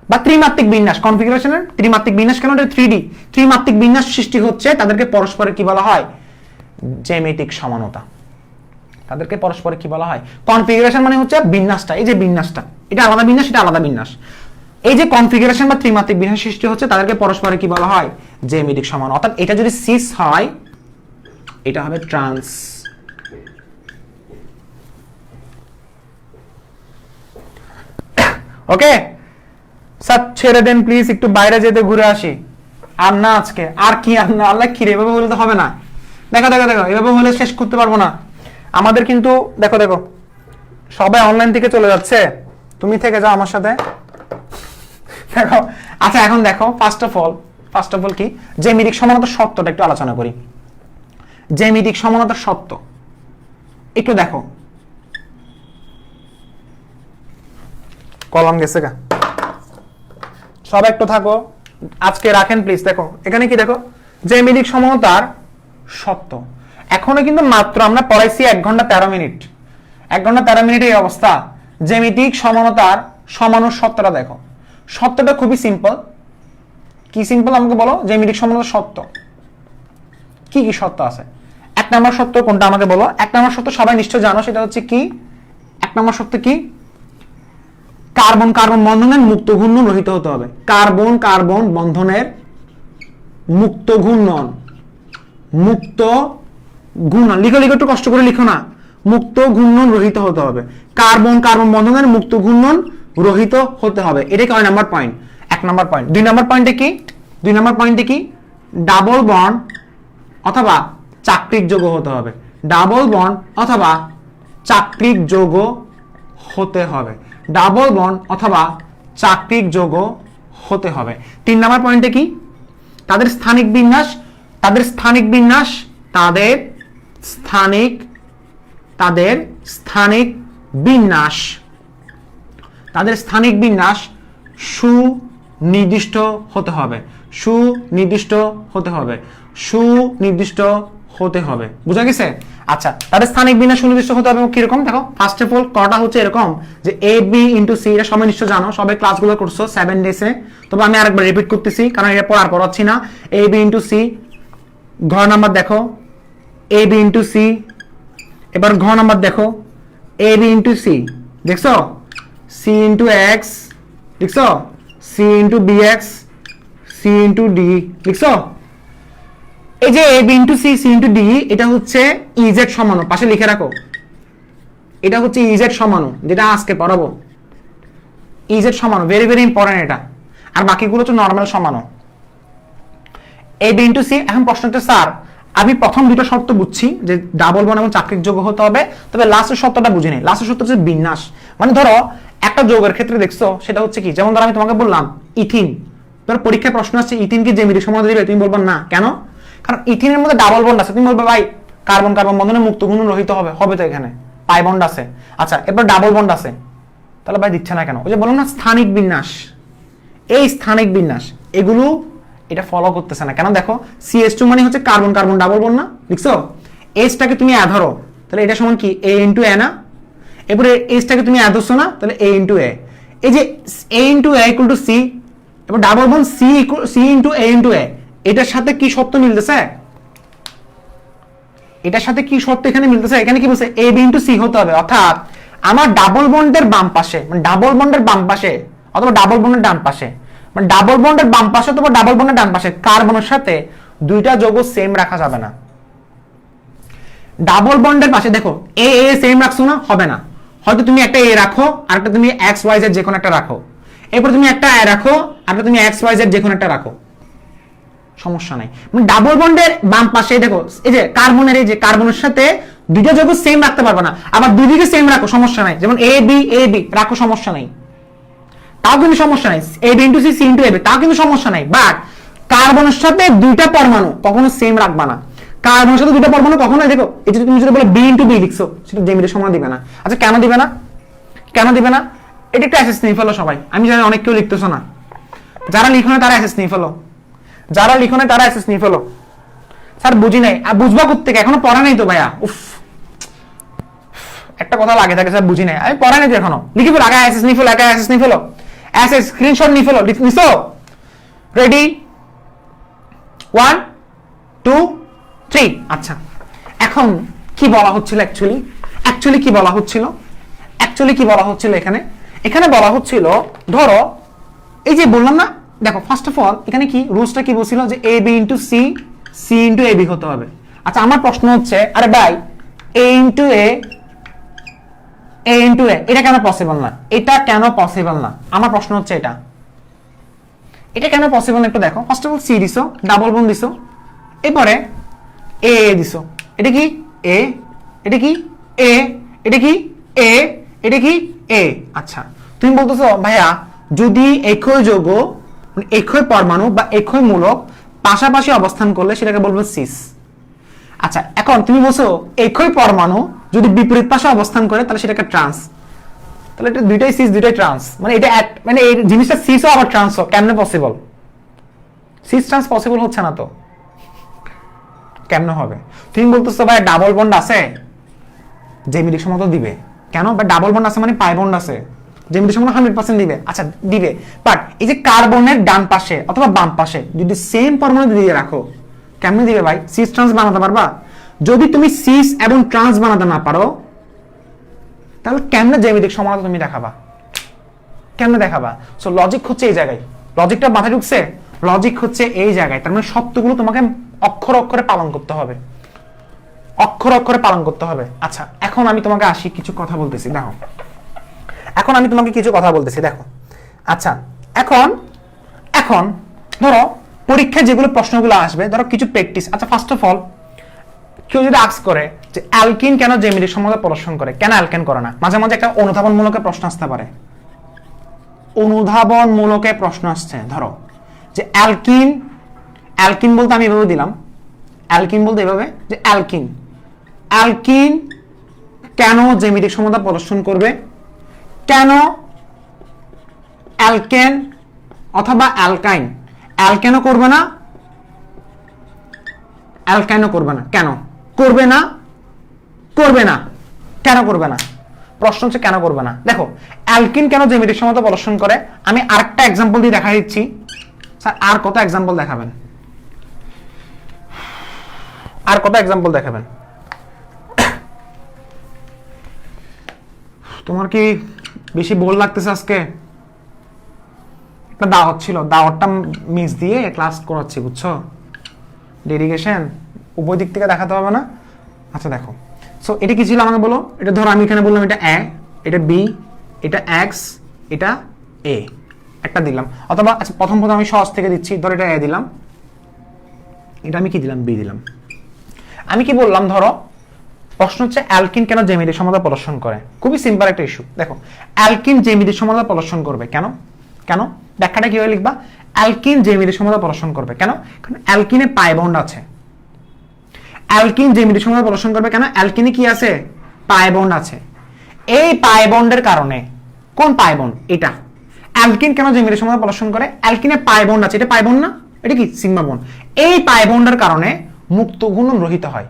বা ত্রিমাত্রিক বিন্যাস, কনফিগারেশনের ত্রিমাত্রিক বিন্যাস কেন? এটা 3D ত্রিমাত্রিক বিন্যাস সৃষ্টি হচ্ছে, তাদেরকে পরস্পরের কি বলা হয়? জ্যামিতিক সমানতা। তাদেরকে পরস্পরে কি বলা হয়? কনফিগারেশন মানে হচ্ছে বিন্যাসটা, এই যে বিন্যাসটা, এটা আলাদা বিন্যাস, এটা আলাদা বিন্যাস। এই যে কনফিগারেশন বা ত্রিমাত্রিক বিন্যাস সৃষ্টি হচ্ছে তাদেরকে পরস্পরে কি বলা হয়? জ্যামিতিক সমান। অর্থাৎ এটা যদি সিস হয় এটা হবে ট্রান্স। ওকে স্যার ছেড়ে দেন প্লিজ, একটু বাইরে যেতে ঘুরে আসি। আর না আজকে আর কি, আর না আল্লাহ কি রে, এভাবে বলে তো হবে না। দেখো দেখো দেখো, এভাবে হলে শেষ করতে পারবো না আমাদের কিন্তু। দেখো দেখো সবাই অনলাইন থেকে চলে যাচ্ছে, তুমি থেকে যাও আমার সাথে। দেখো আচ্ছা এখন দেখো ফার্স্ট অফ অল কি জ্যামিতিক সমানতার সত্যটা একটু আলোচনা করি। জ্যামিতিক সমানতার সত্য একটু দেখো, কলম গেছে গা, সব একটু থাকো আজকে রাখেন প্লিজ। দেখো এখানে কি দেখো জ্যামিতিক সমানতার সত্য, এখনো কিন্তু মাত্র আমরা পড়াইছি 1 ঘন্টা 13 মিনিট, 1 ঘন্টা 13 মিনিট এই অবস্থা। জ্যামিতিক সমানতার সমানুর সত্যটা দেখো, সত্যটা খুবই সিম্পল। কি সিম্পল আমাকে বলো? জ্যামিতিক সমানতার সত্য কি কি সত্য আছে? 1 নম্বর সত্য কোনটা আমাকে বলো? 1 নম্বর সত্য সবাই নিশ্চয় জানো, সেটা হচ্ছে কি? 1 নম্বর সত্য কি? কার্বন কার্বন বন্ধনের মুক্ত ঘূর্ণন রহিত হতে হবে। কার্বন কার্বন বন্ধনের মুক্ত ঘূর্ণন, মুক্ত ঘূর্ণন লিখো লিখো, একটু কষ্ট করে লিখো না, মুক্ত ঘূর্ণন রহিত হতে হবে। কার্বন কার্বন বন্ধনের মুক্ত ঘূর্ণন রহিত হতে হবে, এটা কয় নাম্বার পয়েন্ট? 1 নম্বর পয়েন্ট। 2 নম্বর পয়েন্টে কি? 2 নম্বর পয়েন্টে কি? ডাবল বন্ড অথবা চাকরিক যৌগ হতে হবে। ডাবল বন্ড অথবা চাকরিক যৌগ হতে হবে। ডাবল বন্ড অথবা চাকরিক যৌগ হতে হবে। 3 নম্বর পয়েন্টে কি? তাদের স্থানিক বিন্যাস, তাদের স্থানিক বিন্যাস, তাদের স্থানিক বিন্যাস, তাদের স্থানিক বিন্যাস সুনির্দিষ্ট হতে হবে, সুনির্দিষ্ট হতে হবে, সুনির্দিষ্ট হতে হবে। বুঝা গেছে? আচ্ছা তাদের স্থানিক বিন্যাস সুনির্দিষ্ট হতে হবে কিরকম? দেখো ফার্স্ট অফ অল কটা হচ্ছে এরকম যে AB/C, এটা সবাই নিশ্চয় জানো, সবাই ক্লাসগুলো করছো 7 ডেসে, তবে আমি আরেকবার রিপিট করতেছি কারণ এটা পড়াচ্ছি না। AB/C, ঘর নাম্বার দেখো AB/C, এবার ঘ নাম্বার দেখো AB/C, দেখছো? C/X, দেখছো? C/BX, C/D, দেখছো? এই যে AB/C, C/D, এটা হচ্ছে EZ সমাণু, পাশে লিখে রাখো, এটা হচ্ছে EZ সমাণু, যেটা আজকে পড়াবো। EZ সমাণু ভেরি ভেরি ইম্পর্টেন্ট এটা, আর বাকিগুলো তো নরমাল সমাণু। এ বি ইন্টু সি। এখন প্রশ্ন হচ্ছে স্যার আমি প্রথম দুটো শর্ত বুঝছি যে ডাবল বন্ড এবং চাকরিক যৌগ হতে হবে, তবে লাস্টের শর্তটা বুঝি নাই। লাস্টের শর্ত হচ্ছে বিন্যাস। মানে ধরো একটা যৌগের ক্ষেত্রে দেখছো সেটা হচ্ছে কি, যেমন ধরো আমি তোমাকে বললাম ইথিন, ধরো পরীক্ষায় প্রশ্ন আসছে ইথিন কি জ্যামিতিক সমানুতা দিবে, তুমি বলবা না, কেন? কারণ ইথিনের মধ্যে ডাবল বন্ড আছে। তুমি বলবে ভাই কার্বন কার্বন বন্ধনে মুক্ত গুণ রহিত হবে, হবে তো এখানে পাই বন্ড আছে। আচ্ছা এরপর ডাবল বন্ড আছে, তাহলে ভাই দিচ্ছে না কেন? ওই যে বললাম না স্থানিক বিন্যাস, এই স্থানিক বিন্যাস এগুলো এটা ফলো করতেছে না কেন? দেখো CH2 মানে হচ্ছে কার্বন কার্বন ডাবল বন্ড না, লিখছো? H-টাকে তুমি এ ধরো, তাহলে এটা সমান কি A ইন্টু এ না? এরপরে H-টাকে তুমি এ ধরছো না, তাহলে A ইন্টু এ। এই যে A into A equal to C, এবার double bond C into A into A, এটার সাথে কি শর্ত মিলতেছে? এটার সাথে কি শর্ত এখানে মিলতেছে? এখানে কি বলছে এ বি ইন্টু সি হতে হবে, অর্থাৎ আমার ডাবল বন্ডের বাম পাশে, মানে ডাবল বন্ডের বাম পাশে অথবা ডাবল বন্ডের ডান পাশে, মানে ডাবল বন্ডের বাম পাশে অথবা ডাবল বন্ডের ডান পাশে কার্বনের সাথে দুইটা যৌগ সেম রাখা যাবে না। ডাবল বন্ডের পাশে দেখো এ এ সেম রাখছো না, হবে না। হয়তো তুমি একটা এ রাখো আর একটা তুমি এক্স ওয়াই জেড যে কোনো একটা রাখো, এরপর তুমি একটা এ রাখো আর একটা তুমি এক্স ওয়াই জেড যে কোনো একটা রাখো, সমস্যা নাই। মানে ডাবল বন্ডের বাম পাশে দেখো এই যে কার্বনের, এই যে কার্বনের সাথে দুইটা যৌগ সেম রাখতে পারবে না, আবার দুই দিকে সেম রাখো সমস্যা নাই, যেমন এ বি রাখো সমস্যা নাই, তাও কিন্তু সমস্যা নাই। A B into C C into A B তাও কিন্তু সমস্যা নাই। বাট কার্বনের সাথে দুইটা পরমাণু কখনো সেম রাখবা না। কার্বনের সাথে দুইটা পরমাণু কখনো, দেখো এই যে তুমি যদি বলো বি ইন্টু বি লিখছো, সেটা জ্যামিতিক সমানুতা দিবে না। আচ্ছা কেন দিবে না? কেন দিবে না? এটা একটা অ্যাসেস নিয়ে ফেলো সবাই। আমি জানি অনেক কেউ লিখতেছো না, যারা লিখো না তারা অ্যাসেস নিয়ে ফেলো, যারা লিখো না তারা অ্যাসেস নিয়ে ফেলো। স্যার বুঝি নাই, আর বুঝবা কোত্থেকে? এখনো পড়া নাই তো ভাইয়া। উফ, একটা কথা লাগে থাকে স্যার বুঝি নাই, আমি পড়া নাই তো এখনো। লিখে ফেলো, আগে অ্যাসেস নিয়ে ফেলো, আগে অ্যাসেস নিয়ে ফেলো, অ্যাসেস স্ক্রিনশট নিয়ে ফেলো। নিছো? রেডি? 1 2 3। আচ্ছা এখন কি বলা হচ্ছিল অ্যাকচুয়ালি কি বলা হচ্ছিল এখানে? এখানে বলা হচ্ছিল ধরো এই যে বললাম না, দেখো ফার্স্ট অফ অল এখানে কি রুলসটা কি বলছিল যে A B into C C into A B হতে হবে। আচ্ছা আমার প্রশ্ন হচ্ছে আরে ভাই এ ইন্টু এ এটা কেন পসিবল না? এটা কেন পসিবল না? আমার প্রশ্ন হচ্ছে এটা কেন পসিবল না একটু দেখো। ফার্স্ট অফ অল সি দিছো, ডাবল বন্ড দিছো, এরপরে এ দিছো, এটা কি এ, এটা কি এ, এটা কি এ, এটা কি এ। আচ্ছা তুমি বলতেছো ভাইয়া যদি একই যৌগ, একই পরমাণু বা একই মূলক পাশাপাশি অবস্থান করলে সেটাকে বলবো সিস। আচ্ছা এখন তুমি বলছো একই পরমাণু যদি বিপরীত পাশে অবস্থান করে তাহলে সেটাকে ট্রান্স, তাহলে এটা দুইটাই সিস দুইটাই ট্রান্স, মানে এটা মানে এই জিনিসটা সিসও আবার ট্রান্সও কেমনে পসিবল? সিস ট্রান্স পসিবল হচ্ছে না তো, কেমনে হবে? তুমি বলতেছো ভাই ডাবল বন্ড আছে জ্যামিতিক সমানুতা দিবে, কেন? বা ডাবল বন্ড আছে মানে পাই বন্ড আছে, জ্যামিতিক সমানুতা 100% দিবে। আচ্ছা দিবে, বাট এই যে কার্বনের ডান পাশে অথবা বাম পাশে যদি সেম পরমাণু দিয়ে রাখো, কেমনে দিবে ভাই? সিস ট্রান্স বানাতে পারবা? যদি তুমি সিস এবং ট্রান্স বানাতে না পারো তাহলে কেমনে জ্যামিতিক সমানুতা তুমি দেখাবা? কেমনে দেখাবা? সো লজিক হচ্ছে এই জায়গায়, লজিকটা মাথায় ঢুকছে? লজিক হচ্ছে এই জায়গায়। তার মানে শর্তগুলো তোমাকে অক্ষর অক্ষরে পালন করতে হবে, অক্ষর অক্ষরে পালন করতে হবে। আচ্ছা এখন আমি তোমাকে আসি কিছু কথা বলতেছি, দেখো এখন আমি তোমাকে কিছু কথা বলতেছি দেখো। আচ্ছা এখন এখন ধরো পরীক্ষায় যেগুলো প্রশ্নগুলো আসবে, ধরো কিছু প্র্যাকটিস। আচ্ছা ফার্স্ট অফ অল কেউ যদি আস্ক করে যে অ্যালকিন কেন জ্যামিতিক সমানুতা প্রদর্শন করে, কেন অ্যালকেন করে না, মাঝে মাঝে একটা অনুধাবনমূলক প্রশ্ন আসতে পারে। অনুধাবনমূলক প্রশ্ন আসছে ধরো যে অ্যালকিন, অ্যালকিন বলতে আমি এভাবে দিলাম, অ্যালকিন বলতে এভাবে যে অ্যালকিন, অ্যালকিন কেন জ্যামিতিক সমানুতা প্রদর্শন করবে, কেন অ্যালকেন অথবা অ্যালকাইন অ্যালকেনও করবে না, অ্যালকাইনও করবে না, কেন করবে না? করবে না, কেন করবে না? প্রশ্ন হচ্ছে কেন করবে না। দেখো অ্যালকিন কেন জ্যামিতিক সমানুতা প্রদর্শন করে, আমি আরেকটা এক্সাম্পল দিয়ে দেখাই দিচ্ছি। স্যার আর কত এক্সাম্পল দেখাবেন? আর কত এক্সাম্পল দেখাবেন? তোমার কি বেশি বোর লাগতেছে আজকে? একটা দাওয়াত ছিল, দাওয়াতটা মিস দিয়ে ক্লাস করাচ্ছি বুঝছো, ডেডিকেশন উভয় দিক থেকে দেখাতে হবে না। আচ্ছা দেখো সো এটা কি ছিল আমাকে বলো। এটা ধরো আমি এখানে বললাম এটা এ, এটা বি, এটা এক্স, এটা এ, একটা দিলাম। অথবা আচ্ছা প্রথম আমি সহজ থেকে দিচ্ছি, ধরো এটা এ দিলাম, এটা আমি কি দিলাম, বি দিলাম। আমি কি বললাম, ধরো প্রশ্ন হচ্ছে অ্যালকিন কেন জ্যামিতিক সমতা প্রদর্শন করে। খুবই সিম্পল একটা ইস্যু। দেখো অ্যালকিন জ্যামিতিক সমতা প্রদর্শন করবে কেন, কেন ব্যাখ্যাটা কিভাবে লিখবা, অ্যালকিন জ্যামিতিক সমতা প্রদর্শন করবে কেন, কারণ অ্যালকিনে পাই বন্ড আছে। অ্যালকিন জ্যামিতিক সমতা প্রদর্শন করবে কেন, অ্যালকিনে কি আছে, পাই বন্ড আছে। এই পাই বন্ডের কারণে, কোন পাই বন্ড, এটা অ্যালকিন কেন জ্যামিতিক সমতা প্রদর্শন করে, অ্যালকিনে পাই বন্ড আছে, এটা পাই বন্ড না, এটা কি সিগমা বন্ড। এই পাই বন্ডের কারণে মুক্ত ঘূর্ণন রহিত হয়।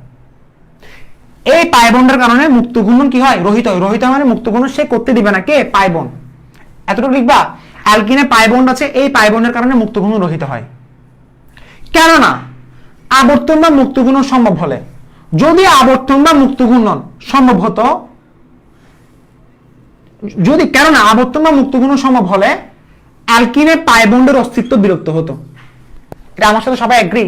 এই পাই বন্ডের কারণে মুক্ত ঘূর্ণন কি হয়, রহিত হয়। রহিত মানে মুক্ত ঘূর্ণন সে করতে দিবে না, কে, পাই বন্ড। এতটুকু লিখবা, অ্যালকিনে পাই বন্ড আছে, এই পাই বন্ডের কারণে মুক্ত ঘূর্ণন রহিত হয়। কেননা আবর্তন বা মুক্ত ঘূর্ণন সম্ভব হলে, যদি আবর্তন বা মুক্ত ঘূর্ণন সম্ভব হতো, যদি কেননা আবর্তন বা মুক্ত ঘূর্ণন সম্ভব হলে অ্যালকিনে পাই বন্ডের অস্তিত্ব বিলুপ্ত হতো। এটা আমার সাথে সবাই এগ্রি।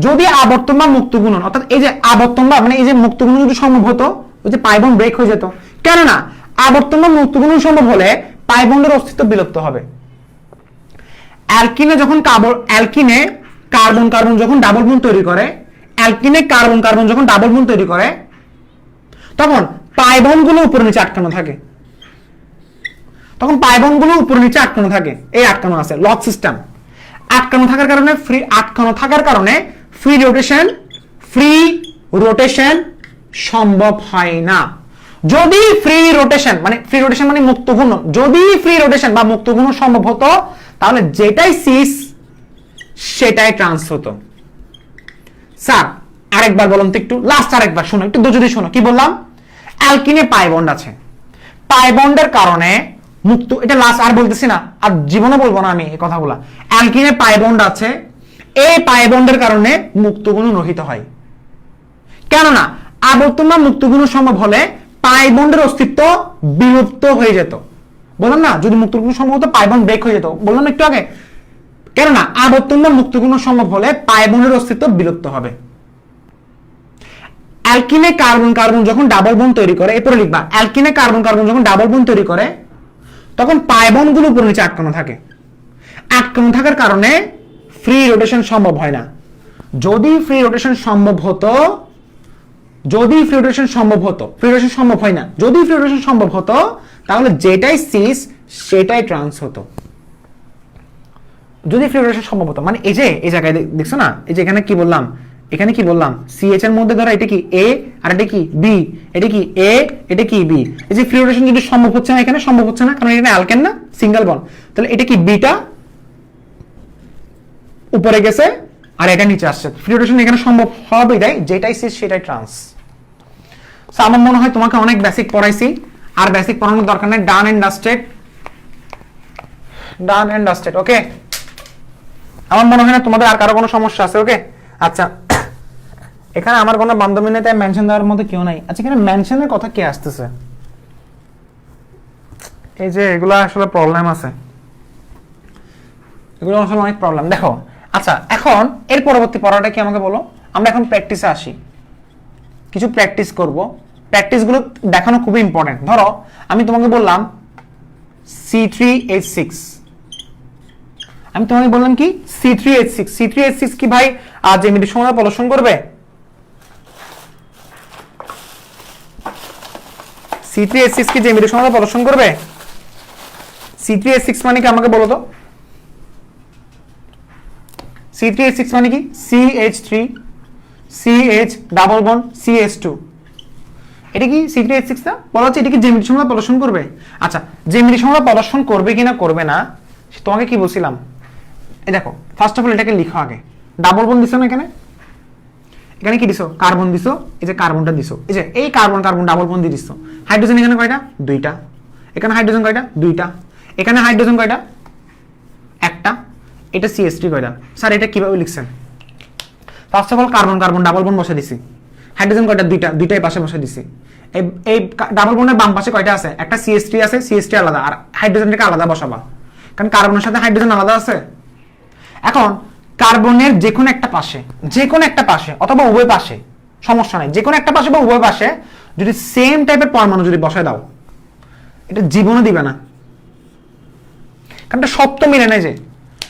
যদি আবর্তন বা মুক্ত ঘূর্ণন, অর্থাৎ এই যে আবর্তন বা মানে এই যে মুক্ত ঘূর্ণন যদি সম্ভব হতো, ওই যে পাই বন্ড ব্রেক হয়ে যেত। কেননা আবর্তন বা মুক্ত ঘূর্ণন সম্ভব হলে পাই বন্ডের অস্তিত্ব বিলুপ্ত হবে। অ্যালকিনে যখন অ্যালকিনে কার্বন কার্বন যখন ডাবল বন্ড তৈরি করে, অ্যালকিনে কার্বন কার্বন যখন ডাবল বন্ড তৈরি করে, তখন পাই বন্ডগুলো উপরে নিচে আটকানো থাকে। তখন পাই বন্ডগুলো উপরে নিচে আটকানো থাকে, এই আটকানো আছে লক সিস্টেম। আটকানো থাকার কারণে ফ্রি রোটেশন সম্ভব হয় না। যদি ফ্রি রোটেশন মানে মুক্ত ঘূর্ণন, যদি ফ্রি রোটেশন বা মুক্ত ঘূর্ণন সম্ভব হতো, তাহলে যেটাই সিস সেটাই ট্রান্স হতো। স্যার আরেকবার বলুন তো, একটু লাস্ট আরেকবার শোনো, একটু যদি শোনো কি বললাম। অ্যালকিনে পাই বন্ড আছে, পাই বন্ডের কারণে মুক্ত, এটা লাস্ট আর বলতেছি না, আর জীবনে বলবো না আমি এই কথাগুলা। অ্যালকিনে পাই বন্ড আছে, এই পাই বন্ডের কারণে মুক্ত ঘূর্ণন রহিত হয়। কেননা আবর্তন বা মুক্ত ঘূর্ণন সম্ভব হলে পাই বন্ডের অস্তিত্ব বিলুপ্ত হয়ে যেত। বললাম না, যদি মুক্ত ঘূর্ণন সম্ভব হতো পাই বন্ড ব্রেক হয়ে যেত, বললাম একটু আগে। কেননা আবর্তন বা মুক্ত ঘূর্ণন সম্ভব হলে পাই বন্ডের অস্তিত্ব বিলুপ্ত হবে। অ্যালকিনে কার্বন কার্বন যখন ডাবল বন্ড তৈরি করে, এরপরে লিখবা, অ্যালকিনে কার্বন কার্বন যখন ডাবল বন্ড তৈরি করে, তখন পাই বন্ডগুলো উপরে নিচে আটকানো থাকে। আটকানো থাকার কারণে ফ্রি রোটেশন সম্ভব হয় না। যদি ফ্রি রোটেশন সম্ভব হতো, ফ্রি রোটেশন সম্ভব হয় না। যদি ফ্রি রোটেশন সম্ভব হতো, তাহলে যেটাই সিস সেটাই ট্রান্স হতো। যদি ফ্রি রোটেশন সম্ভব হতো মানে এই যে এই জায়গায় দেখছো না, এই যে এখানে কি বললাম, এখানে কি বললাম, সিএইচ এর মধ্যে ধরো এটা কি এ আর এটা কি বি, এটা কি এ এটা কি বি। এই যে ফ্রি রোটেশন যদি সম্ভব হচ্ছে না, এখানে সম্ভব হচ্ছে না, কারণ এখানে অ্যালকেন না, সিঙ্গেল বন্ড। তাহলে এটা কি বিটা উপরে গেছে আর এটা নিচে আসছে। ফ্রি রোটেশন এখানে সম্ভব হবে, তাই যেটাই সিস সেটাই ট্রান্স। সো আমার মনে হয় তোমাকে অনেক বেসিক পড়াইছি, আর বেসিক পড়ানোর দরকার নেই। ডান এন্ড ডাস্টেড। ওকে, আমার মনে হয় না তোমাদের আর কারো কোনো সমস্যা আছে। ওকে, আচ্ছা এখানে আমার কোনো বান্ধবী নেই, তাই মেনশন দেওয়ার মতো কেউ নাই। আচ্ছা এখানে মেনশনের কথা কে আসতেছে, এই যে এগুলো আসলে প্রবলেম আছে, এগুলো আসলে অনেক প্রবলেম। দেখো আচ্ছা এখন এর পরবর্তী পড়াটা কি আমাকে বলো। আমরা এখন প্র্যাকটিসে আসি, কিছু প্র্যাকটিস করব। প্র্যাকটিসগুলো দেখানো খুবই ইম্পর্টেন্ট। ধরো আমি তোমাকে বললাম C3H6, আমি তোমাকে বললাম কি C3H6 কি ভাই জ্যামিতিক সমতা প্রদর্শন করবে? C3H6 কি জ্যামিতিক সমতা প্রদর্শন করবে? C3H6 মানে কি আমাকে বলো তো। C3H6 মানে কি? CH3 CH double bond CH2, এটা কি C3H6 না? বলা হচ্ছে এটা কি জ্যামিতিক সমতা প্রদর্শন করবে। আচ্ছা জ্যামিতিক সমতা প্রদর্শন করবে কিনা করবে না তোমাকে কি বলছিলাম, এই দেখো ফার্স্ট অফ অল এটাকে লিখো আগে। ডাবল বন্ড দিছো না এখানে, এখানে কি দিছো কার্বন দিছো, এই যে কার্বনটা দিছো, এই যে এই কার্বন কার্বন ডাবল বন্ড দিয়ে দিছো। হাইড্রোজেন এখানে কয়টা? দুইটা। এখানে হাইড্রোজেন কয়টা? দুইটা। এখানে হাইড্রোজেন কয়টা? একটা। এটা CH3 কয়টা? স্যার এটা কিভাবে লিখছেন? First of all carbon carbon double bond বসে দিছি। হাইড্রোজেন কয়টা? দুইটা, দুইটাই পাশে বসে দিছি। এই ডাবল বন্ডের বাম পাশে কয়টা আছে? একটা CH3 আছে, CH3 আলাদা, আর হাইড্রোজেনটাকে আলাদা বসাবা, কারণ কার্বনের সাথে হাইড্রোজেন আলাদা আছে। এখন কার্বনের যে কোনো একটা পাশে অথবা উভয় পাশে, সমস্যা নাই, যে কোনো একটা পাশে বা উভয় পাশে যদি সেম টাইপের পরমাণু যদি বসায় দাও, এটা জীবনে দিবে না, কারণ এটা শর্ত মিলে নাই। যে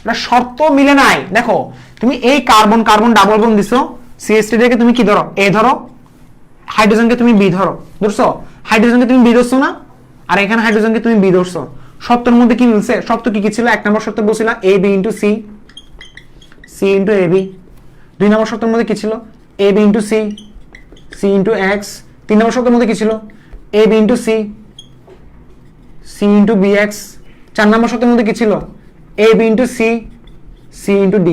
এটা শর্ত মিলে নাই, দেখো তুমি এই কার্বন কার্বন ডাবল বন্ড দিছো, CH3 থেকে তুমি কি ধরো, A ধরো, হাইড্রোজেনকে তুমি B ধরো, ধরছো? হাইড্রোজেনকে তুমি B ধরছো না, আর এখানে হাইড্রোজেনকে তুমি B ধরছো। শর্তের মধ্যে কি মিলছে? শর্ত কি কি ছিল? এক নম্বর শর্তে বলছিলা AB into C, C into AB। দুই নম্বর শর্তের মধ্যে কি ছিল? AB into C, C into X। তিন নম্বর শর্তের মধ্যে কি ছিল? AB into C, C into BX। চার নম্বর শর্তের মধ্যে কি ছিল? AB into C, C into D।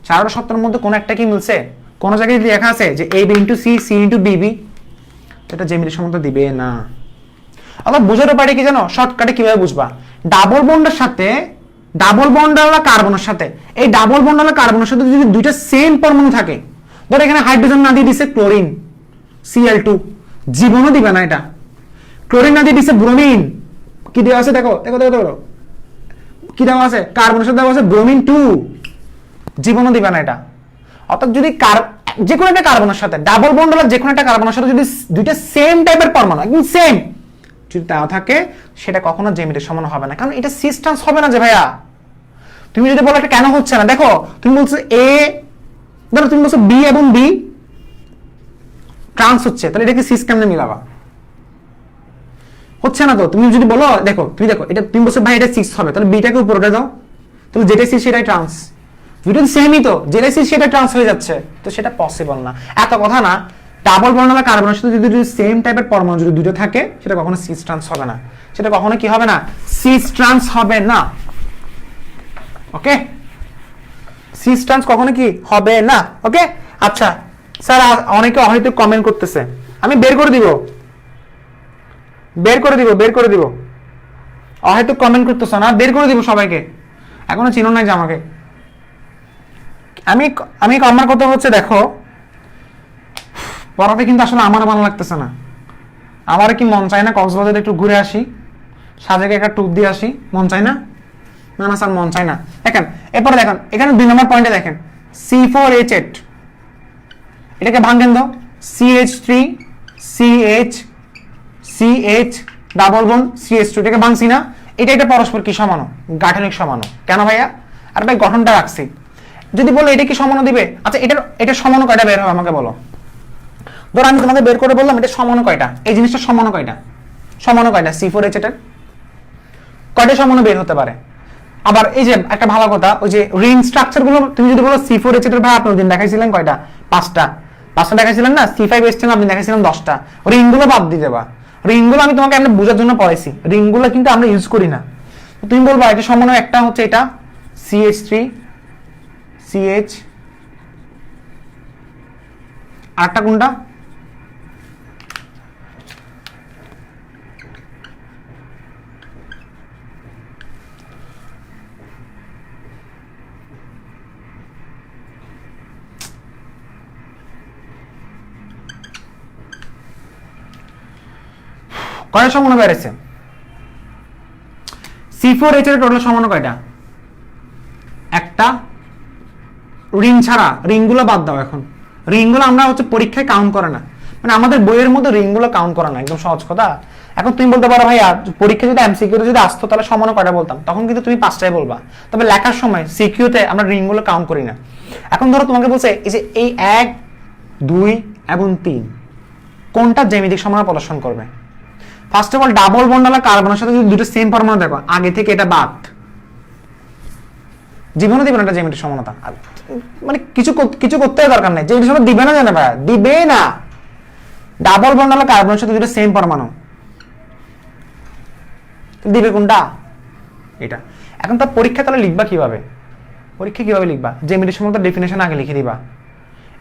চারটা শর্তের মধ্যে কোন একটা কি মিলছে? কোন জায়গায় যদি লেখা আছে যে AB into C, C into BB, এটা জ্যামিতিক সমতা দিবে না। অর্থাৎ বোঝার উপায়টা কি জানো? শর্টকাটে কিভাবে বুঝবা? ডাবল বন্ডের সাথে, ডাবল বন্ডওয়ালা কার্বনের সাথে, এই ডাবল বন্ডওয়ালা কার্বনের সাথে যদি দুইটা সেম পরমাণু থাকে, ধর এখানে হাইড্রোজেন না দিয়ে দিছে ক্লোরিন Cl2, জীবনও দিবে না এটা। ক্লোরিন না দিয়ে দিছে ব্রোমিন, কি দেওয়া আছে দেখো, দেখো দেখো দেখো কি দেওয়া আছে, কার্বনের সাথে দেওয়া আছে ব্রোমিন 2, জীবনও দিবে না এটা। অর্থাৎ যদি যে কোনো একটা কার্বনের সাথে, ডাবল বন্ডওয়ালা যে কোনো একটা কার্বনের সাথে যদি দুইটা সেম টাইপের পরমাণু, একদম সেম যদি দেওয়া থাকে, সেটা কখনো জ্যামিতিক সমান হবে না, কারণ এটা সিস ট্রান্স হবে না যে ভাইয়া। তুমি যদি বলো এটা কেন হচ্ছে না, দেখো তুমি বলছো A, ধরো তুমি বলছো B এবং B ট্রান্স হচ্ছে, তাহলে এটাকে সিস কেমনে মিলাবা? হচ্ছে না তো। তুমি যদি বলো, দেখো তুমি দেখো এটা, তুমি বলছো ভাই এটা 6 হবে, তাহলে বিটাকে উপরে উঠে দাও, তাহলে যেটা 6 সেটাই ট্রান্স। দুটো সেমই তো, যেটা 6 সেটা ট্রান্স হয়ে যাচ্ছে, তো সেটা পসিবল না। এত কথা না, ডাবল বন্ডওয়ালা কার্বনের সাথে যদি সেম টাইপের পরমাণু যদি দুটো থাকে, সেটা কখনো সিস ট্রান্স হবে না, সেটা কখনো কি হবে না? সিস ট্রান্স হবে না। ওকে, সিস ট্রান্স কখনো কি হবে না। ওকে, আচ্ছা স্যার, অনেকে হয়তো কমেন্ট করতেছে, আমি বের করে দিব, বের করে দিব, বের করে দিব। হয়তো কমেন্ট করতেছ না, বের করে দিব সবাইকে, এখনো চিনো নাই যে আমাকে। আমি আমার কথা হচ্ছে, দেখো পড়াতে কিন্তু আসলে আমার ভালো লাগতেছে না। আমার কি মন চায় না কক্সবাজারে একটু ঘুরে আসি, সাজেকে একটা ট্যুর দিয়ে আসি, মন চায় না? না না স্যার, মন চায় না। দেখেন এরপরে দেখেন, এখানে 2 নম্বর পয়েন্টে দেখেন C4H8, এটাকে ভাঙেন দাও, CH3 CH CH double bond CH2, এটাকে ভাঙছি না? এটা পরস্পর কি সমানো? গাঠনিক সমানো। কেন ভাইয়া? আর ভাই গঠনটা রাখছি, যদি বলো এটা কি সমানো দিবে, আচ্ছা এটা সমানো কয়টা বের হবে আমাকে বলো। ধর আমি তোমাকে বের করে বললাম এটা সমানো কয়টা, এই জিনিসটা সমানো কয়টা, সমানো কয়টা C4H এর কয়টা সমানো বের হতে পারে? আবার এই যে একটা ভালো কথা, ওই যে রিং স্ট্রাকচার গুলো তুমি যদি বলো C4H এর ভাই আপনি দিন দেখাইছিলেন কয়টা, 5টা দেখাইছিলেন না? C5H10 আপনি দেখাইছিলেন 10টা। রিং গুলো বাদ দিয়ে দেবা, রিং গুলো আমি তোমাকে এমনি বোঝার জন্য পড়াইছি, রিং গুলো কিন্তু আমরা ইউজ করি না। তুমি বলবা এটা সমানো একটা হচ্ছে এটা CH3 CH, আরেকটা কোনটা? কয়টা সমানো বেড়েছে? C4H এর টোটাল সমানো কয়টা? একটা। রিং ছাড়া, রিংগুলো বাদ দাও। এখন রিংগুলো আমরা হচ্ছে পরীক্ষায় কাউন্ট করে না, মানে আমাদের বইয়ের মধ্যে রিংগুলো কাউন্ট করে না, একদম সহজ কথা। এখন তুমি বলতে পারো ভাইয়া পরীক্ষা যদি এমসিকিউ যদি আসতো তাহলে সমানো কয়টা বলতাম, তখন কিন্তু তুমি 5টাই বলবা। তবে লেখার সময় সিকিউতে আমরা রিংগুলো কাউন্ট করি না। এখন ধরো তোমাকে বলছে এই যে এই 1 2 এবং 3 কোনটা জ্যামিতিক সমানুতা প্রদর্শন করবে? ফার্স্ট অফ অল ডাবল বন্ডওয়ালা কার্বনের সাথে যদি দুটো সেম পরমাণু দেখো, আগে থেকে এটা বাদ, জীবনে দিবে না এটা জ্যামিতিক সমানতা। মানে কিছু করতে দরকার নাই, জ্যামিতিক সমানতা দিবে না, জানে ভাই দিবে না। ডাবল বন্ডওয়ালা কার্বনের সাথে দুটো সেম পরমাণু দিবে কোনটা? এটা। এখন তার পরীক্ষা তাহলে লিখবা কিভাবে? পরীক্ষা কিভাবে লিখবা? জ্যামিতিক সমানতার ডেফিনেশন আগে লিখে দিবা,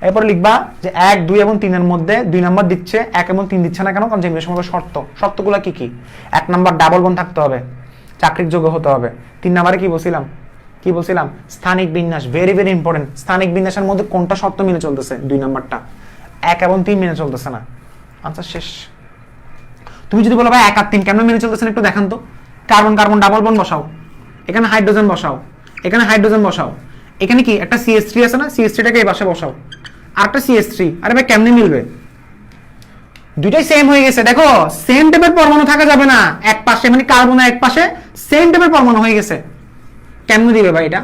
এরপর লিখবা যে 1 2 এবং 3 এর মধ্যে 2 নাম্বার দিচ্ছে, 1 এবং 3 দিচ্ছে না কেন? কারণ জ্যামিতিক সমানতার শর্তগুলো কি কি? 1 নাম্বার ডাবল বন্ড থাকতে হবে, চাকরিক যোগ্য হতে হবে। 3 নাম্বারে কি বলছিলাম? স্থানিক বিন্যাস, ভেরি ভেরি ইম্পর্টেন্ট। স্থানিক বিন্যাসের মধ্যে কোনটা শর্ত মেনে চলতেছে? 2 নাম্বারটা। 1 এবং 3 মেনে চলতেছে না, আনসার শেষ। তুমি যদি বলো ভাই 1 আর 3 কেন মেনে চলতেছে না একটু দেখান তো। কার্বন কার্বন ডাবল বন্ড বসাও, এখানে হাইড্রোজেন বসাও, এখানে হাইড্রোজেন বসাও, এখানে কি একটা CH3 আছে না? CH3টাকে এই পাশে বসাও, আরেকটা CH3। আরে ভাই কেমনে মিলবে? দুইটাই সেম হয়ে গেছে। দেখো সেম টাইপের পরমাণু থাকা যাবে না এক পাশে, মানে কার্বনের এক পাশে সেম টাইপের পরমাণু হয়ে গেছে, কেমনে দিবে ভাই এটা?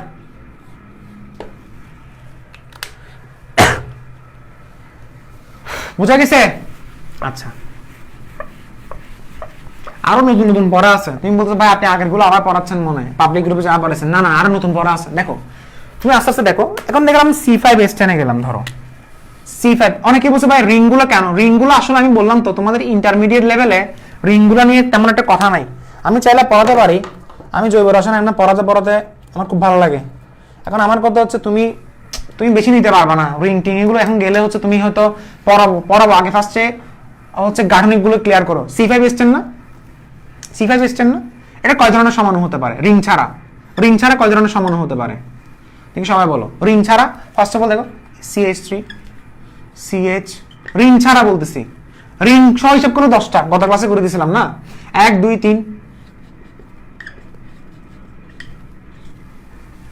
বুঝা গেছে? আচ্ছা, আরো নতুন নতুন পড়া আছে। তুমি বলছো ভাই আপনি আগের গুলো আবার পড়াচ্ছেন মনে হয়, পাবলিক গ্রুপে যা পড়াচ্ছেন। না না, আরো নতুন পড়া আছে। দেখো তুমি আস্তে আস্তে দেখো। এখন দেখলাম C5H10 এ গেলাম। ধরো C5, অনেকে বলছে ভাই রিং গুলো কেন? রিং গুলো আসলে আমি বললাম তো তোমাদের ইন্টারমিডিয়েট লেভেলে রিং গুলো নিয়ে তেমন একটা কথা নাই। আমি চাইলে পড়াতে পারি, আমি জৈব রসায়ন একটা পড়াতে পড়াতে আমার খুব ভালো লাগে। এখন আমার কথা হচ্ছে তুমি বেশি নিতে পারবে না রিং টিং এগুলো। এখন গেলে হচ্ছে তুমি হয়তো পড়াবো আগে ফার্স্টে হচ্ছে গাঠনিক গুলো ক্লিয়ার করো। C5H10 না, C5H10 না, এটা কয় ধরনের সমাণু হতে পারে? রিং ছাড়া কয় ধরনের সমাণু হতে পারে? ঠিক সবাই বলো রিং ছাড়া। ফার্স্ট অফ অল দেখো CH3 CH, রিং ছাড়া বলতেছি। রিং সহ হিসাব করো 10টা, গত ক্লাসে করে দিয়েছিলাম না? 1 2 3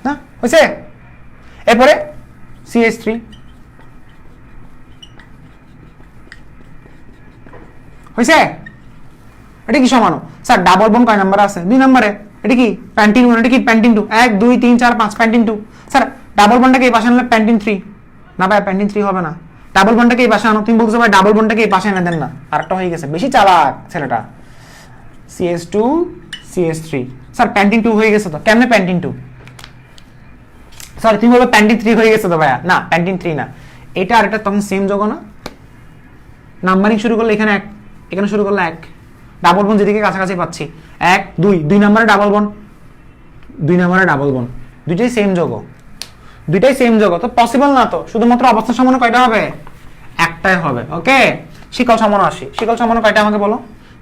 না হয়েছে? এরপরে CH3 হয়েছে? এটা কি সমাণু? স্যার ডাবল বন্ড কয় নাম্বার আছে? 2 নম্বরে। এটা কি প্যান্টিন 1, এটা কি প্যান্টিন 2? 1 2 3 4 5 প্যান্টিন 2। স্যার ডাবল বন্ডটাকে এই পাশে আনলে প্যান্টিন 3 না ভাই, প্যান্টিন 3 হবে না। ডাবল বন্ডটাকে এই পাশে আনো। তুমি বলছো ভাই ডাবল বন্ডটাকে এই পাশে এনে দেন না, আরেকটা হয়ে গেছে। বেশি চালাক ছেলেটা। CH2 CH3, স্যার প্যান্টিন 2 হয়ে গেছে তো। কেমনে প্যান্টিন 2? সরি তুমি বলবে প্যান্টিন 3 হয়ে গেছে তো ভাইয়া। না, প্যান্টিন 3 না, এটা আর এটা তখন সেম যোগ না। নাম্বারিং শুরু করলে এখানে 1, এখানে শুরু করলে 1। ডাবল বন্ড যেদিকে কাছাকাছি পাচ্ছি 1 2, 2 নম্বরে ডাবল বন্ড, 2 নম্বরে ডাবল বন্ড, দুইটাই সেম যোগ, দুইটাই সেম যোগ। তো পসিবল না তো, শুধুমাত্র অবস্থান সমাণু কয়টা হবে? একটাই হবে। ওকে, শিকল সমাণু আসি। শিকল সমাণু কয়টা আমাকে বলো?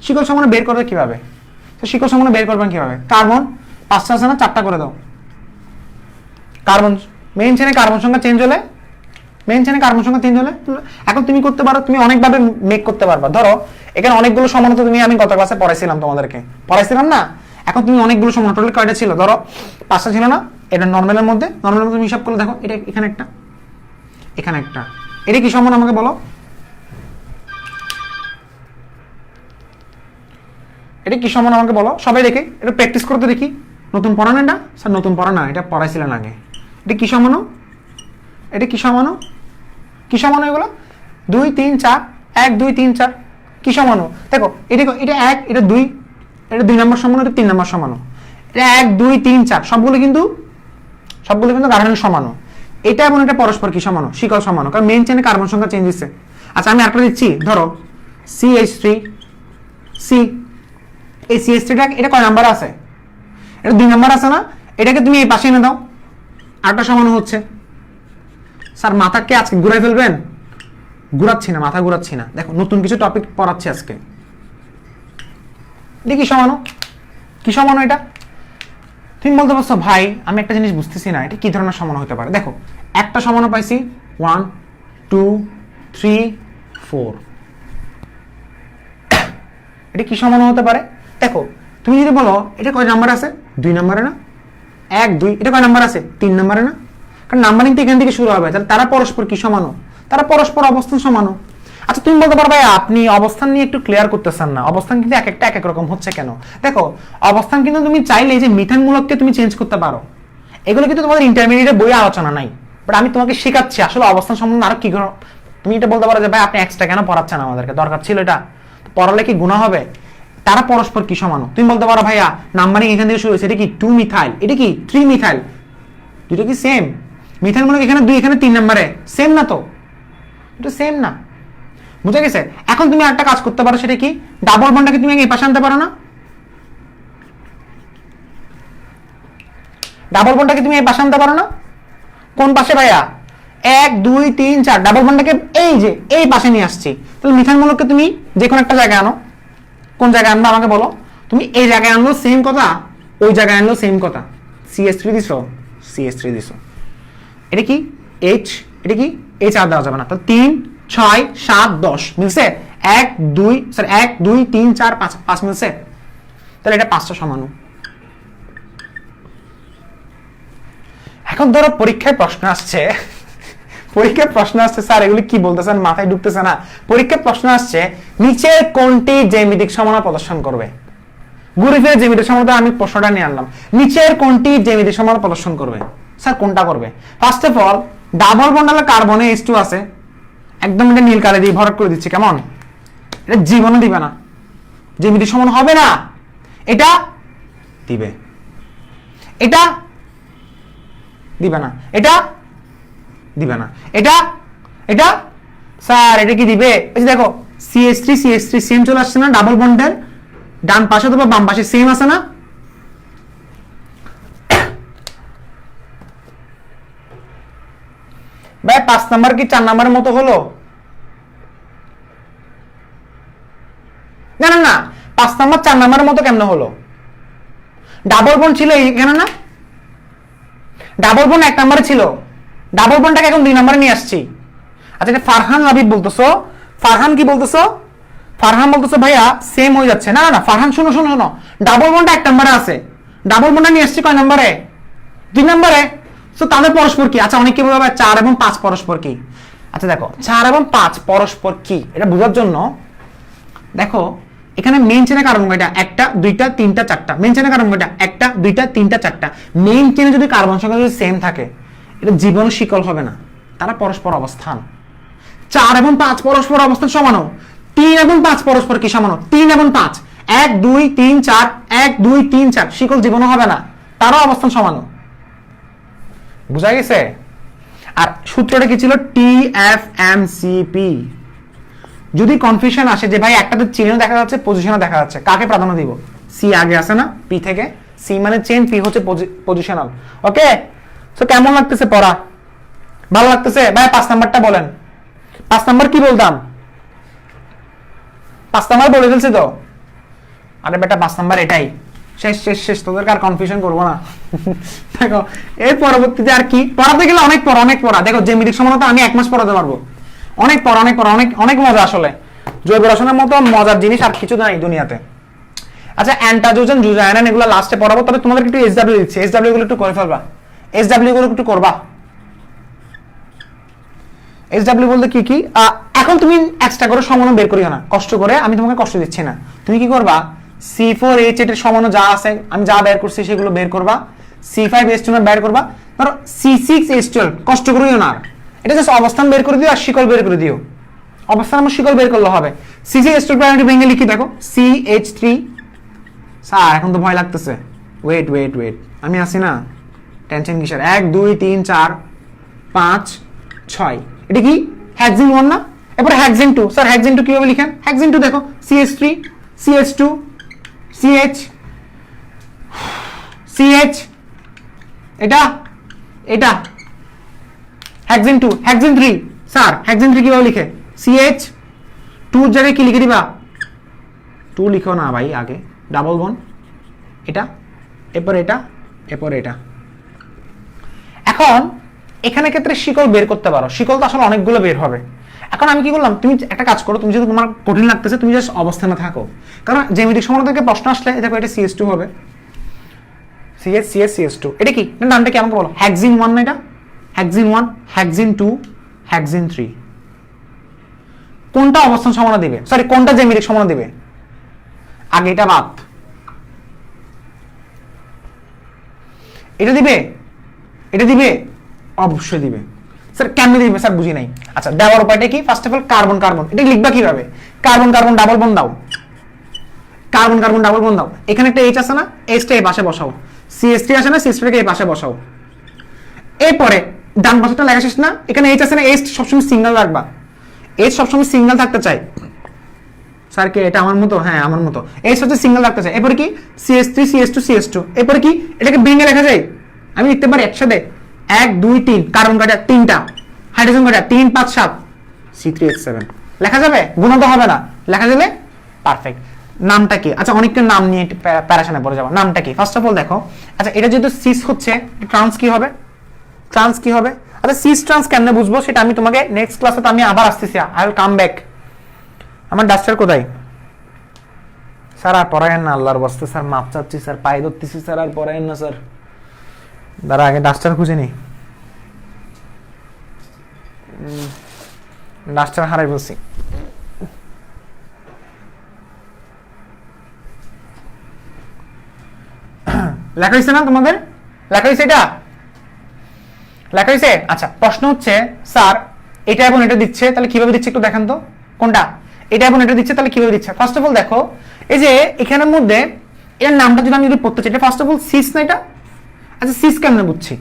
শিকল সমাণু বের করবে কিভাবে? তো শিকল সমাণু বের করবেন কিভাবে? কার্বন 5টা আছে না, 4টা করে দাও। কার্বন মেইন চেনে কার্বন সংখ্যা চেঞ্জ হলে, এখন তুমি করতে পারো, তুমি অনেকভাবে মেক করতে পারবা। ধরো এখানে অনেকগুলো সমাণু তো আমি গত ক্লাসে পড়াইছিলাম তোমাদেরকে, পড়াইছিলাম না? এখন তুমি অনেকগুলো সমাণু, টোটাল কয়টা ছিল? ধরো 5টা ছিল না? এটা নরমালের মধ্যে তুমি হিসাব করলে দেখো, এটা এখানে একটা, এখানে একটা। এটা কি সমাণু আমাকে বলো? এটা কি সমাণু আমাকে বলো? সবাই দেখে এটা প্র্যাকটিস করতে দেখি। নতুন পড়া না এটা? স্যার নতুন পড়া না, এটা পড়াইছিলেন আগে। এটা কি সমাণু? এটা কি সমাণু? কি সমাণু এগুলো? 2 3 4, 1 2 3 4 কি সমাণু? দেখো এটা 1, এটা 2, এটা 2 নম্বর সমাণু, এটা 3 নম্বর সমাণু। এটা 1 2 3 4 সবগুলো কিন্তু গাঠনিক সমাণু। এটা এবং এটা পরস্পর কি সমাণু? শিকল সমাণু, কারণ মেইন চেনে কার্বন সংখ্যা চেঞ্জ হচ্ছে। আচ্ছা আমি আরেকটা দিচ্ছি। ধরো CH3 C, এই CH3টা এটা কয় নাম্বার আছে? এটা 2 নাম্বার আছে না? এটাকে তুমি এই পাশে এনে দাও, আরেকটা সমাণু হচ্ছে। স্যার মাথাকে আজকে ঘুরাই ফেলবেন? ঘুরাচ্ছি না, মাথা ঘুরাচ্ছি না। দেখো নতুন কিছু টপিক পড়াচ্ছি আজকে। দেখি সমাণু কি সমাণু? এটা তুমি বলতে পারছো ভাই আমি একটা জিনিস বুঝতেছি না, এটা কি ধরনের সমাণু হতে পারে? দেখো একটা সমাণু পাইছি 1 2 3 4, এটা কি সমাণু হতে পারে? দেখো তুমি যদি বলো এটা কয় নাম্বার আছে? 2 নম্বরে না? 1 2, এটা কয় নাম্বার আছে? 3 নম্বরে না? কারণ নাম্বারিং তো এখান থেকে শুরু হবে। তাহলে তারা পরস্পর কি সমাণু? তারা পরস্পর অবস্থান সমাণু। আচ্ছা তুমি বলতে পারো ভাই আপনি অবস্থান নিয়ে একটু ক্লিয়ার করতেছেন না, অবস্থান কিন্তু এক একটা এক এক রকম হচ্ছে কেন? দেখো অবস্থান কিন্তু তুমি চাইলে যে মিথান মূলককে তুমি চেঞ্জ করতে পারো, এগুলো কিন্তু তোমাদের ইন্টারমিডিয়েটের বইয়ে আলোচনা নাই। বাট আমি তোমাকে শেখাচ্ছি আসলে অবস্থান সম্বন্ধে আরো কি করো। তুমি এটা বলতে পারো যে ভাই আপনি এক্সট্রা কেন পড়াচ্ছেন, আমাদেরকে দরকার ছিল এটা, পড়ালে কি গুণা হবে? তারা পরস্পর কি সমাণু? তুমি বলতে পারো ভাইয়া নাম্বারিং এখান থেকে শুরু হয়েছে, এটা কি 2 মিথাইল, এটা কি 3 মিথাইল, দুটো কি সেম? মিথাইল মূলক এখানে 2, এখানে 3 নম্বরে, সেম না তো? এটা সেম না, বুঝা গেছে? এখন তুমি একটা কাজ করতে পারো, সেটা কি? ডাবল বন্ডটাকে তুমি এই পাশে আনতে পারো না? ডাবল বন্ডটাকে তুমি এই পাশে আনতে পারো না? কোন পাশে ভাইয়া? 1 2 3 4, ডাবল বন্ডটাকে এই যে এই পাশে নিয়ে আসছি। তাহলে মিথাইল মূলককে তুমি যে কোনো একটা জায়গায় আনো। কোন জায়গায় আনবা আমাকে বলো? তুমি এই জায়গায় আনলো সেম কথা, ওই জায়গায় আনলো সেম কথা। CH3 দিছো, CH3 দিছো। এটা কি H, এটা কি H আর দেওয়া যাবে না। তাহলে 3 6 7 10 মিলছে? 1 2 স্যার 1 2 3 4 5 5 মিলছে? তাহলে এটা 5টা সমাণু। এখন ধরো পরীক্ষায় প্রশ্ন আসছে, স্যার এগুলি কি বলতেছেন, মাথায় ঢুকতেছে না। পরীক্ষায় প্রশ্ন আসছে নিচের কোনটি জ্যামিতিক সমাণু প্রদর্শন করবে? ঘুরে ফিরে জ্যামিতিক সমাণু, আমি প্রশ্নটা নিয়ে আনলাম। নিচের কোনটি জ্যামিতিক সমাণু প্রদর্শন করবে? স্যার কোনটা করবে? ফার্স্ট অফ অল ডাবল বন্ডালে কার্বনে H2 আছে, একদম এটা নীল কালি দিয়ে ভরাট করে দিচ্ছি, কেমন? এটা জীবনে দিবে না, জ্যামিতিক সমান হবে না। এটা দিবে, এটা দিবে না, এটা দিবে না, এটা এটা স্যার এটা কি দিবে? এই যে দেখো CH3 CH3 সেম চলে আসছে না, ডাবল বন্ডের ডান পাশে অথবা বাম পাশে সেম আছে না? ভাই 5 নাম্বার কি 4 নাম্বারের মতো হলো? না না না, 5 নাম্বার 4 নাম্বারের মতো কেমনে হলো? ডাবল বন্ড ছিল এখানে না, ডাবল বন্ড 1 নাম্বারে ছিল, ডাবল বন্ডটাকে এখন 2 নাম্বারে নিয়ে আসছি। আচ্ছা এটা ফারহান লাবিব বলতেছো, ফারহান কি বলতেছো? ফারহান বলতেছো ভাইয়া সেম হয়ে যাচ্ছে। না না না ফারহান শোনো শোনো শোনো, ডাবল বন্ডটা 1 নাম্বারে আছে, ডাবল বন্ডটা নিয়ে আসছি কয় নাম্বারে? 2 নাম্বারে। সো তাদের পরস্পর কি? আচ্ছা অনেকে বলবে 4 এবং 5 পরস্পর কি। আচ্ছা দেখো 4 এবং 5 পরস্পর কি এটা বোঝার জন্য দেখো এখানে মেইন চেনের কার্বন কয়টা? 1টা 2টা 3টা 4টা। মেইন চেনের কার্বন কয়টা? 1টা 2টা 3টা 4টা। মেইন চেনে যদি কার্বন সংখ্যা যদি সেম থাকে এটা জীবনে শিকল হবে না, তারা পরস্পর অবস্থান। 4 এবং 5 পরস্পর অবস্থান সমানো, 3 এবং 5 পরস্পর কি সমানো? 3 এবং 5 1 2 3 4 1 2 3 4 শিকল জীবনে হবে না, তারাও অবস্থান সমানো। বুঝা গেছে? আর সূত্রটা কি ছিল? TFMCP। যদি কনফিউশন আসে যে ভাই একটাতে চেনও দেখা যাচ্ছে পজিশনও দেখা যাচ্ছে, কাকে প্রাধান্য দিব? সি আগে আছে না পি থেকে, সি মানে চেন, পি হচ্ছে পজিশনাল। ওকে, সো কেমন লাগতেছে পড়া? ভালো লাগতেছে? ভাই 5 নাম্বারটা বলেন। 5 নাম্বার কি বলতাম? 5 নাম্বার বলে ফেলছি তো। আরে বেটা 5 নাম্বার এটাই, শেষ শেষ শেষ, তোদেরকে আর কনফিউশন করবো না। দেখো এর পরবর্তীতে আর কি পড়াতে গেলে অনেক পড়া অনেক পড়া। দেখো জ্যামিতিক সমানতা আমি 1 মাস পড়াতে পারবো, অনেক পড়া অনেক পড়া অনেক অনেক মজা। আসলে জৈব রসায়নের মতো মজার জিনিস আর কিছু নাই দুনিয়াতে। আচ্ছা অ্যান্টাজোজেন জুজায়নান এগুলো লাস্টে পড়াবো, তবে তোমাদের একটু SW দিচ্ছি, SW গুলো একটু করে ফেলবা, SW গুলো একটু করবা। SW বলতে কি কি? এখন তুমি এক্সট্রা করে সমানো বের করিও না, কষ্ট করে, আমি তোমাকে কষ্ট দিচ্ছি না। তুমি কি করবা? C4H8 এর সমানো যা আছে আমি যা বের করছি সেগুলো বের করবা, C5H12 বের করবা, ধরো C6H12 কষ্ট করিও না, এটা জাস্ট অবস্থান বের করে দিও আর শিকল বের করে দিও। অবস্থান আমার শিকল বের করলে হবে। C6H12 প্রায়োরিটি ভেঙে লিখি দেখো CH3। স্যার এখন তো ভয় লাগতেছে, ওয়েট ওয়েট ওয়েট, আমি আছি না, টেনশন কিসের? 1 2 3 4 5 6, এটা কি হেক্সিন 1 না? এরপরে হেক্সিন 2। স্যার হেক্সিন 2 কিভাবে লিখেন? হেক্সিন 2 দেখো CH3 CH2 CH CH, এটা এটা হেক্সিন 2 হেক্সিন 3। স্যার হেক্সিন 3 কিভাবে লিখে? CH 2 এর জায়গায় কি লিখে দিবা? 2 লিখো না ভাই, আগে ডাবল বন্ড, এটা এরপর এটা এরপর এটা। এখন এখানে ক্ষেত্রে শিকল বের করতে পারো, শিকল তো আসলে অনেকগুলো বের হবে। এখন আমি কি করলাম, তুমি একটা কাজ করো, তুমি যদি তোমার কঠিন লাগতেছে তুমি জাস্ট অবস্থানে থাকো, কারণ জ্যামিতিক সমানতা থেকে প্রশ্ন আসলে দেখো এটা CH2 হবে, CH এটা কি নামটা কি আমাকে বলো? হেক্সিন 1 না? এটা হেক্সিন 1 হেক্সিন 2 হেক্সিন 3, কোনটা অবস্থান সমানা দিবে? সরি কোনটা জ্যামিতিক সমানা দিবে? আগে এটা বাদ, এটা দিবে, এটা দিবে, অবশ্যই দিবে। স্যার কেমনে দিবে স্যার বুঝি নাই। আচ্ছা দেওয়ার উপায়টা কি? First of all carbon carbon, এটা লিখবা কিভাবে? কার্বন কার্বন ডাবল বন্ড দাও, কার্বন কার্বন ডাবল বন্ড দাও, এখানে একটা H আছে না, H টা এই পাশে বসাও, CH3 আছে না, CH3 কে এই পাশে বসাও। এরপরে ডান পাশেটা লেখা শেষ না, এখানে H আছে না, H সবসময় সিঙ্গেল রাখবা, H সবসময় সিঙ্গেল থাকতে চাই। স্যার কি এটা আমার মতো? হ্যাঁ আমার মতো। H হচ্ছে সিঙ্গেল রাখতে চাই। এরপরে কি? CH3 CH2 CH2। এরপরে কি? এটাকে ভেঙে লেখা যায়, আমি লিখতে পারি একসাথে 1 2 3, কার্বন কয়টা? 3টা, হাইড্রোজেন কয়টা? 3 5 7, C3H7 লেখা যাবে, গুণ তো হবে না, লেখা যাবে, পারফেক্ট। নামটা কি? আচ্ছা অনেকটা নাম নিয়ে প্যারাশনে পড়ে যাবো, নামটা কি? ফার্স্ট অফ অল দেখো, আচ্ছা এটা যেহেতু সিস হচ্ছে, ট্রান্স কি হবে? ট্রান্স কি হবে? আচ্ছা সিস ট্রান্স কেমনে বুঝবো সেটা আমি তোমাকে নেক্সট ক্লাসে তো আমি আবার আসতেছি, আই উইল কাম ব্যাক। আমার ডাস্টার কোথায়? স্যার আর পড়ায়েন না, আল্লাহর বস্তে স্যার মাপ চাচ্ছি স্যার, পায়ে ধরতেছি স্যার, আর পড়ায়েন না স্যার। দাঁড়া আগে ডাস্টার খুঁজে নি, ডাস্টার হারাই বলছি। লেখা হয়েছে না তোমাদের? লেখা হয়েছে? এটা লেখা হয়েছে? আচ্ছা প্রশ্ন হচ্ছে স্যার এটা এবং এটা দিচ্ছে, তাহলে কিভাবে দিচ্ছে একটু দেখান তো, কোনটা এটা এবং এটা দিচ্ছে, তাহলে কিভাবে দিচ্ছে? ফার্স্ট অফ অল দেখো, এই যে এখানের মধ্যে এর নামটা যদি আমি যদি পড়তে চাই, এটা ফার্স্ট অফ অল সিস না এটা? আচ্ছা সিস কেমনে বুঝছি?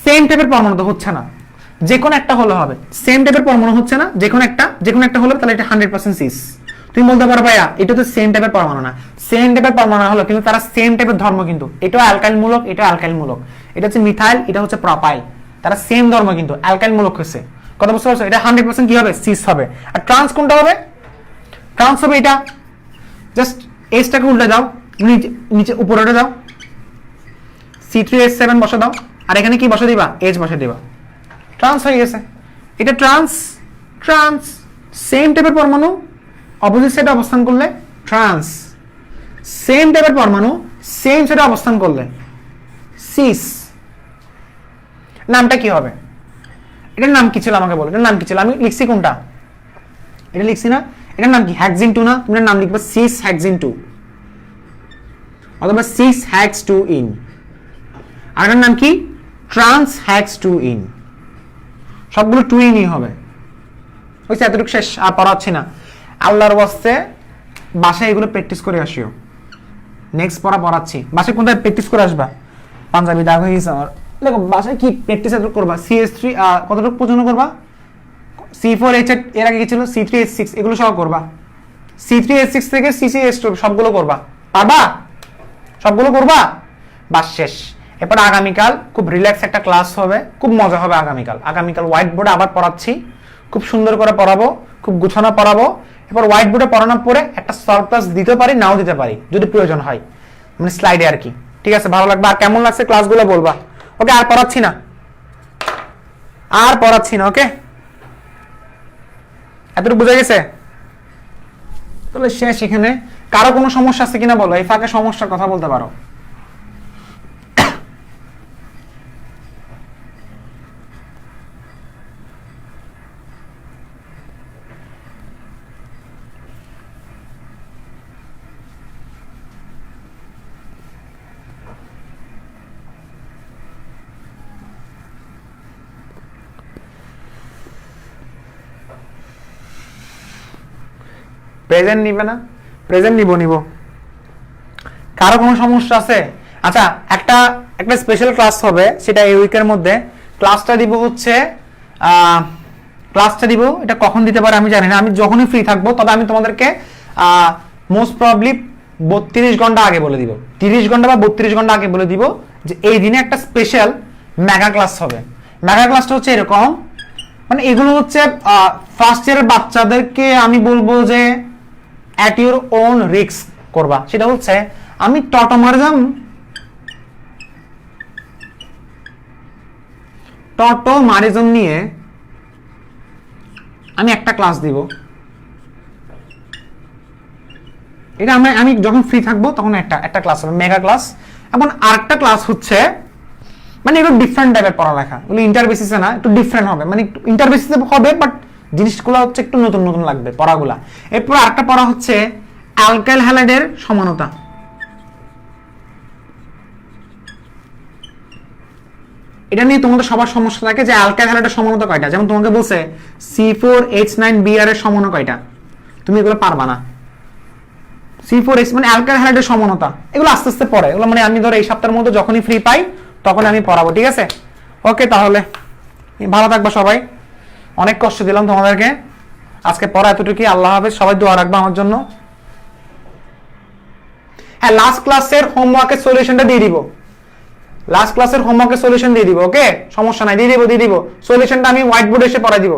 সেম টাইপের পরমাণু তো হচ্ছে না, যে কোনো একটা হলে হবে। সেম টাইপের পরমাণু হচ্ছে না, যে কোনো একটা হলে তাহলে এটা 100% সিস। তুমি বলতে পারো ভাইয়া এটা তো সেম টাইপের পরমাণু না, সেম টাইপের পরমাণু হলো কিন্তু তারা সেম টাইপের ধর্ম, কিন্তু এটাও অ্যালকাইল মূলক, এটাও অ্যালকাইল মূলক, এটা হচ্ছে মিথাইল, এটা হচ্ছে প্রপাইল, তারা সেম ধর্ম কিন্তু অ্যালকাইল মূলক হচ্ছে। কথা বুঝতে পারছো? এটা 100% কি হবে? সিস হবে। আর ট্রান্স কোনটা হবে? ট্রান্স হবে এটা, জাস্ট এসটাকে উল্টে দাও, নিচে উপরে দাও, C3H7 বসা দাও, আর এখানে কি বসা দিবা? H বসা দিবা, ট্রান্স হয়ে গেছে। এটা ট্রান্স, ট্রান্স সেম টাইপের পরমাণু অপোজিট সাইডে অবস্থান করলে ট্রান্স, সেম টাইপের পরমাণু সেম সাইডে অবস্থান করলে সিস। নামটা কি হবে? এটার নাম কি ছিল আমাকে বলো, এটার নাম কি ছিল? আমি লিখছি কোনটা? এটা লিখছি না? এটার নাম কি? হেক্সিন 2 না? তুমি নাম লিখবা সিস হেক্সিন 2 অথবা সিস হেক্স 2 ইন। আর এটার নাম কি? Trans hex 2 in. সবগুলো 2 ইনই হবে। হইছে, এতটুকু শেষ, আর পড়াচ্ছি না। আল্লাহর ওয়াস্তে বাসায় এগুলো প্র্যাকটিস করে আসিও। নেক্সট পড়াচ্ছি, বাসায় কোনটা প্র্যাকটিস করে আসবা? পাঞ্জাবি দাগ হয়ে গেছে আমার। দেখো বাসায় কি প্র্যাকটিস এত করবা? CS3 কতটুকু পর্যন্ত করবা? C4H এর আগে কি ছিল? C3H6 এগুলো সব করবা। C3H6 থেকে CCH2 সবগুলো করবা, পারবা? সবগুলো করবা, বাস শেষ। এরপর আগামীকাল খুব রিল্যাক্স একটা ক্লাস হবে, খুব মজা হবে আগামীকাল। হোয়াইট বোর্ডে আবার পড়াচ্ছি, খুব সুন্দর করে পড়াবো, খুব গুছানো পড়াবো। এরপর হোয়াইট বোর্ডে পড়ানোর পরে একটা সলভ ক্লাস দিতে পারি, নাও দিতে পারি যদি প্রয়োজন হয়, মানে স্লাইডে আর কি। ঠিক আছে, ভালো লাগবে। আর কেমন লাগছে ক্লাসগুলো বলবা। ওকে, আর পড়াচ্ছি না, ওকে? এতটুকু বুঝে গেছে? তাহলে শেষ এখানে। কারো কোনো সমস্যা আছে কিনা বলো, এই ফাঁকে সমস্যার কথা বলতে পারো। প্রেজেন্ট নিবে না? প্রেজেন্ট নিব। কারো কোনো সমস্যা আছে? আচ্ছা, একটা স্পেশাল ক্লাস হবে, সেটা এই উইকের মধ্যে। ক্লাসটা দিব, এটা কখন দিতে পারে আমি জানি না। আমি যখনই ফ্রি থাকবো, তবে আমি তোমাদেরকে মোস্ট প্রবাবলি 32 ঘন্টা আগে বলে দিব, 30 ঘন্টা বা 32 ঘন্টা আগে বলে দিব যে এই দিনে একটা স্পেশাল মেগা ক্লাস হবে। মেগা ক্লাসটা হচ্ছে এরকম, মানে এগুলো হচ্ছে ফার্স্ট ইয়ারের বাচ্চাদেরকে আমি বলবো যে at your own risk করবা। সেটা হচ্ছে আমি টটোমারিজম নিয়ে আমি একটা ক্লাস দিব। এটা আমি যখন ফ্রি থাকবো তখন একটা ক্লাস হবে, মেগা ক্লাস। এবং আরেকটা ক্লাস হচ্ছে, মানে একটু ডিফারেন্ট টাইপের পড়ালেখা, ওগুলো ইন্টার বেসিসে না, একটু ডিফারেন্ট হবে, মানে ইন্টার বেসিসে হবে, বাট জিনিসগুলো হচ্ছে একটু নতুন লাগবে পড়াগুলা। এরপর আরেকটা পড়া হচ্ছে অ্যালকাইল হ্যালাইডের সমানতা। এটা নিয়ে তোমাদের সবার সমস্যা থাকে যে অ্যালকাইল হ্যালাইডের সমানতা কয়টা। যেমন তোমাকে বলছে C4H9Br এর সমানতা কয়টা, তুমি এগুলো পারবা না। C4H মানে অ্যালকাইল হ্যালাইডের সমানতা, এগুলো আস্তে আস্তে পড়ে, এগুলো মানে আমি ধরো এই সপ্তাহের মধ্যে যখনই ফ্রি পাই তখন আমি পড়াবো। ঠিক আছে, ওকে? তাহলে ভালো থাকবা সবাই, অনেক কষ্ট দিলাম তোমাদেরকে আজকে। পড়া এতটুকুই, আল্লাহ হাফেজ। সবাই দোয়া রাখবা আমার জন্য। হ্যাঁ, লাস্ট ক্লাসের হোমওয়ার্কের সলিউশনটা দিয়ে দিব, ওকে? সমস্যা নাই, দিয়ে দিব সলিউশনটা। আমি হোয়াইট বোর্ডে এসে পড়াই দিব।